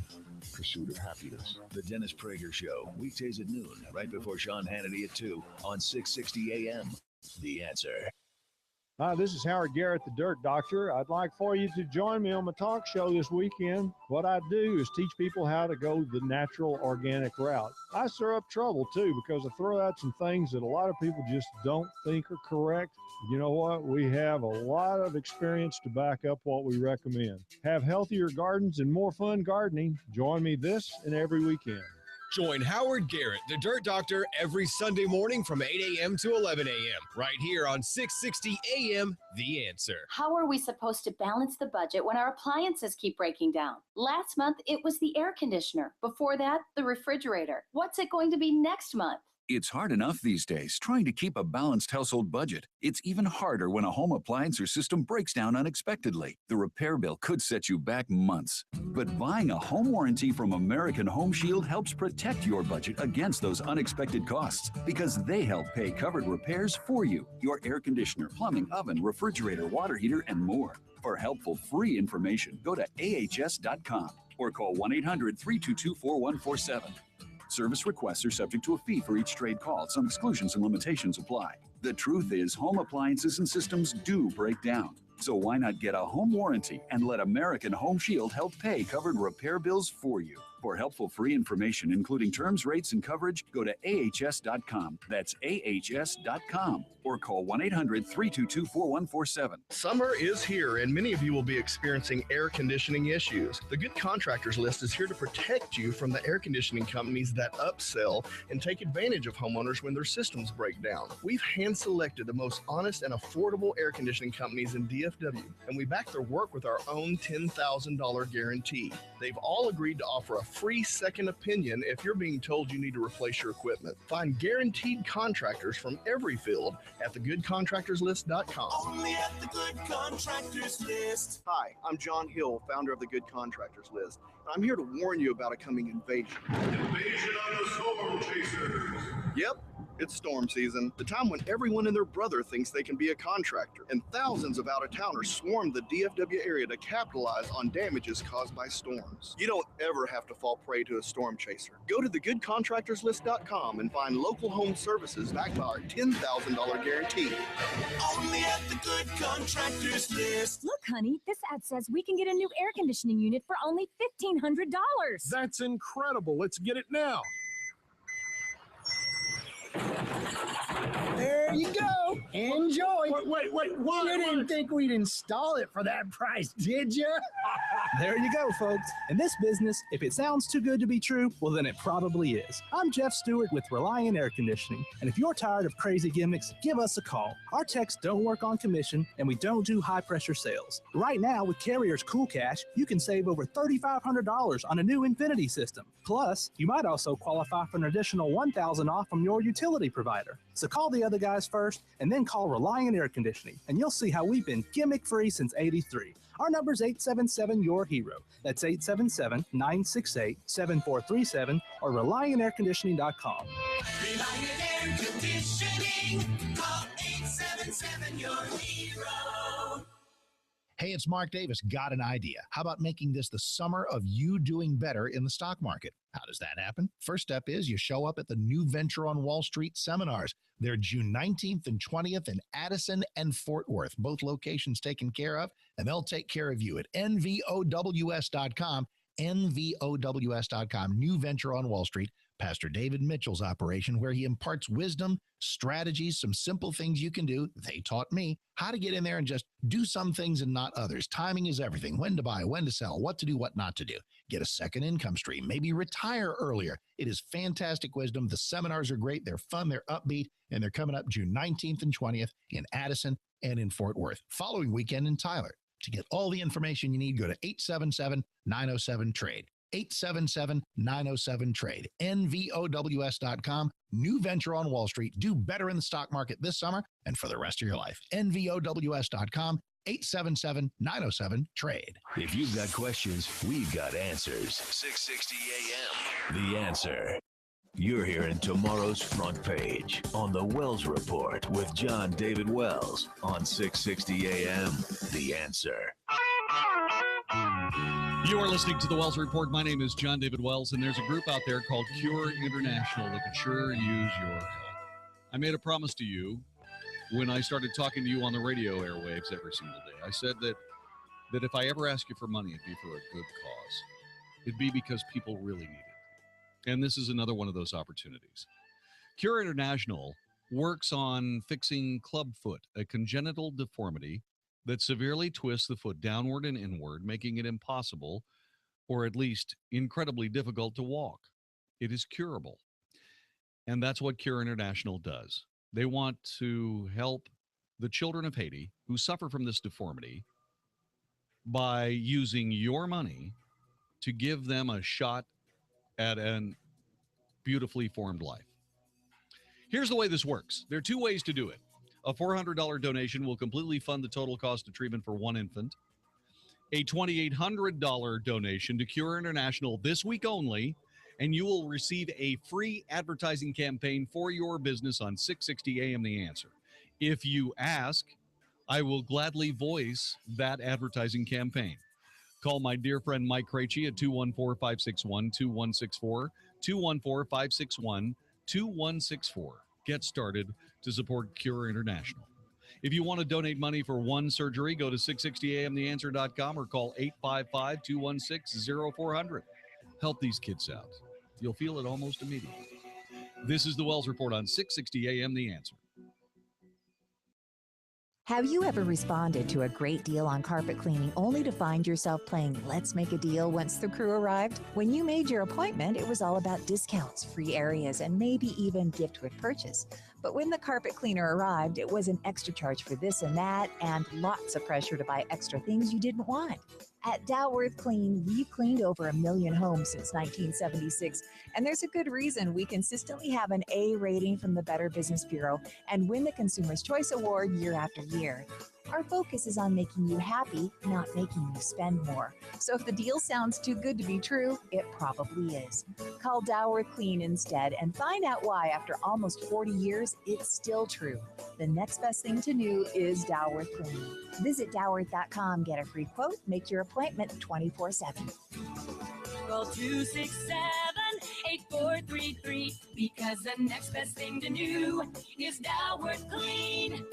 pursuit of happiness. The Dennis Prager Show, weekdays at noon, right before Sean Hannity at 2 on 660 AM. The Answer. Hi, this is Howard Garrett, the Dirt Doctor. I'd like for you to join me on my talk show this weekend. What I do is teach people how to go the natural, organic route. I stir up trouble, too, because I throw out some things that a lot of people just don't think are correct. You know what? We have a lot of experience to back up what we recommend. Have healthier gardens and more fun gardening. Join me this and every weekend. Join Howard Garrett, the Dirt Doctor, every Sunday morning from 8 a.m. to 11 a.m. right here on 660 a.m. The Answer. How are we supposed to balance the budget when our appliances keep breaking down? Last month, it was the air conditioner. Before that, the refrigerator. What's it going to be next month? It's hard enough these days trying to keep a balanced household budget. It's even harder when a home appliance or system breaks down unexpectedly. The repair bill could set you back months. But buying a home warranty from American Home Shield helps protect your budget against those unexpected costs because they help pay covered repairs for you. Your air conditioner, plumbing, oven, refrigerator, water heater, and more. For helpful free information, go to ahs.com or call 1-800-322-4147. Service requests are subject to a fee for each trade call. Some exclusions and limitations apply. The truth is, home appliances and systems do break down. So why not get a home warranty and let American Home Shield help pay covered repair bills for you? For helpful free information, including terms, rates, and coverage, go to ahs.com. That's ahs.com. Or call 1-800-322-4147. Summer is here, and many of you will be experiencing air conditioning issues. The Good Contractors List is here to protect you from the air conditioning companies that upsell and take advantage of homeowners when their systems break down. We've hand-selected the most honest and affordable air conditioning companies in DFW, and we back their work with our own $10,000 guarantee. They've all agreed to offer a free second opinion if you're being told you need to replace your equipment. Find guaranteed contractors from every field at thegoodcontractorslist.com. Only at the Good Contractors List. Hi, I'm John Hill, founder of the Good Contractors List, and I'm here to warn you about a coming invasion. Invasion of the Storm Chasers. Yep. It's storm season, the time when everyone and their brother thinks they can be a contractor, and thousands of out-of-towners swarm the DFW area to capitalize on damages caused by storms. You don't ever have to fall prey to a storm chaser. Go to thegoodcontractorslist.com and find local home services backed by our $10,000 guarantee. Only at the Good Contractors List. Look, honey, this ad says we can get a new air conditioning unit for only $1,500. That's incredible. Let's get it now. There you go. Enjoy. Wait, what? You didn't think we'd install it for that price, did you? There you go, folks. In this business, if it sounds too good to be true, well, then it probably is. I'm Jeff Stewart with Reliant Air Conditioning, and if you're tired of crazy gimmicks, give us a call. Our techs don't work on commission, and we don't do high-pressure sales. Right now, with Carrier's Cool Cash, you can save over $3,500 on a new Infinity system. Plus, you might also qualify for an additional $1,000 off from your utility provider. So call the other guys first, and then call Reliant Air Conditioning, and you'll see how we've been gimmick-free since '83. Our number's 877-YOUR-HERO. That's 877-968-7437 or ReliantAirConditioning.com. Reliant Air Conditioning. Call 877-YOUR-HERO. Hey, it's Mark Davis. Got an idea. How about making this the summer of you doing better in the stock market? How does that happen? First step is you show up at the New Venture on Wall Street seminars. They're June 19th and 20th in Addison and Fort Worth. Both locations taken care of, and they'll take care of you at nvows.com. nvows.com. New Venture on Wall Street. Pastor David Mitchell's operation, where he imparts wisdom, strategies, some simple things you can do. They taught me how to get in there and just do some things and not others. Timing is everything. When to buy, when to sell, what to do, what not to do. Get a second income stream, maybe retire earlier. It is fantastic wisdom. The seminars are great. They're fun. They're upbeat. And they're coming up June 19th and 20th in Addison and in Fort Worth. Following weekend in Tyler. To get all the information you need, go to 877-907-TRADE. 877-907-TRADE. nvows.com. New Venture on Wall Street. Do better in the stock market this summer and for the rest of your life. nvows.com. 877-907-TRADE. If you've got questions, we've got answers. 660 AM. The Answer. You're hearing tomorrow's front page on the Wells Report with Jon-David Wells on 660 AM. The Answer. You are listening to the Wells Report. My name is Jon-David Wells, and there's a group out there called Cure International that could sure use your help. I made a promise to you when I started talking to you on the radio airwaves every single day. I said that if I ever ask you for money, it'd be for a good cause. It'd be because people really need it. And this is another one of those opportunities. Cure International works on fixing clubfoot, a congenital deformity that severely twists the foot downward and inward, making it impossible, or at least incredibly difficult to walk. It is curable. And that's what Cure International does. They want to help the children of Haiti who suffer from this deformity by using your money to give them a shot at a beautifully formed life. Here's the way this works. There are two ways to do it. A $400 donation will completely fund the total cost of treatment for one infant. A $2,800 donation to Cure International this week only, and you will receive a free advertising campaign for your business on 660 AM The Answer. If you ask, I will gladly voice that advertising campaign. Call my dear friend Mike Krejci at 214-561-2164, 214-561-2164. Get started to support Cure International. If you want to donate money for one surgery, go to 660amtheanswer.com or call 855-216-0400. Help these kids out. You'll feel it almost immediately. This is the Wells Report on 660 AM The Answer. Have you ever responded to a great deal on carpet cleaning only to find yourself playing Let's Make a Deal once the crew arrived? When you made your appointment, it was all about discounts, free areas, and maybe even gift with purchase. But when the carpet cleaner arrived, it was an extra charge for this and that, and lots of pressure to buy extra things you didn't want. At Dalworth Clean, we've cleaned over 1 million homes since 1976, and there's a good reason we consistently have an A rating from the Better Business Bureau and win the Consumer's Choice Award year after year. Our focus is on making you happy, not making you spend more. So if the deal sounds too good to be true, it probably is. Call Dalworth Clean instead and find out why after almost 40 years, it's still true. The next best thing to do is Dalworth Clean. Visit Dalworth.com, get a free quote, make your appointment 24/7. Call 267-8433 because the next best thing to do is Dalworth Clean.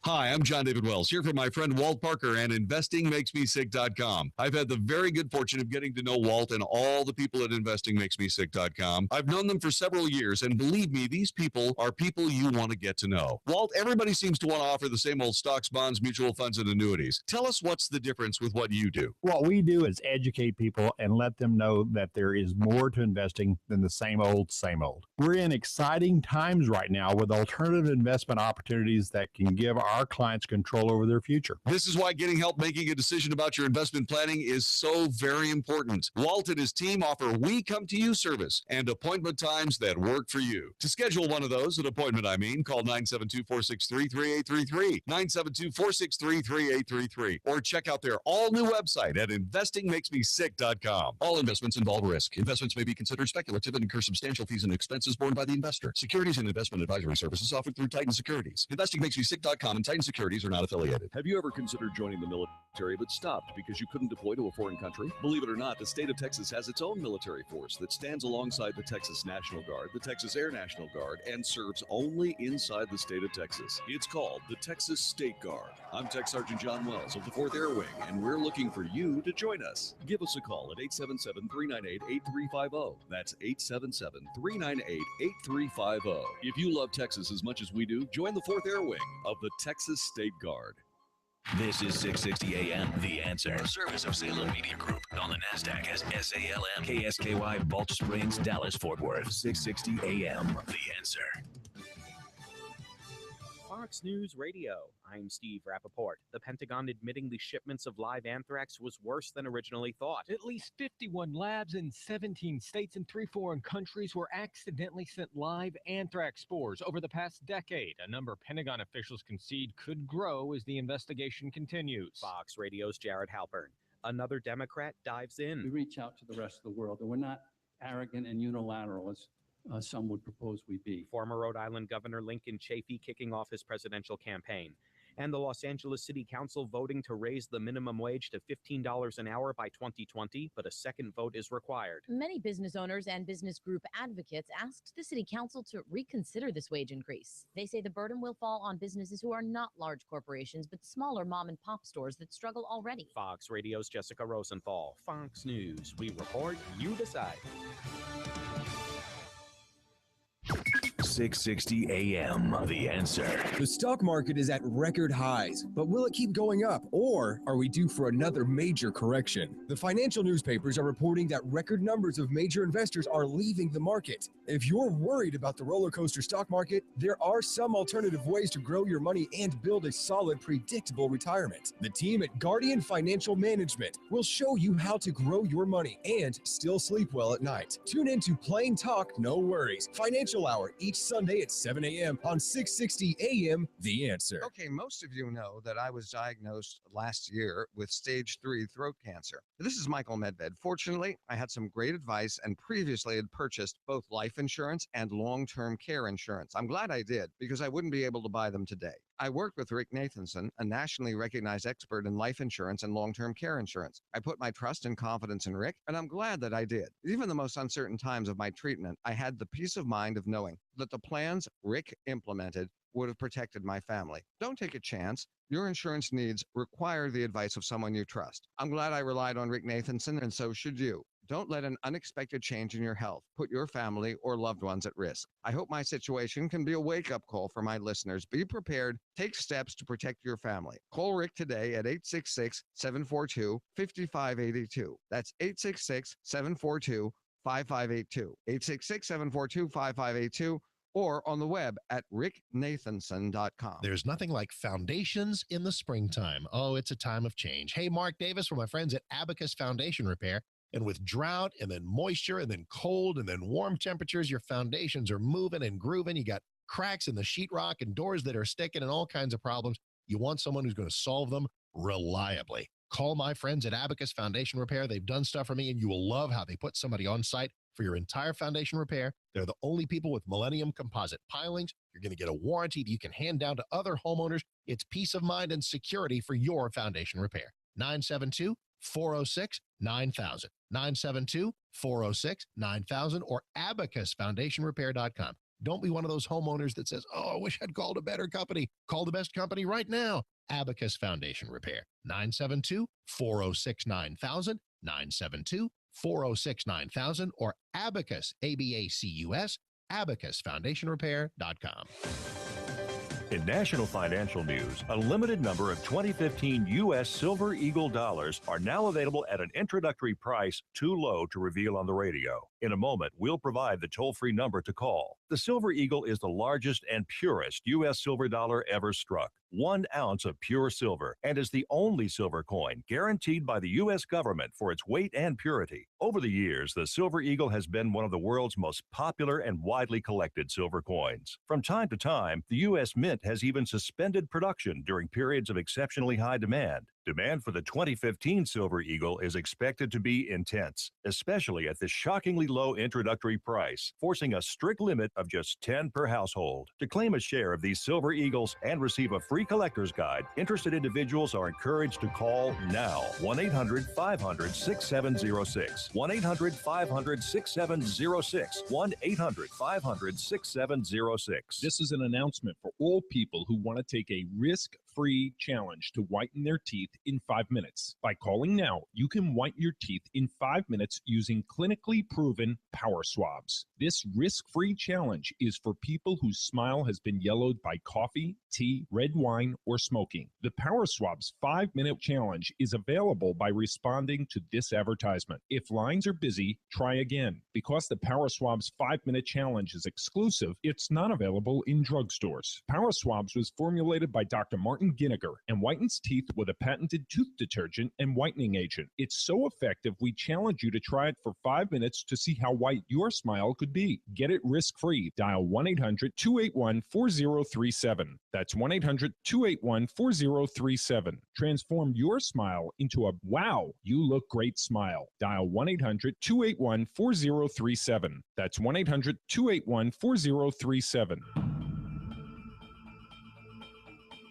Hi, I'm Jon-David Wells, here for my friend Walt Parker and InvestingMakesMeSick.com. I've had the very good fortune of getting to know Walt and all the people at InvestingMakesMeSick.com. I've known them for several years, and believe me, these people are people you want to get to know. Walt, everybody seems to want to offer the same old stocks, bonds, mutual funds, and annuities. Tell us what's the difference with what you do. What we do is educate people and let them know that there is more to investing than the same old, same old. We're in exciting times right now with alternative investment opportunities that can give our clients control over their future. This is why getting help making a decision about your investment planning is so very important. Walt and his team offer We Come to You service and appointment times that work for you. To schedule one of those, an appointment call 972-463-3833, 972-463-3833, or check out their all-new website at investingmakesmesick.com. All investments involve risk. Investments may be considered speculative and incur substantial fees and expenses borne by the investor. Securities and investment advisory services offered through Titan Securities. Investingmakesmesick.com and Titan Securities are not affiliated. Have you ever considered joining the military but stopped because you couldn't deploy to a foreign country? Believe it or not, the state of Texas has its own military force that stands alongside the Texas National Guard, the Texas Air National Guard, and serves only inside the state of Texas. It's called the Texas State Guard. I'm Tech Sergeant John Wells of the 4th Air Wing, and we're looking for you to join us. Give us a call at 877-398-8350. That's 877-398-8350. If you love Texas as much as we do, join the 4th Air Wing of the Texas State Guard. This is 660 AM, The Answer. A service of Salem Media Group on the NASDAQ as SALM, KSKY, Balch Springs, Dallas, Fort Worth. 660 AM, The Answer. Fox News Radio. I'm Steve Rappaport. The Pentagon admitting the shipments of live anthrax was worse than originally thought. At least 51 labs in 17 states and 3 foreign countries were accidentally sent live anthrax spores over the past decade, a number Pentagon officials concede could grow as the investigation continues. Fox Radio's Jared Halpern. Another Democrat dives in. We reach out to the rest of the world, and we're not arrogant and unilateral as some would propose we be. Former Rhode Island Governor Lincoln Chafee kicking off his presidential campaign. And the Los Angeles City Council voting to raise the minimum wage to $15 an hour by 2020, but a second vote is required. Many business owners and business group advocates asked the City Council to reconsider this wage increase. They say the burden will fall on businesses who are not large corporations, but smaller mom and pop stores that struggle already. Fox Radio's Jessica Rosenthal. Fox News. We report, you decide. 660 AM, The Answer. The stock market is at record highs, but will it keep going up, or are we due for another major correction? The financial newspapers are reporting that record numbers of major investors are leaving the market. If you're worried about the roller coaster stock market, there are some alternative ways to grow your money and build a solid, predictable retirement. The team at Guardian Financial Management will show you how to grow your money and still sleep well at night. Tune in to Plain Talk, No Worries, Financial Hour, each Sunday at 7 a.m. on 660 AM, The Answer. Okay, most of you know that I was diagnosed last year with stage 3 throat cancer. This is Michael Medved. Fortunately, I had some great advice and previously had purchased both life insurance and long-term care insurance. I'm glad I did, because I wouldn't be able to buy them today. I worked with Rick Nathanson, a nationally recognized expert in life insurance and long-term care insurance. I put my trust and confidence in Rick, and I'm glad that I did. Even the most uncertain times of my treatment, I had the peace of mind of knowing that the plans Rick implemented would have protected my family. Don't take a chance. Your insurance needs require the advice of someone you trust. I'm glad I relied on Rick Nathanson, and so should you. Don't let an unexpected change in your health put your family or loved ones at risk. I hope my situation can be a wake-up call for my listeners. Be prepared. Take steps to protect your family. Call Rick today at 866-742-5582. That's 866-742-5582. 866-742-5582. Or on the web at ricknathanson.com. There's nothing like foundations in the springtime. Oh, it's a time of change. Hey, Mark Davis from my friends at Abacus Foundation Repair. And with drought and then moisture and then cold and then warm temperatures, your foundations are moving and grooving. You got cracks in the sheetrock and doors that are sticking and all kinds of problems. You want someone who's going to solve them reliably. Call my friends at Abacus Foundation Repair. They've done stuff for me, and you will love how they put somebody on site for your entire foundation repair. They're the only people with Millennium composite pilings. You're going to get a warranty that you can hand down to other homeowners. It's peace of mind and security for your foundation repair. 972-406-9000. 972-406-9000 or abacusfoundationrepair.com. Don't be one of those homeowners that says, oh, I wish I'd called a better company. Call the best company right now. Abacus Foundation Repair, 972-406-9000, 972-406-9000, or Abacus, A-B-A-C-U-S, abacusfoundationrepair.com. In national financial news, a limited number of 2015 U.S. Silver Eagle dollars are now available at an introductory price too low to reveal on the radio. In a moment, we'll provide the toll-free number to call. The Silver Eagle is the largest and purest U.S. silver dollar ever struck. 1 ounce of pure silver, and is the only silver coin guaranteed by the U.S. government for its weight and purity. Over the years, the Silver Eagle has been one of the world's most popular and widely collected silver coins. From time to time, the U.S. Mint has even suspended production during periods of exceptionally high demand. Demand for the 2015 Silver Eagle is expected to be intense, especially at the shockingly low introductory price, forcing a strict limit of just 10 per household. To claim a share of these Silver Eagles and receive a free collector's guide, interested individuals are encouraged to call now. 1-800-500-6706. 1-800-500-6706. 1-800-500-6706. This is an announcement for all people who want to take a risk-free challenge to whiten their teeth in 5 minutes. By calling now, you can whiten your teeth in 5 minutes using clinically proven power swabs. This risk-free challenge is for people whose smile has been yellowed by coffee, tea, red wine, or smoking. The Power Swabs 5-minute challenge is available by responding to this advertisement. If lines are busy, try again. Because the Power Swabs 5-minute challenge is exclusive, it's not available in drugstores. Power Swabs was formulated by Dr. Martin Ginniger and whitens teeth with a patented tooth detergent and whitening agent. It's so effective, we challenge you to try it for 5 minutes to see how white your smile could be. Get it risk-free. Dial 1-800-281-4037. That's 1-800-281-4037. Transform your smile into a wow, you look great smile. Dial 1-800-281-4037. That's 1-800-281-4037.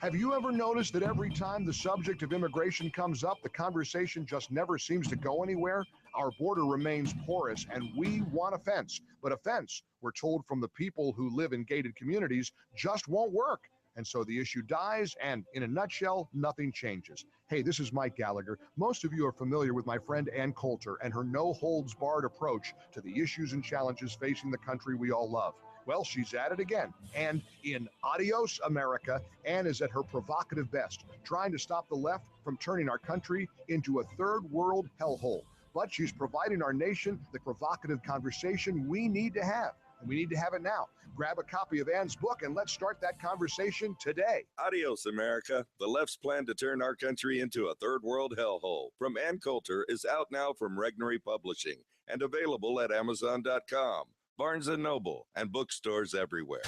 Have you ever noticed that every time the subject of immigration comes up, the conversation just never seems to go anywhere? Our border remains porous, and we want a fence. But a fence, we're told from the people who live in gated communities, just won't work. And so the issue dies, and in a nutshell, nothing changes. Hey, this is Mike Gallagher. Most of you are familiar with my friend Ann Coulter and her no-holds-barred approach to the issues and challenges facing the country we all love. Well, she's at it again. And in Adios America, Ann is at her provocative best, trying to stop the left from turning our country into a third world hellhole. But she's providing our nation the provocative conversation we need to have. And we need to have it now. Grab a copy of Ann's book and let's start that conversation today. Adios, America. The left's plan to turn our country into a third world hellhole from Ann Coulter is out now from Regnery Publishing and available at Amazon.com. Barnes & Noble, and bookstores everywhere.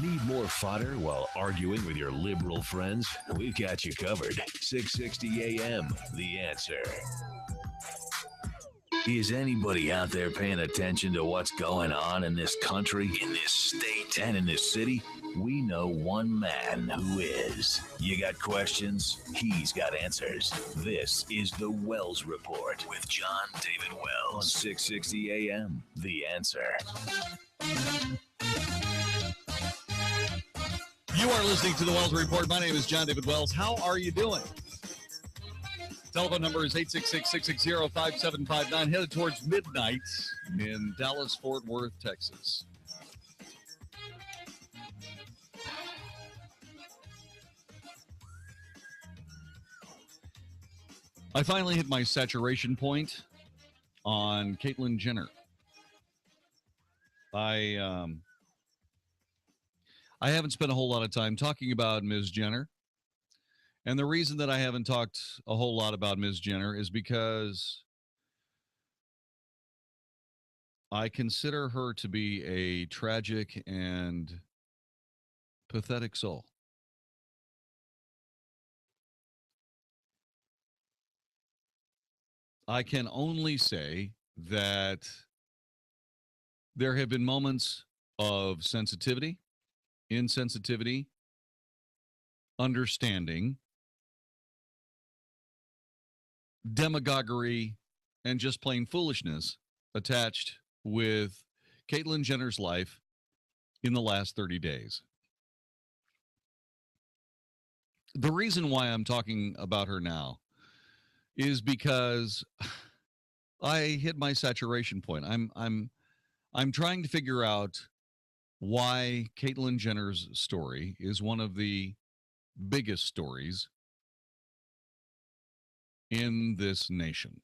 Need more fodder while arguing with your liberal friends? We've got you covered. 660 AM, The Answer. Is anybody out there paying attention to what's going on in this country, in this state, and in this city? We know one man who is. You got questions? He's got answers. This is the Wells Report with Jon-David Wells on 660 AM. The Answer. You are listening to the Wells Report. My name is Jon-David Wells. How are you doing? Telephone number is 866-660-5759. Headed towards midnight in Dallas, Fort Worth, Texas. I finally hit my saturation point on Caitlyn Jenner. I haven't spent a whole lot of time talking about Ms. Jenner. And the reason that I haven't talked a whole lot about Ms. Jenner is because I consider her to be a tragic and pathetic soul. I can only say that there have been moments of sensitivity, insensitivity, understanding, demagoguery, and just plain foolishness attached with Caitlyn Jenner's life in the last 30 days. The reason why I'm talking about her now is because I hit my saturation point. I'm trying to figure out why Caitlyn Jenner's story is one of the biggest stories in this nation.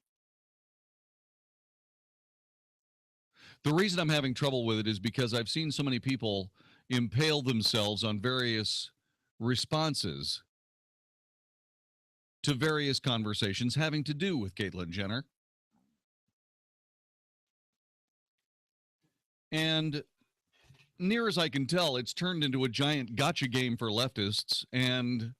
The reason I'm having trouble with it is because I've seen so many people impale themselves on various responses to various conversations having to do with Caitlyn Jenner. And near as I can tell, it's turned into a giant gotcha game for leftists and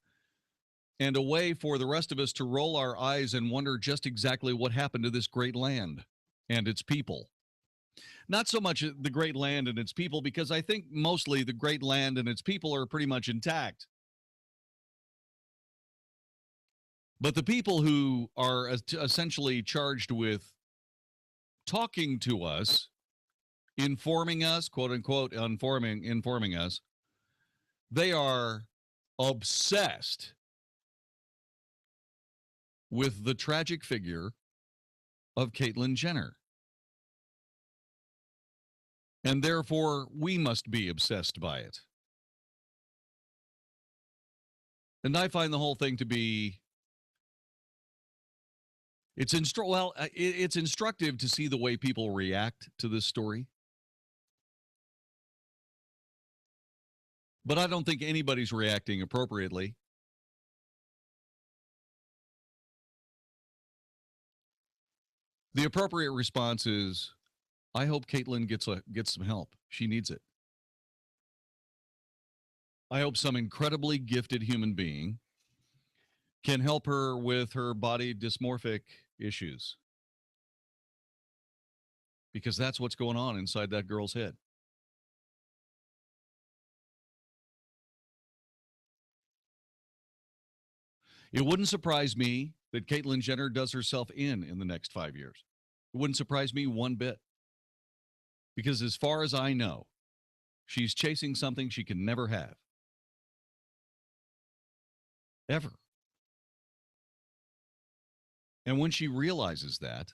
a way for the rest of us to roll our eyes and wonder just exactly what happened to this great land and its people. Not so much the great land and its people, because I think mostly the great land and its people are pretty much intact. But the people who are essentially charged with talking to us, informing us, quote unquote, informing us, they are obsessed with the tragic figure of Caitlyn Jenner. And therefore, we must be obsessed by it. And I find the whole thing to be, it's instructive to see the way people react to this story. But I don't think anybody's reacting appropriately. The appropriate response is, I hope Caitlyn gets some help. She needs it. I hope some incredibly gifted human being can help her with her body dysmorphic issues. Because that's what's going on inside that girl's head. It wouldn't surprise me that Caitlyn Jenner does herself in the next 5 years. It wouldn't surprise me one bit. Because as far as I know, she's chasing something she can never have. Ever. And when she realizes that,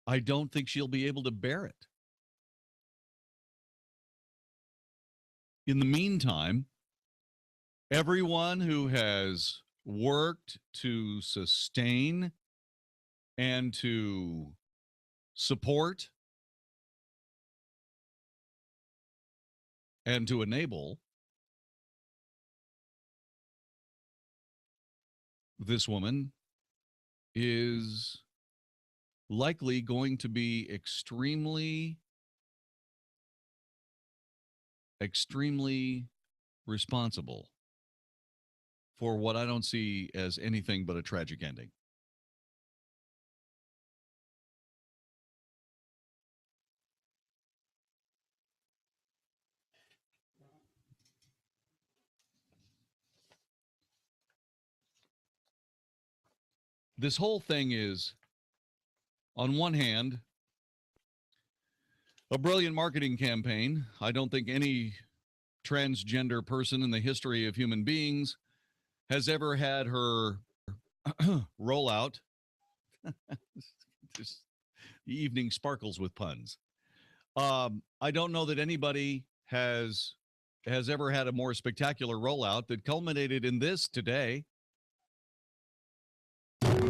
I don't think she'll be able to bear it. In the meantime, everyone who has worked to sustain and to support and to enable this woman is likely going to be extremely responsible for what I don't see as anything but a tragic ending. This whole thing is, on one hand, a brilliant marketing campaign. I don't think any transgender person in the history of human beings has ever had her rollout. The evening sparkles with puns. I don't know that anybody has ever had a more spectacular rollout that culminated in this today.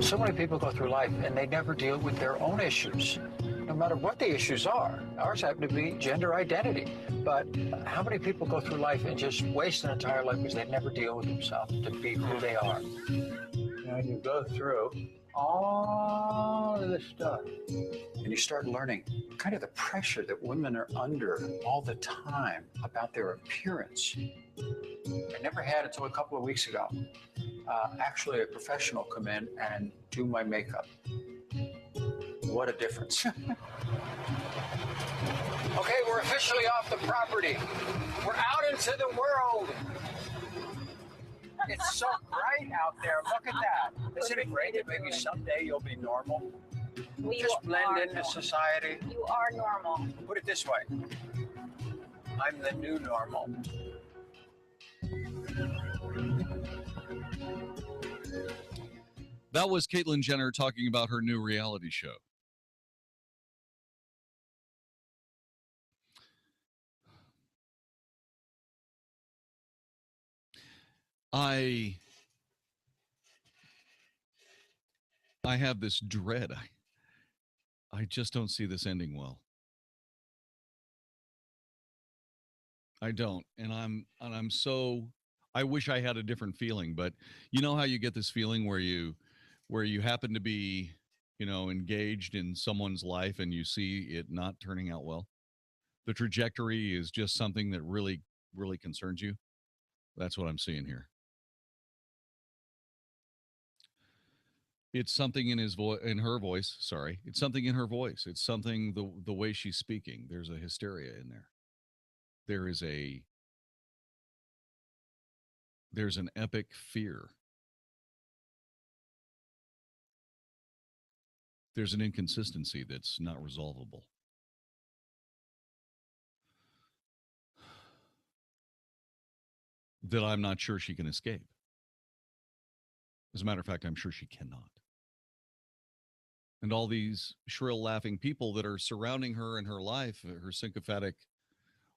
So many people go through life and they never deal with their own issues, no matter what the issues are. Ours happen to be gender identity. But how many people go through life and just waste an entire life because they never deal with themselves to be who they are? And you go through all of this stuff and you start learning kind of the pressure that women are under all the time about their appearance. I never had until a couple of weeks ago actually a professional come in and do my makeup. What a difference. Okay, we're officially off the property. We're out into the world. It's so bright out there. Look at that. Isn't it great that maybe someday you'll be normal? Well, just blend into society. You are normal. Put it this way. I'm the new normal. That was Caitlyn Jenner talking about her new reality show. I have this dread. I just don't see this ending well. I don't. And I'm so, I wish I had a different feeling, but you know how you get this feeling where you happen to be, engaged in someone's life and you see it not turning out well. The trajectory is just something that really, really concerns you. That's what I'm seeing here. It's something in her voice. Sorry. It's something in her voice. It's something, the way she's speaking. There's a hysteria in there. There's an epic fear. There's an inconsistency that's not resolvable. That I'm not sure she can escape. As a matter of fact, I'm sure she cannot. And all these shrill laughing people that are surrounding her in her life, her sycophantic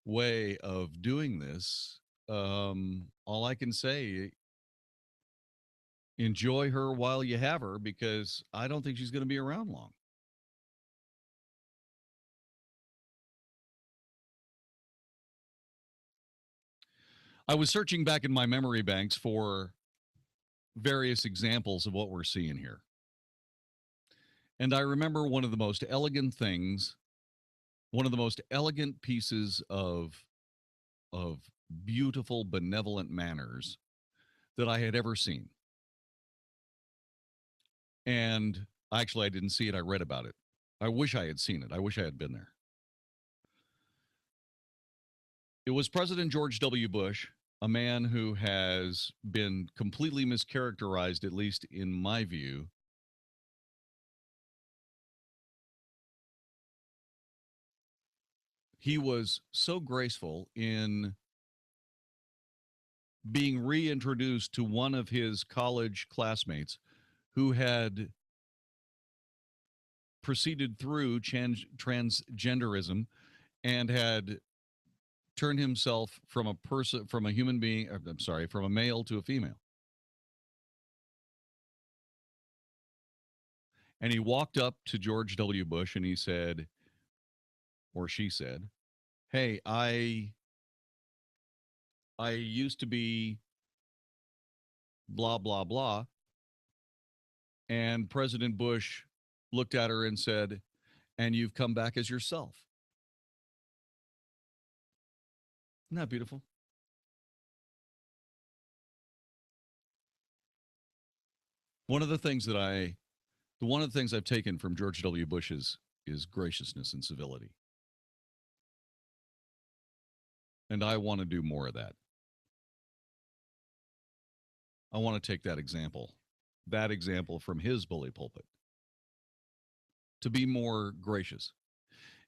way of doing this, all I can say, enjoy her while you have her, because I don't think she's going to be around long. I was searching back in my memory banks for various examples of what we're seeing here. And I remember one of the most elegant things, one of the most elegant pieces of beautiful, benevolent manners that I had ever seen. And actually, I didn't see it. I read about it. I wish I had seen it. I wish I had been there. It was President George W. Bush, a man who has been completely mischaracterized, at least in my view. He was so graceful in being reintroduced to one of his college classmates who had proceeded through transgenderism and had turned himself from a human being, from a male to a female. And he walked up to George W. Bush and he said, or she said, "Hey, I used to be blah, blah, blah." And President Bush looked at her and said, "And you've come back as yourself." Isn't that beautiful? One of the things I've taken from George W. Bush is graciousness and civility. And I want to do more of that. I want to take that example from his bully pulpit, to be more gracious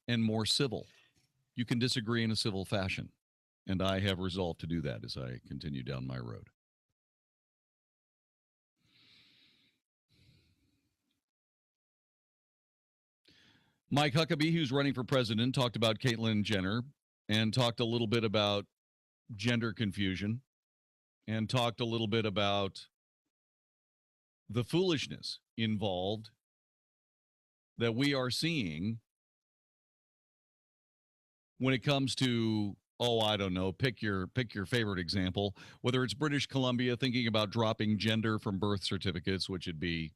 and more civil. You can disagree in a civil fashion, and I have resolved to do that as I continue down my road. Mike Huckabee, who's running for president, talked about Caitlyn Jenner and talked a little bit about gender confusion and talked a little bit about the foolishness involved that we are seeing when it comes to, I don't know, pick your favorite example, whether it's British Columbia thinking about dropping gender from birth certificates, which would be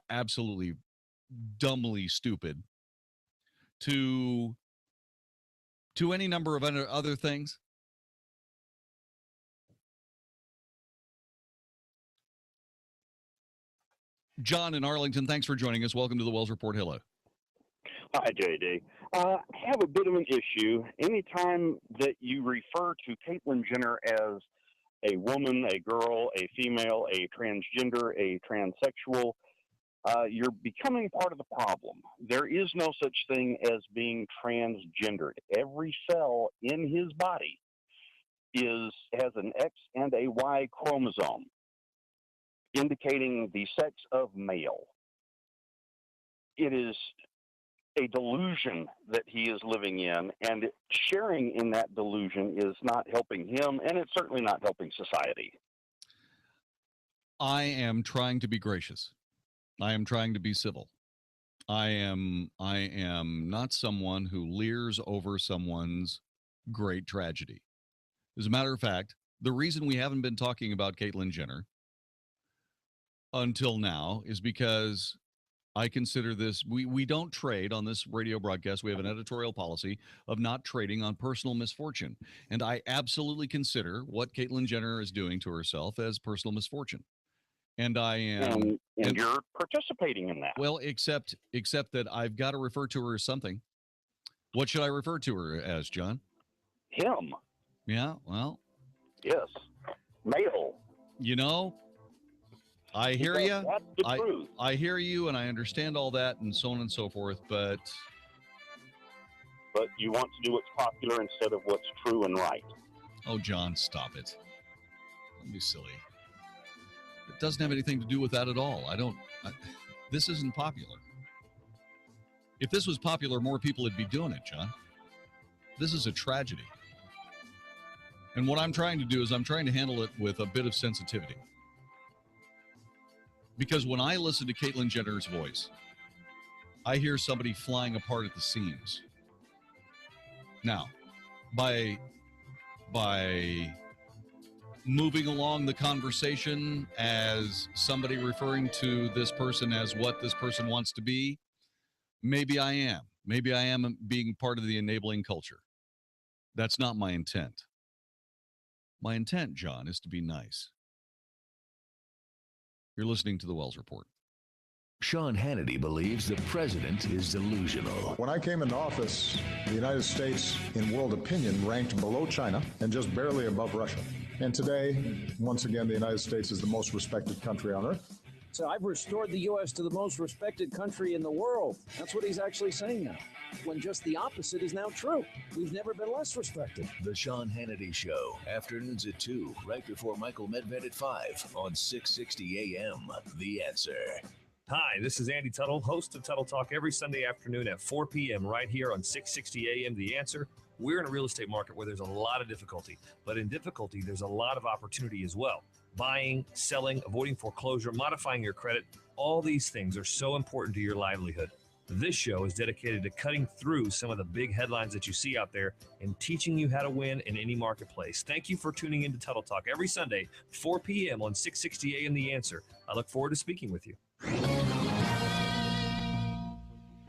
absolutely dumbly stupid, to any number of other things. John in Arlington, thanks for joining us. Welcome to the Wells Report. Hello. Hi, JD. I have a bit of an issue. Anytime that you refer to Caitlyn Jenner as a woman, a girl, a female, a transgender, a transsexual, you're becoming part of the problem. There is no such thing as being transgendered. Every cell in his body has an X and a Y chromosome, indicating the sex of male. It is a delusion that he is living in, and sharing in that delusion is not helping him, and it's certainly not helping society. I am trying to be gracious. I am trying to be civil. I am not someone who leers over someone's great tragedy. As a matter of fact, the reason we haven't been talking about Caitlyn Jenner until now is because I consider this, we don't trade on this radio broadcast. We have an editorial policy of not trading on personal misfortune. And I absolutely consider what Caitlyn Jenner is doing to herself as personal misfortune. And I am. And you're participating in that. Well, except that I've got to refer to her as something. What should I refer to her as, John? Him. Yeah, well. Yes. Male. You know, I hear you. That's the truth. I hear you, and I understand all that, and so on and so forth, but you want to do what's popular instead of what's true and right. Oh, John, stop it. Don't be silly. It doesn't have anything to do with that at all. This isn't popular. If this was popular, more people would be doing it, John. This is a tragedy. And what I'm trying to do is I'm trying to handle it with a bit of sensitivity. Because when I listen to Caitlyn Jenner's voice, I hear somebody flying apart at the seams. Now, by moving along the conversation as somebody referring to this person as what this person wants to be, maybe I am. Maybe I am being part of the enabling culture. That's not my intent. My intent, John, is to be nice. You're listening to the Wells Report. Sean Hannity believes the president is delusional. When I came into office, the United States, in world opinion, ranked below China and just barely above Russia. And today, once again, the United States is the most respected country on earth. So I've restored the U.S. to the most respected country in the world. That's what he's actually saying now, when just the opposite is now true. We've never been less respected. The Sean Hannity Show, afternoons at 2, right before Michael Medved at 5 on 660 AM. The Answer. Hi, this is Andy Tuttle, host of Tuttle Talk every Sunday afternoon at 4 p.m. right here on 660 AM. The Answer. We're in a real estate market where there's a lot of difficulty, but in difficulty, there's a lot of opportunity as well. Buying, selling, avoiding foreclosure, modifying your credit, all these things are so important to your livelihood. This show is dedicated to cutting through some of the big headlines that you see out there and teaching you how to win in any marketplace. Thank you for tuning in to Tuttle Talk every Sunday, 4 p.m. on 660 AM. The Answer. I look forward to speaking with you.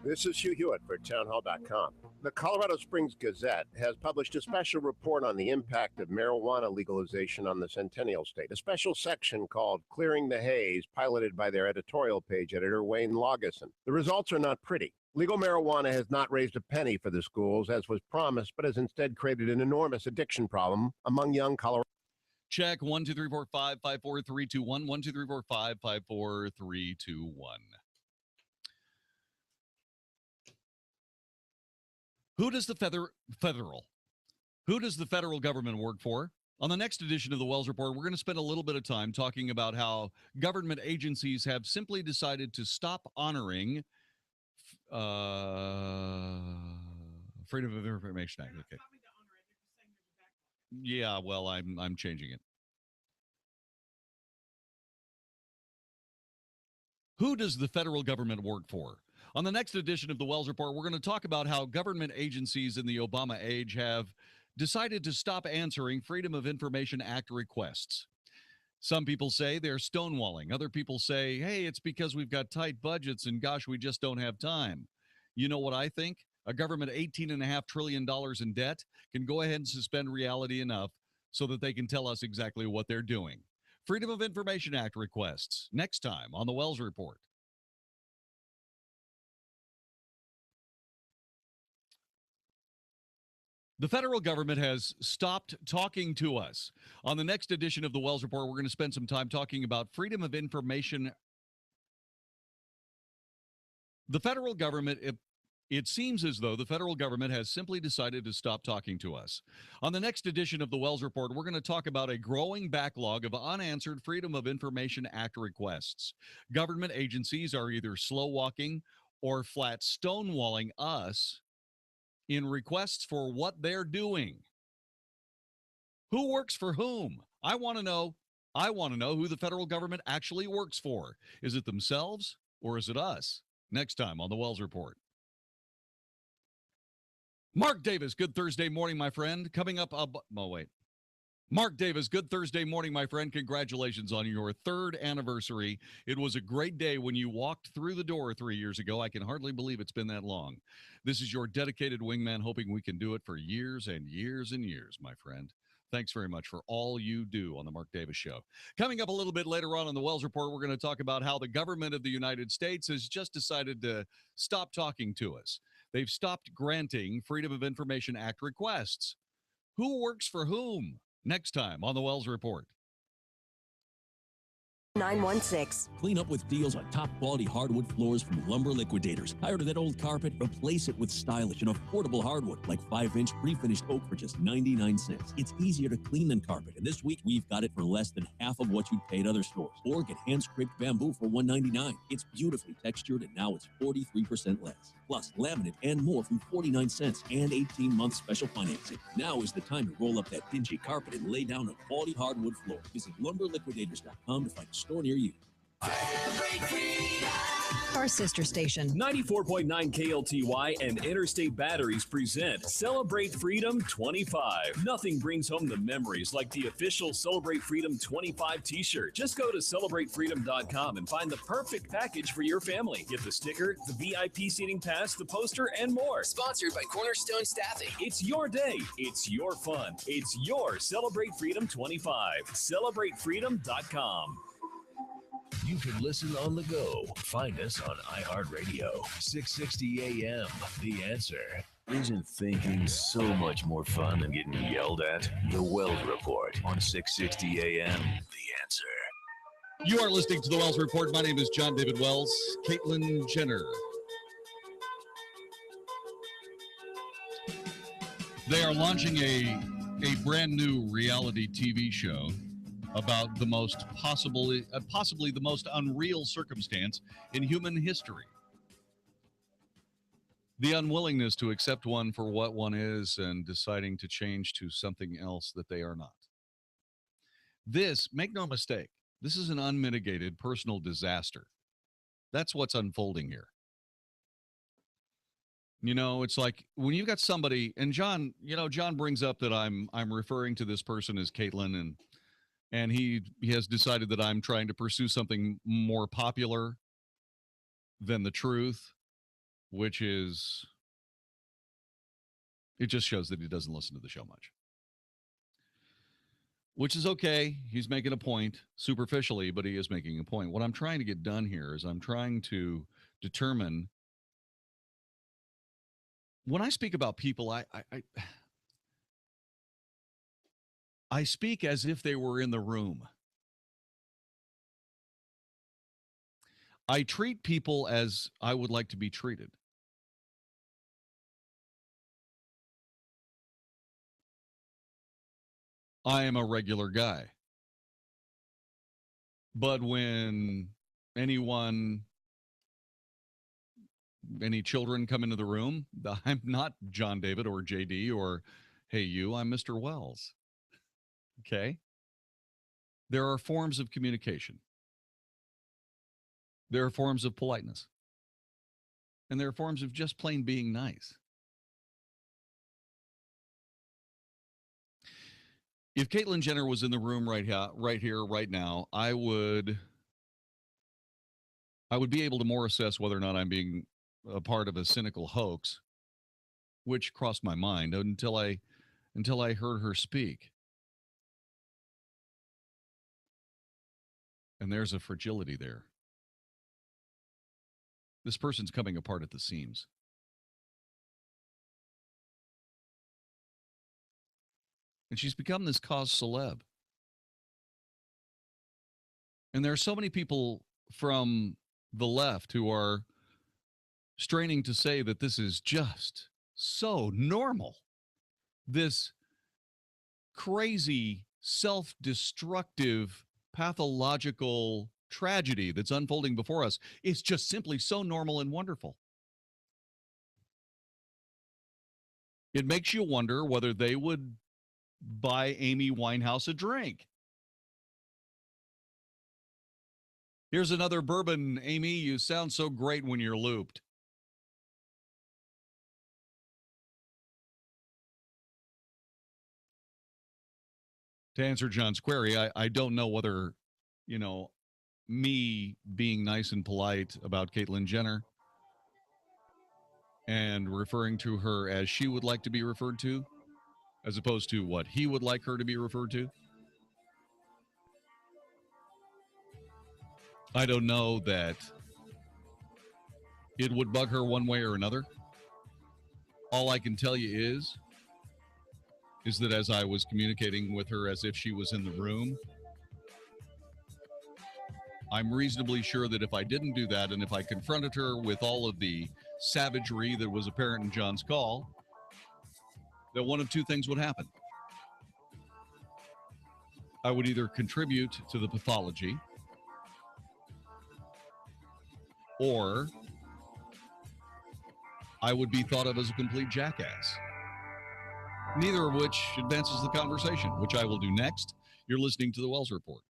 This is Hugh Hewitt for townhall.com. The Colorado Springs Gazette has published a special report on the impact of marijuana legalization on the Centennial State, a special section called Clearing the Haze, piloted by their editorial page editor, Wayne Lageson. The results are not pretty. Legal marijuana has not raised a penny for the schools, as was promised, but has instead created an enormous addiction problem among young Colorado. Check 1 2 3 4 5 5 4 3 2 1 1 2 3 4 5 5 4 3 2 1. Who does the federal government work for? On the next edition of the Wells Report, we're going to spend a little bit of time talking about how government agencies have simply decided to stop honoring Freedom of Information Act. Okay. Yeah, well, I'm changing it. Who does the federal government work for? On the next edition of the Wells Report, we're going to talk about how government agencies in the Obama age have decided to stop answering Freedom of Information Act requests. Some people say they're stonewalling. Other people say, hey, it's because we've got tight budgets and gosh, we just don't have time. You know what I think? A government $18.5 trillion in debt can go ahead and suspend reality enough so that they can tell us exactly what they're doing. Freedom of Information Act requests next time on the Wells Report. The federal government has stopped talking to us. On the next edition of the Wells Report, we're going to spend some time talking about Freedom of Information The federal government, it seems as though the federal government has simply decided to stop talking to us. On the next edition of the Wells Report, we're going to talk about a growing backlog of unanswered Freedom of Information Act requests. Government agencies are either slow walking or flat stonewalling us in requests for what they're doing. Who works for whom? I want to know who the federal government actually works for. Is it themselves or is it us? Next time on the Wells Report. Mark Davis, good Thursday morning, my friend. Coming up, Mark Davis, good Thursday morning, my friend. Congratulations on your 3rd anniversary. It was a great day when you walked through the door 3 years ago. I can hardly believe it's been that long. This is your dedicated wingman, hoping we can do it for years and years and years, my friend. Thanks very much for all you do on the Mark Davis Show. Coming up a little bit later on the Wells Report, we're going to talk about how the government of the United States has just decided to stop talking to us. They've stopped granting Freedom of Information Act requests. Who works for whom? Next time on the Wells Report. 916. Clean up with deals on top quality hardwood floors from Lumber Liquidators. Tired of that old carpet? Replace it with stylish and affordable hardwood like 5-inch pre-finished oak for just 99 cents. It's easier to clean than carpet, and this week we've got it for less than half of what you'd pay at other stores. Or get hand-scraped bamboo for $1.99. It's beautifully textured, and now it's 43% less. Plus, laminate and more from 49 cents and 18-month special financing. Now is the time to roll up that dingy carpet and lay down a quality hardwood floor. Visit lumberliquidators.com to find a store near you. Our sister station. 94.9 KLTY and Interstate Batteries present Celebrate Freedom 25. Nothing brings home the memories like the official Celebrate Freedom 25 t-shirt. Just go to CelebrateFreedom.com and find the perfect package for your family. Get the sticker, the VIP seating pass, the poster, and more. Sponsored by Cornerstone Staffing. It's your day. It's your fun. It's your Celebrate Freedom 25. CelebrateFreedom.com. You can listen on the go. Find us on iHeartRadio. 660 AM. The Answer. Isn't thinking so much more fun than getting yelled at? The Wells Report on 660 AM. The Answer. You are listening to the Wells Report. My name is Jon-David Wells. Caitlyn Jenner. They are launching a brand new reality TV show about the most possibly the most unreal circumstance in human history. The unwillingness to accept one for what one is and deciding to change to something else that they are not. This, make no mistake, this is an unmitigated personal disaster. That's what's unfolding here. You know, it's like when you've got somebody, and John brings up that I'm referring to this person as Caitlyn, and he has decided that I'm trying to pursue something more popular than the truth, which is, it just shows that he doesn't listen to the show much. Which is okay. He's making a point superficially, but he is making a point. What I'm trying to get done here is I'm trying to determine, when I speak about people, I speak as if they were in the room. I treat people as I would like to be treated. I am a regular guy. But when any children come into the room, I'm not Jon-David or JD or, hey, you, I'm Mr. Wells. Okay? There are forms of communication. There are forms of politeness. And there are forms of just plain being nice. If Caitlyn Jenner was in the room right here, right now, I would be able to more assess whether or not I'm being a part of a cynical hoax, which crossed my mind until I heard her speak. And there's a fragility there. This person's coming apart at the seams. And she's become this cause celeb. And there are so many people from the left who are straining to say that this is just so normal. This crazy, self-destructive, pathological tragedy that's unfolding before us is just simply so normal and wonderful. It makes you wonder whether they would buy Amy Winehouse a drink. Here's another bourbon. Amy, you sound so great when you're looped. To answer John's query, I don't know whether, me being nice and polite about Caitlyn Jenner and referring to her as she would like to be referred to, as opposed to what he would like her to be referred to. I don't know that it would bug her one way or another. All I can tell you is that as I was communicating with her as if she was in the room, I'm reasonably sure that if I didn't do that and if I confronted her with all of the savagery that was apparent in John's call, that one of two things would happen. I would either contribute to the pathology or I would be thought of as a complete jackass. Neither of which advances the conversation, which I will do next. You're listening to the Wells Report.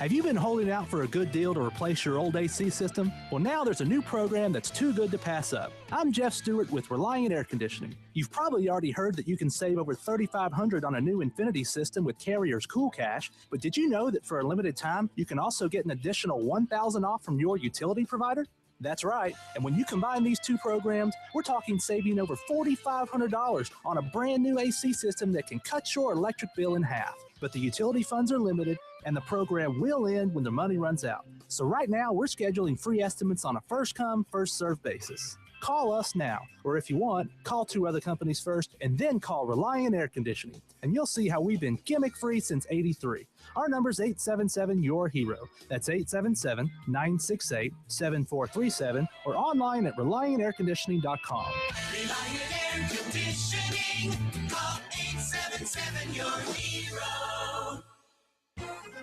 Have you been holding out for a good deal to replace your old AC system? Well, now there's a new program that's too good to pass up. I'm Jeff Stewart with Reliant Air Conditioning. You've probably already heard that you can save over $3,500 on a new Infinity system with Carrier's Cool Cash, but did you know that for a limited time, you can also get an additional $1,000 off from your utility provider? That's right, and when you combine these two programs, we're talking saving over $4,500 on a brand new AC system that can cut your electric bill in half. But the utility funds are limited, and the program will end when the money runs out. So right now, we're scheduling free estimates on a first-come, first-served basis. Call us now, or if you want, call 2 other companies first, and then call Reliant Air Conditioning, and you'll see how we've been gimmick-free since '83. Our number's 877-YOUR-HERO. That's 877-968-7437, or online at ReliantAirConditioning.com. Reliant Air Conditioning. Call 877-YOUR-HERO.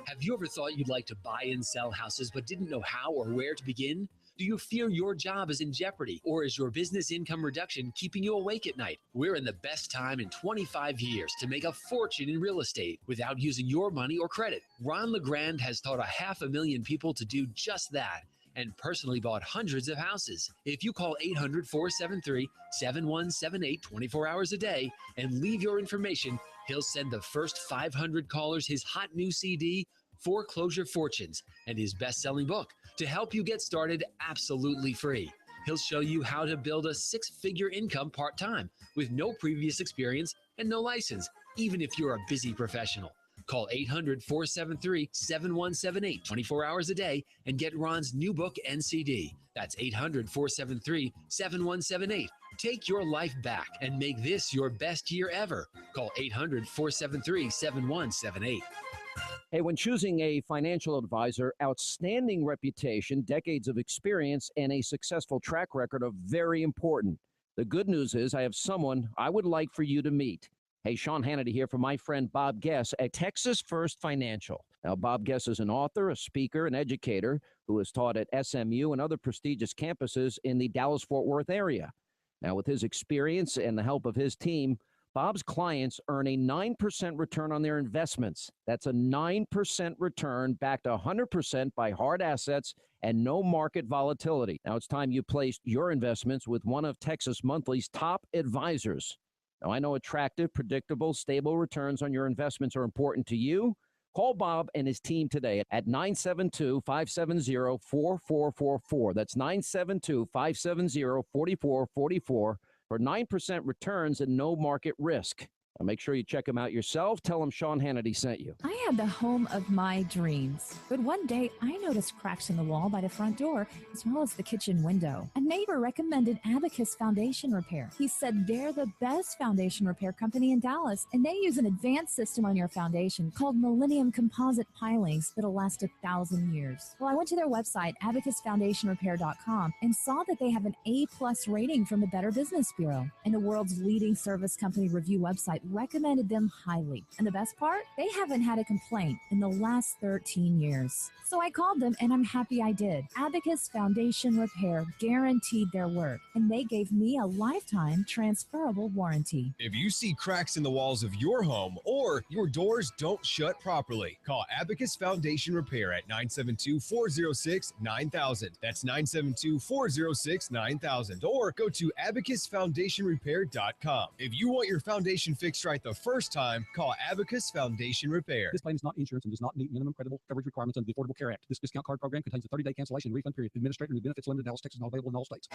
Have you ever thought you'd like to buy and sell houses but didn't know how or where to begin? Do you fear your job is in jeopardy, or is your business income reduction keeping you awake at night? We're in the best time in 25 years to make a fortune in real estate without using your money or credit. Ron LeGrand has taught 500,000 people to do just that and personally bought hundreds of houses. If you call 800-473-7178 24 hours a day and leave your information, he'll send the first 500 callers his hot new CD, Foreclosure Fortunes, and his best-selling book to help you get started absolutely free. He'll show you how to build a 6-figure income part-time with no previous experience and no license, even if you're a busy professional. Call 800-473-7178 24 hours a day and get Ron's new book and CD. That's 800-473-7178. Take your life back and make this your best year ever. Call 800-473-7178. Hey, when choosing a financial advisor, outstanding reputation, decades of experience, and a successful track record are very important. The good news is I have someone I would like for you to meet. Hey, Sean Hannity here for my friend Bob Guess at Texas First Financial. Now, Bob Guess is an author, a speaker, an educator who has taught at SMU and other prestigious campuses in the Dallas-Fort Worth area. Now, with his experience and the help of his team, Bob's clients earn a 9% return on their investments. That's a 9% return backed 100% by hard assets and no market volatility. Now it's time you placed your investments with one of Texas Monthly's top advisors. Now I know attractive, predictable, stable returns on your investments are important to you. Call Bob and his team today at 972-570-4444. That's 972-570-4444. For 9% returns and no market risk. Make sure you check them out yourself. Tell them Sean Hannity sent you. I had the home of my dreams, but one day I noticed cracks in the wall by the front door as well as the kitchen window. A neighbor recommended Abacus Foundation Repair. He said they're the best foundation repair company in Dallas, and they use an advanced system on your foundation called Millennium Composite Pilings that'll last 1,000 years. Well, I went to their website, abacusfoundationrepair.com, and saw that they have an A+ rating from the Better Business Bureau, and the world's leading service company review website recommended them highly. And the best part? They haven't had a complaint in the last 13 years. So I called them, and I'm happy I did. Abacus Foundation Repair guaranteed their work, and they gave me a lifetime transferable warranty. If you see cracks in the walls of your home or your doors don't shut properly, call Abacus Foundation Repair at 972-406-9000. That's 972-406-9000. Or go to abacusfoundationrepair.com. If you want your foundation fixed right the first time, call Abacus Foundation Repair. This plan is not insurance and does not meet minimum credible coverage requirements under the Affordable Care Act. This discount card program contains a 30-day cancellation and refund period. Administrator and benefits limited, Dallas, Texas, not available in all states.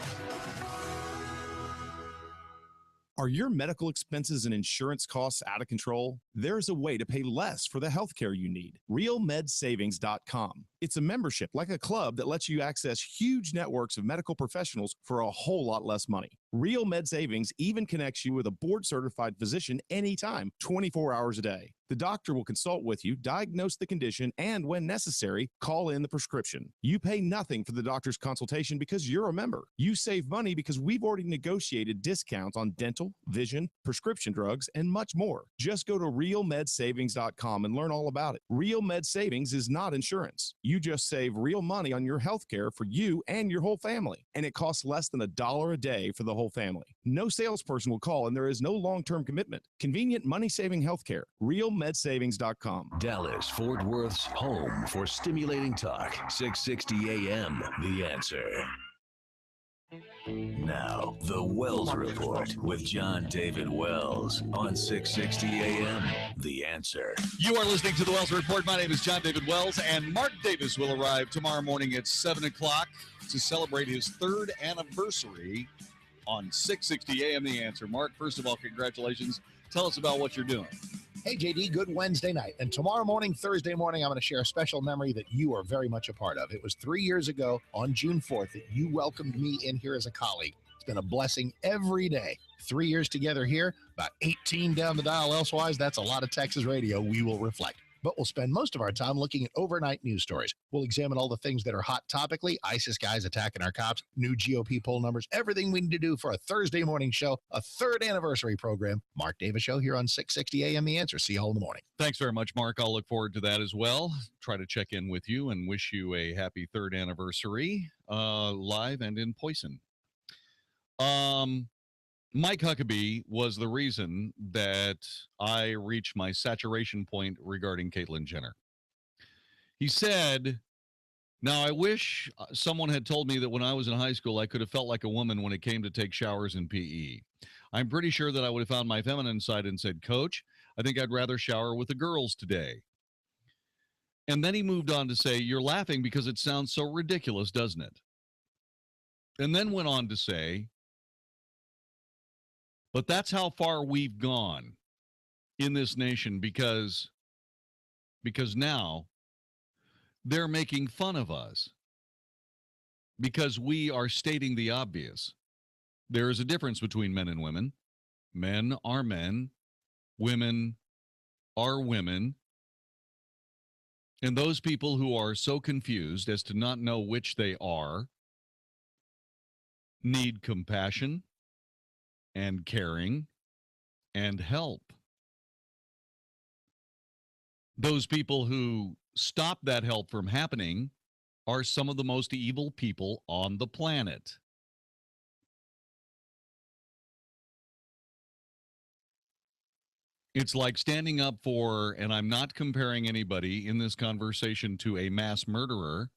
Are your medical expenses and insurance costs out of control? There's a way to pay less for the healthcare you need. RealMedSavings.com. It's a membership like a club that lets you access huge networks of medical professionals for a whole lot less money. Real Med Savings even connects you with a board-certified physician anytime, 24 hours a day. The doctor will consult with you, diagnose the condition, and when necessary, call in the prescription. You pay nothing for the doctor's consultation because you're a member. You save money because we've already negotiated discounts on dental, vision, prescription drugs, and much more. Just go to RealMedSavings.com and learn all about it. Real Med Savings is not insurance. You just save real money on your health care for you and your whole family. And it costs less than $1 a day for the whole family. No salesperson will call, and there is no long-term commitment. Convenient money-saving health care. RealMedSavings.com. Dallas, Fort Worth's home for stimulating talk. 660 AM, The Answer. Now, the Wells Report with Jon-David Wells on 660 AM, The Answer. You are listening to the Wells Report. My name is Jon-David Wells, and Mark Davis will arrive tomorrow morning at 7 o'clock to celebrate his 3rd anniversary on 660 AM, The Answer. Mark, first of all, congratulations. Tell us about what you're doing. Hey, JD, good Wednesday night. And tomorrow morning, Thursday morning, I'm going to share a special memory that you are very much a part of. It was 3 years ago on June 4th that you welcomed me in here as a colleague. It's been a blessing every day. 3 years together here, about 18 down the dial elsewise. That's a lot of Texas radio. We will reflect. But we'll spend most of our time looking at overnight news stories. We'll examine all the things that are hot topically, ISIS guys attacking our cops, new GOP poll numbers, everything we need to do for a Thursday morning show, a 3rd anniversary program. Mark Davis Show here on 660 AM The Answer. See you all in the morning. Thanks very much, Mark. I'll look forward to that as well. Try to check in with you and wish you a happy 3rd anniversary, live and in Poison. Mike Huckabee was the reason that I reached my saturation point regarding Caitlyn Jenner. He said, now I wish someone had told me that when I was in high school, I could have felt like a woman when it came to take showers in PE. I'm pretty sure that I would have found my feminine side and said, Coach, I think I'd rather shower with the girls today. And then he moved on to say, you're laughing because it sounds so ridiculous, doesn't it? And then went on to say, but that's how far we've gone in this nation because now they're making fun of us because we are stating the obvious. There is a difference between men and women. Men are men. Women are women. And those people who are so confused as to not know which they are need compassion and caring and help. Those people who stop that help from happening are some of the most evil people on the planet. It's like standing up for, and I'm not comparing anybody in this conversation to a mass murderer.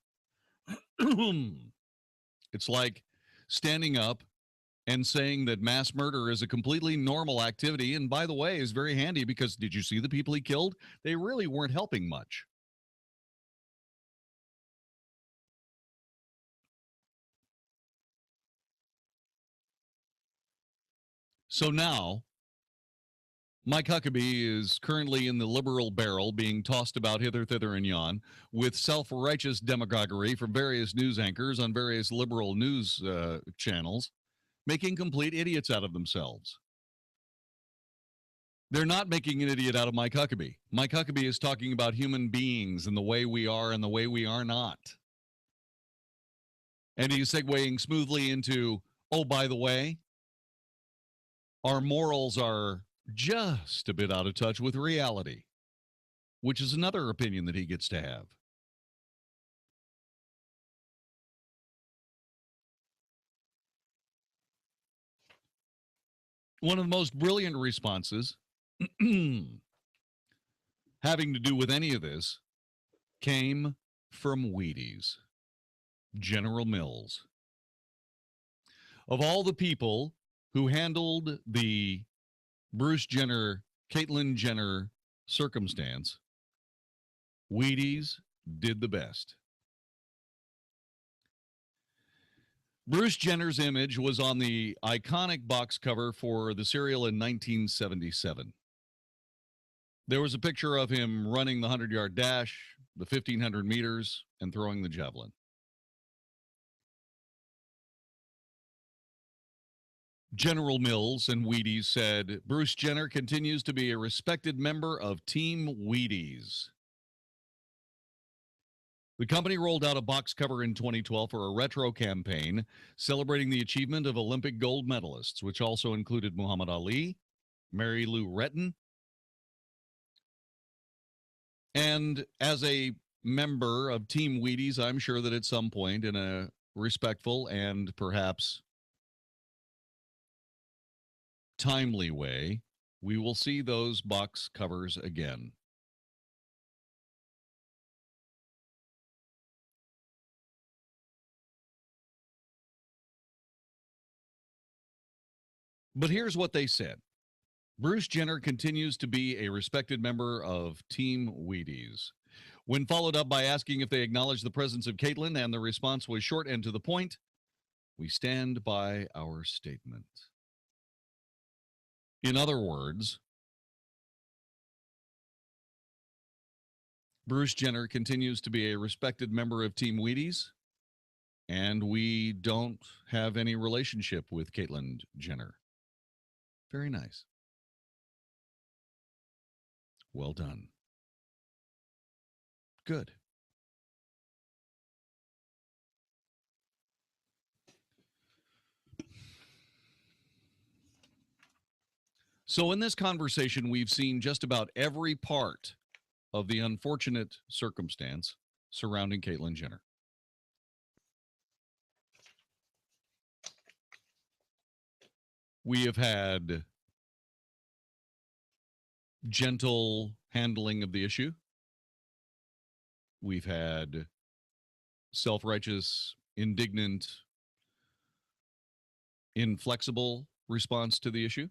It's like standing up and saying that mass murder is a completely normal activity, and by the way, is very handy because did you see the people he killed? They really weren't helping much. So now, Mike Huckabee is currently in the liberal barrel, being tossed about hither, thither, and yon, with self-righteous demagoguery from various news anchors on various liberal news channels, making complete idiots out of themselves. They're not making an idiot out of Mike Huckabee. Mike Huckabee is talking about human beings and the way we are and the way we are not. And he's segueing smoothly into, oh, by the way, our morals are just a bit out of touch with reality, which is another opinion that he gets to have. One of the most brilliant responses having to do with any of this came from Wheaties, General Mills. Of all the people who handled the Bruce Jenner, Caitlyn Jenner circumstance, Wheaties did the best. Bruce Jenner's image was on the iconic box cover for the cereal in 1977. There was a picture of him running the 100-yard dash, the 1,500 meters, and throwing the javelin. General Mills and Wheaties said, Bruce Jenner continues to be a respected member of Team Wheaties. The company rolled out a box cover in 2012 for a retro campaign celebrating the achievement of Olympic gold medalists, which also included Muhammad Ali, Mary Lou Retton. And as a member of Team Wheaties, I'm sure that at some point in a respectful and perhaps timely way, we will see those box covers again. But here's what they said. Bruce Jenner continues to be a respected member of Team Wheaties. When followed up by asking if they acknowledge the presence of Caitlyn, and the response was short and to the point, we stand by our statement. In other words, Bruce Jenner continues to be a respected member of Team Wheaties, and we don't have any relationship with Caitlyn Jenner. Very nice. Well done. Good. So in this conversation, we've seen just about every part of the unfortunate circumstance surrounding Caitlyn Jenner. We have had gentle handling of the issue. We've had self-righteous, indignant, inflexible response to the issue.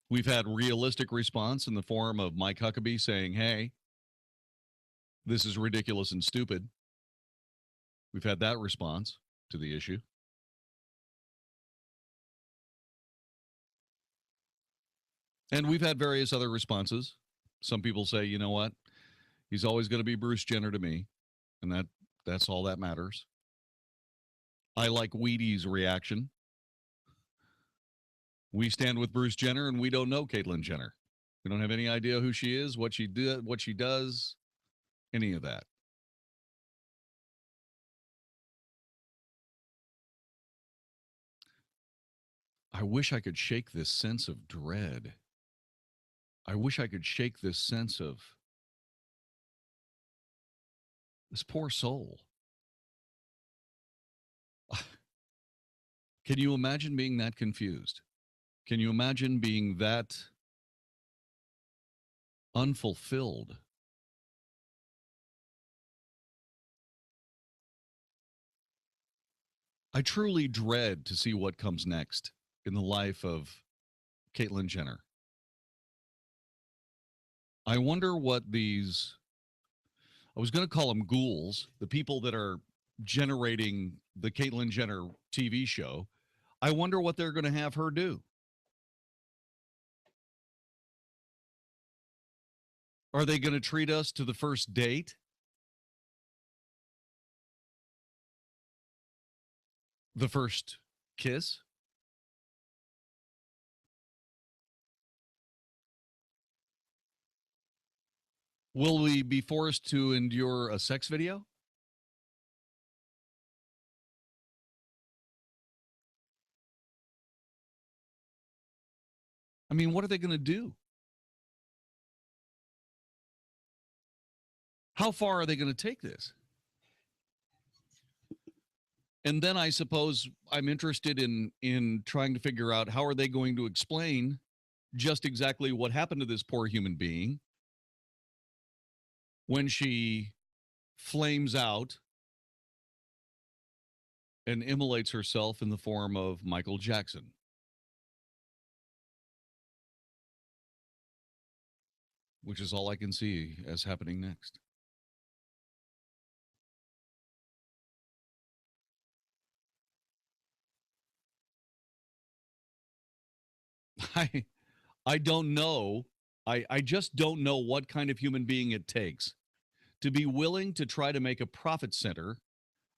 We've had realistic response in the form of Mike Huckabee saying, hey, this is ridiculous and stupid. We've had that response to the issue. And we've had various other responses. Some people say, you know what? He's always going to be Bruce Jenner to me. And that's all that matters. I like Wheaties' reaction. We stand with Bruce Jenner, and we don't know Caitlyn Jenner. We don't have any idea who she is, what she did, what she does, any of that. I wish I could shake this sense of dread. I wish I could shake this sense of this poor soul. Can you imagine being that confused? Can you imagine being that unfulfilled? I truly dread to see what comes next in the life of Caitlyn Jenner. I wonder what these, I was going to call them ghouls, the people that are generating the Caitlyn Jenner TV show. I wonder what they're going to have her do. Are they going to treat us to the first date? The first kiss? Will we be forced to endure a sex video? I mean, what are they going to do? How far are they going to take this? And then I suppose I'm interested in trying to figure out how are they going to explain just exactly what happened to this poor human being when she flames out and immolates herself in the form of Michael Jackson. Which is all I can see as happening next. I don't know. I just don't know what kind of human being it takes to be willing to try to make a profit center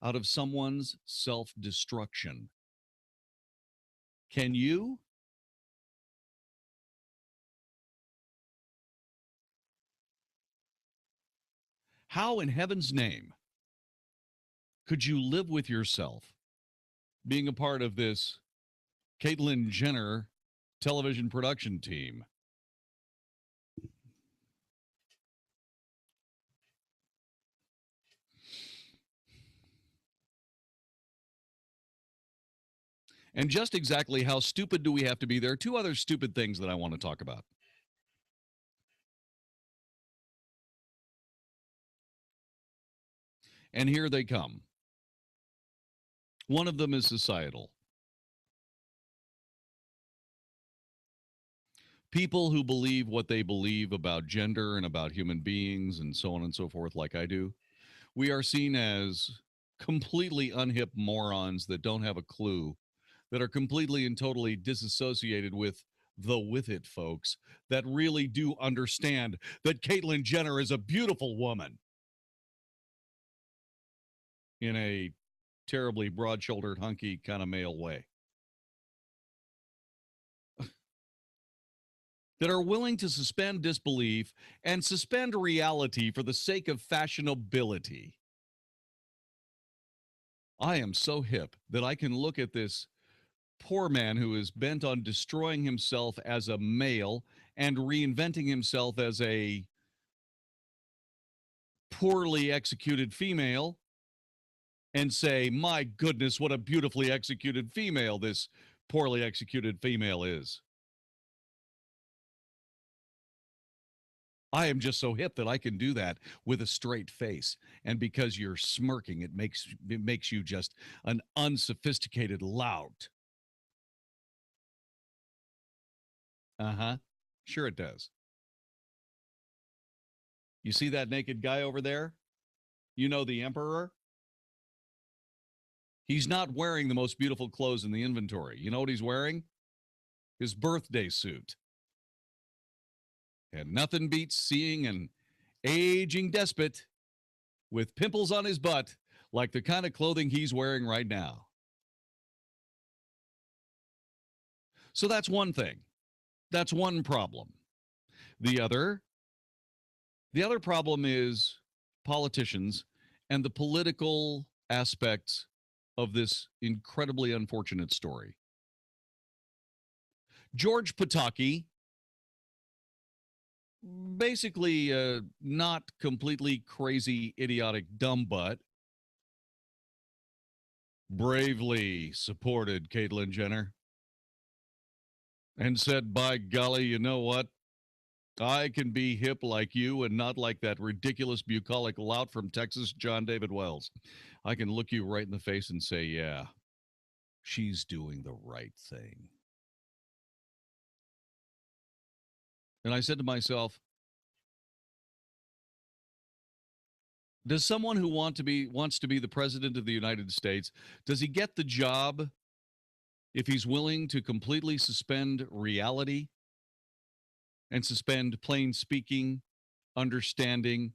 out of someone's self-destruction. Can you? How in heaven's name could you live with yourself being a part of this Caitlyn Jenner television production team? And just exactly how stupid do we have to be? There are two other stupid things that I want to talk about. And here they come. One of them is societal. People who believe what they believe about gender and about human beings and so on and so forth, like I do, we are seen as completely unhip morons that don't have a clue, that are completely and totally disassociated with the with it folks that really do understand that Caitlyn Jenner is a beautiful woman in a terribly broad-shouldered, hunky kind of male way. That are willing to suspend disbelief and suspend reality for the sake of fashionability. I am so hip that I can look at this poor man who is bent on destroying himself as a male and reinventing himself as a poorly executed female and say, my goodness, what a beautifully executed female this poorly executed female is. I am just so hip that I can do that with a straight face. And because you're smirking, it makes you just an unsophisticated lout. Uh-huh. Sure it does. You see that naked guy over there? You know, the emperor? He's not wearing the most beautiful clothes in the inventory. You know what he's wearing? His birthday suit. And nothing beats seeing an aging despot with pimples on his butt like the kind of clothing he's wearing right now. So that's one thing. That's one problem. The other problem is politicians and the political aspects of this incredibly unfortunate story. George Pataki, basically not completely crazy, idiotic dumbbutt, bravely supported Caitlyn Jenner and said, by golly, you know what? I can be hip like you and not like that ridiculous bucolic lout from Texas, Jon-David Wells. I can look you right in the face and say, yeah, she's doing the right thing. And I said to myself, does someone who wants to be the president of the United States, does he get the job if he's willing to completely suspend reality and suspend plain speaking understanding,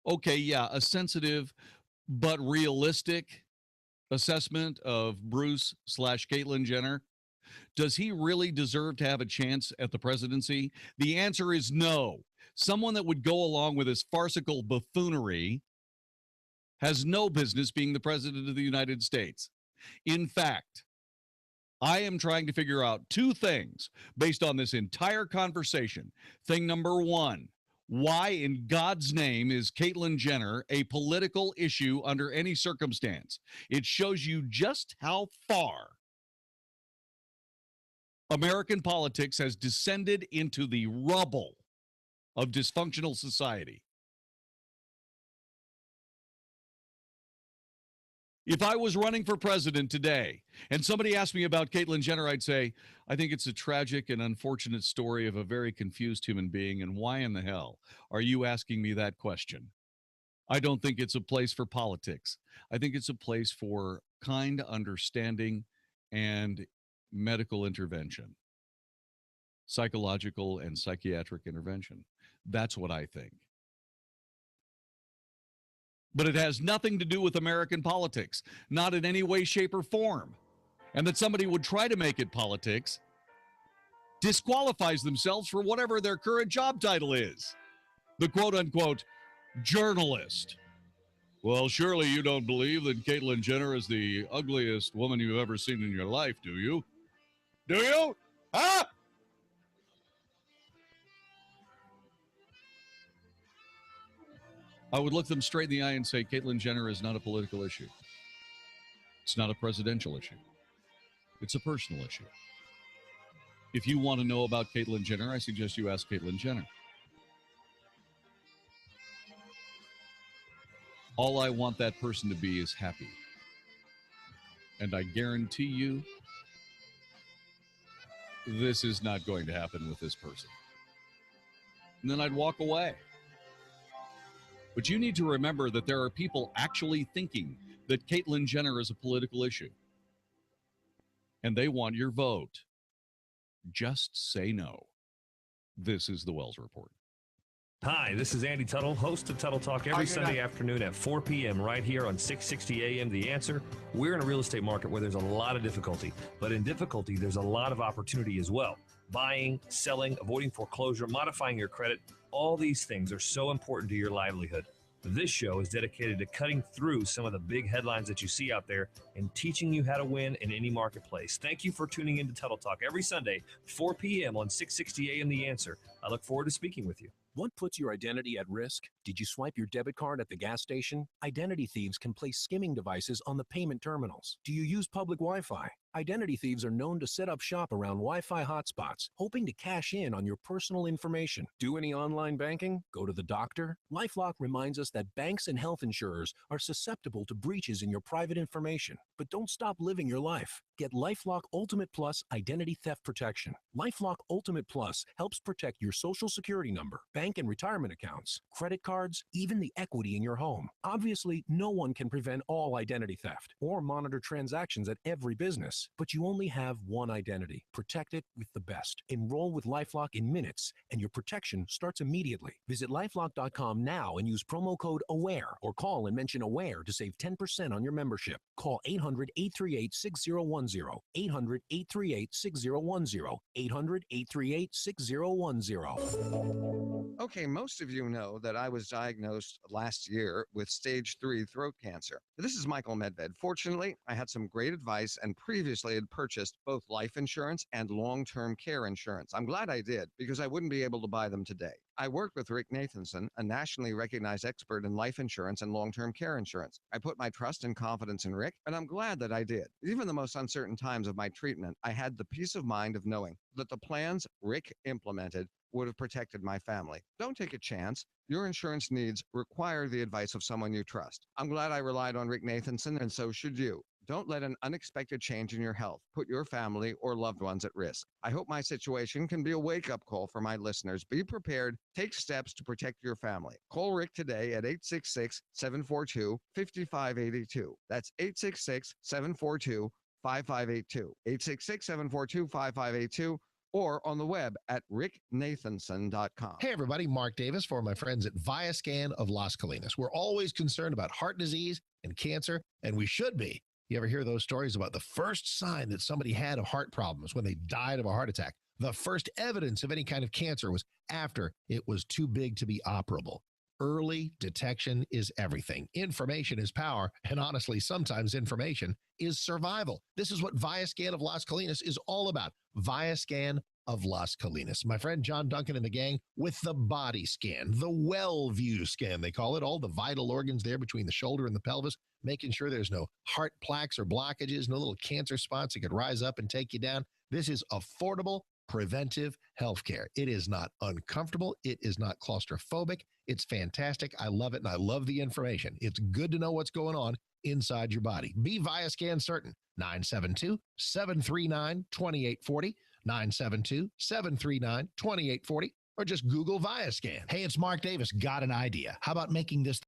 okay, yeah, a sensitive but realistic assessment of Bruce/Caitlyn Jenner? Does he really deserve to have a chance at the presidency? The answer is no. Someone that would go along with his farcical buffoonery has no business being the president of the United States. In fact, I am trying to figure out two things based on this entire conversation. Thing number one, why in God's name is Caitlyn Jenner a political issue under any circumstance? It shows you just how far American politics has descended into the rubble of dysfunctional society. If I was running for president today and somebody asked me about Caitlyn Jenner, I'd say, I think it's a tragic and unfortunate story of a very confused human being, and why in the hell are you asking me that question? I don't think it's a place for politics. I think it's a place for kind understanding and medical intervention, psychological and psychiatric intervention. That's what I think. But it has nothing to do with American politics, not in any way, shape, or form. And that somebody would try to make it politics disqualifies themselves for whatever their current job title is. The quote-unquote journalist. Well, surely you don't believe that Caitlyn Jenner is the ugliest woman you've ever seen in your life, do you? Do you? Huh? I would look them straight in the eye and say, Caitlyn Jenner is not a political issue. It's not a presidential issue. It's a personal issue. If you want to know about Caitlyn Jenner, I suggest you ask Caitlyn Jenner. All I want that person to be is happy. And I guarantee you, this is not going to happen with this person. And then I'd walk away. But you need to remember that there are people actually thinking that Caitlyn Jenner is a political issue. And they want your vote. Just say no. This is the Wells Report. Hi, this is Andy Tuttle, host of Tuttle Talk every Sunday afternoon at 4 p.m. right here on 660 AM The Answer. We're in a real estate market where there's a lot of difficulty, but in difficulty, there's a lot of opportunity as well. Buying, selling, avoiding foreclosure, modifying your credit, all these things are so important to your livelihood. This show is dedicated to cutting through some of the big headlines that you see out there and teaching you how to win in any marketplace. Thank you for tuning in to Tuttle Talk every Sunday, 4 p.m. on 660 AM The Answer. I look forward to speaking with you. What puts your identity at risk? Did you swipe your debit card at the gas station? Identity thieves can place skimming devices on the payment terminals. Do you use public Wi-Fi? Identity thieves are known to set up shop around Wi-Fi hotspots, hoping to cash in on your personal information. Do any online banking? Go to the doctor? LifeLock reminds us that banks and health insurers are susceptible to breaches in your private information. But don't stop living your life. Get LifeLock Ultimate Plus Identity Theft Protection. LifeLock Ultimate Plus helps protect your social security number, bank and retirement accounts, credit cards, even the equity in your home. Obviously, no one can prevent all identity theft or monitor transactions at every business, but you only have one identity. Protect it with the best. Enroll with LifeLock in minutes, and your protection starts immediately. Visit LifeLock.com now and use promo code AWARE or call and mention AWARE to save 10% on your membership. Call 800-838-6010. 800-838-6010. 800-838-6010. Okay, most of you know that I was diagnosed last year with stage 3 throat cancer. This is Michael Medved. Fortunately, I had some great advice and previously had purchased both life insurance and long-term care insurance. I'm glad I did because I wouldn't be able to buy them today. I worked with Rick Nathanson, a nationally recognized expert in life insurance and long-term care insurance. I put my trust and confidence in Rick, and I'm glad that I did. Even the most uncertain times of my treatment, I had the peace of mind of knowing that the plans Rick implemented would have protected my family. Don't take a chance. Your insurance needs require the advice of someone you trust. I'm glad I relied on Rick Nathanson, and so should you. Don't let an unexpected change in your health put your family or loved ones at risk. I hope my situation can be a wake-up call for my listeners. Be prepared. Take steps to protect your family. Call Rick today at 866-742-5582. That's 866-742-5582. 866-742-5582. or on the web at ricknathanson.com. Hey, everybody, Mark Davis for my friends at ViaScan of Las Colinas. We're always concerned about heart disease and cancer, and we should be. You ever hear those stories about the first sign that somebody had of heart problems when they died of a heart attack? The first evidence of any kind of cancer was after it was too big to be operable. Early detection is everything. Information is power, and honestly, sometimes information is survival. This is what ViaScan of Las Colinas is all about. ViaScan of Las Colinas. My friend John Duncan and the gang with the body scan, the well-view scan, they call it, all the vital organs there between the shoulder and the pelvis, making sure there's no heart plaques or blockages, no little cancer spots that could rise up and take you down. This is affordable, preventive healthcare. It is not uncomfortable. It is not claustrophobic. It's fantastic. I love it, and I love the information. It's good to know what's going on inside your body. Be ViaScan certain. 972-739-2840, 972-739-2840, or just Google ViaScan. Hey, it's Mark Davis. Got an idea. How about making this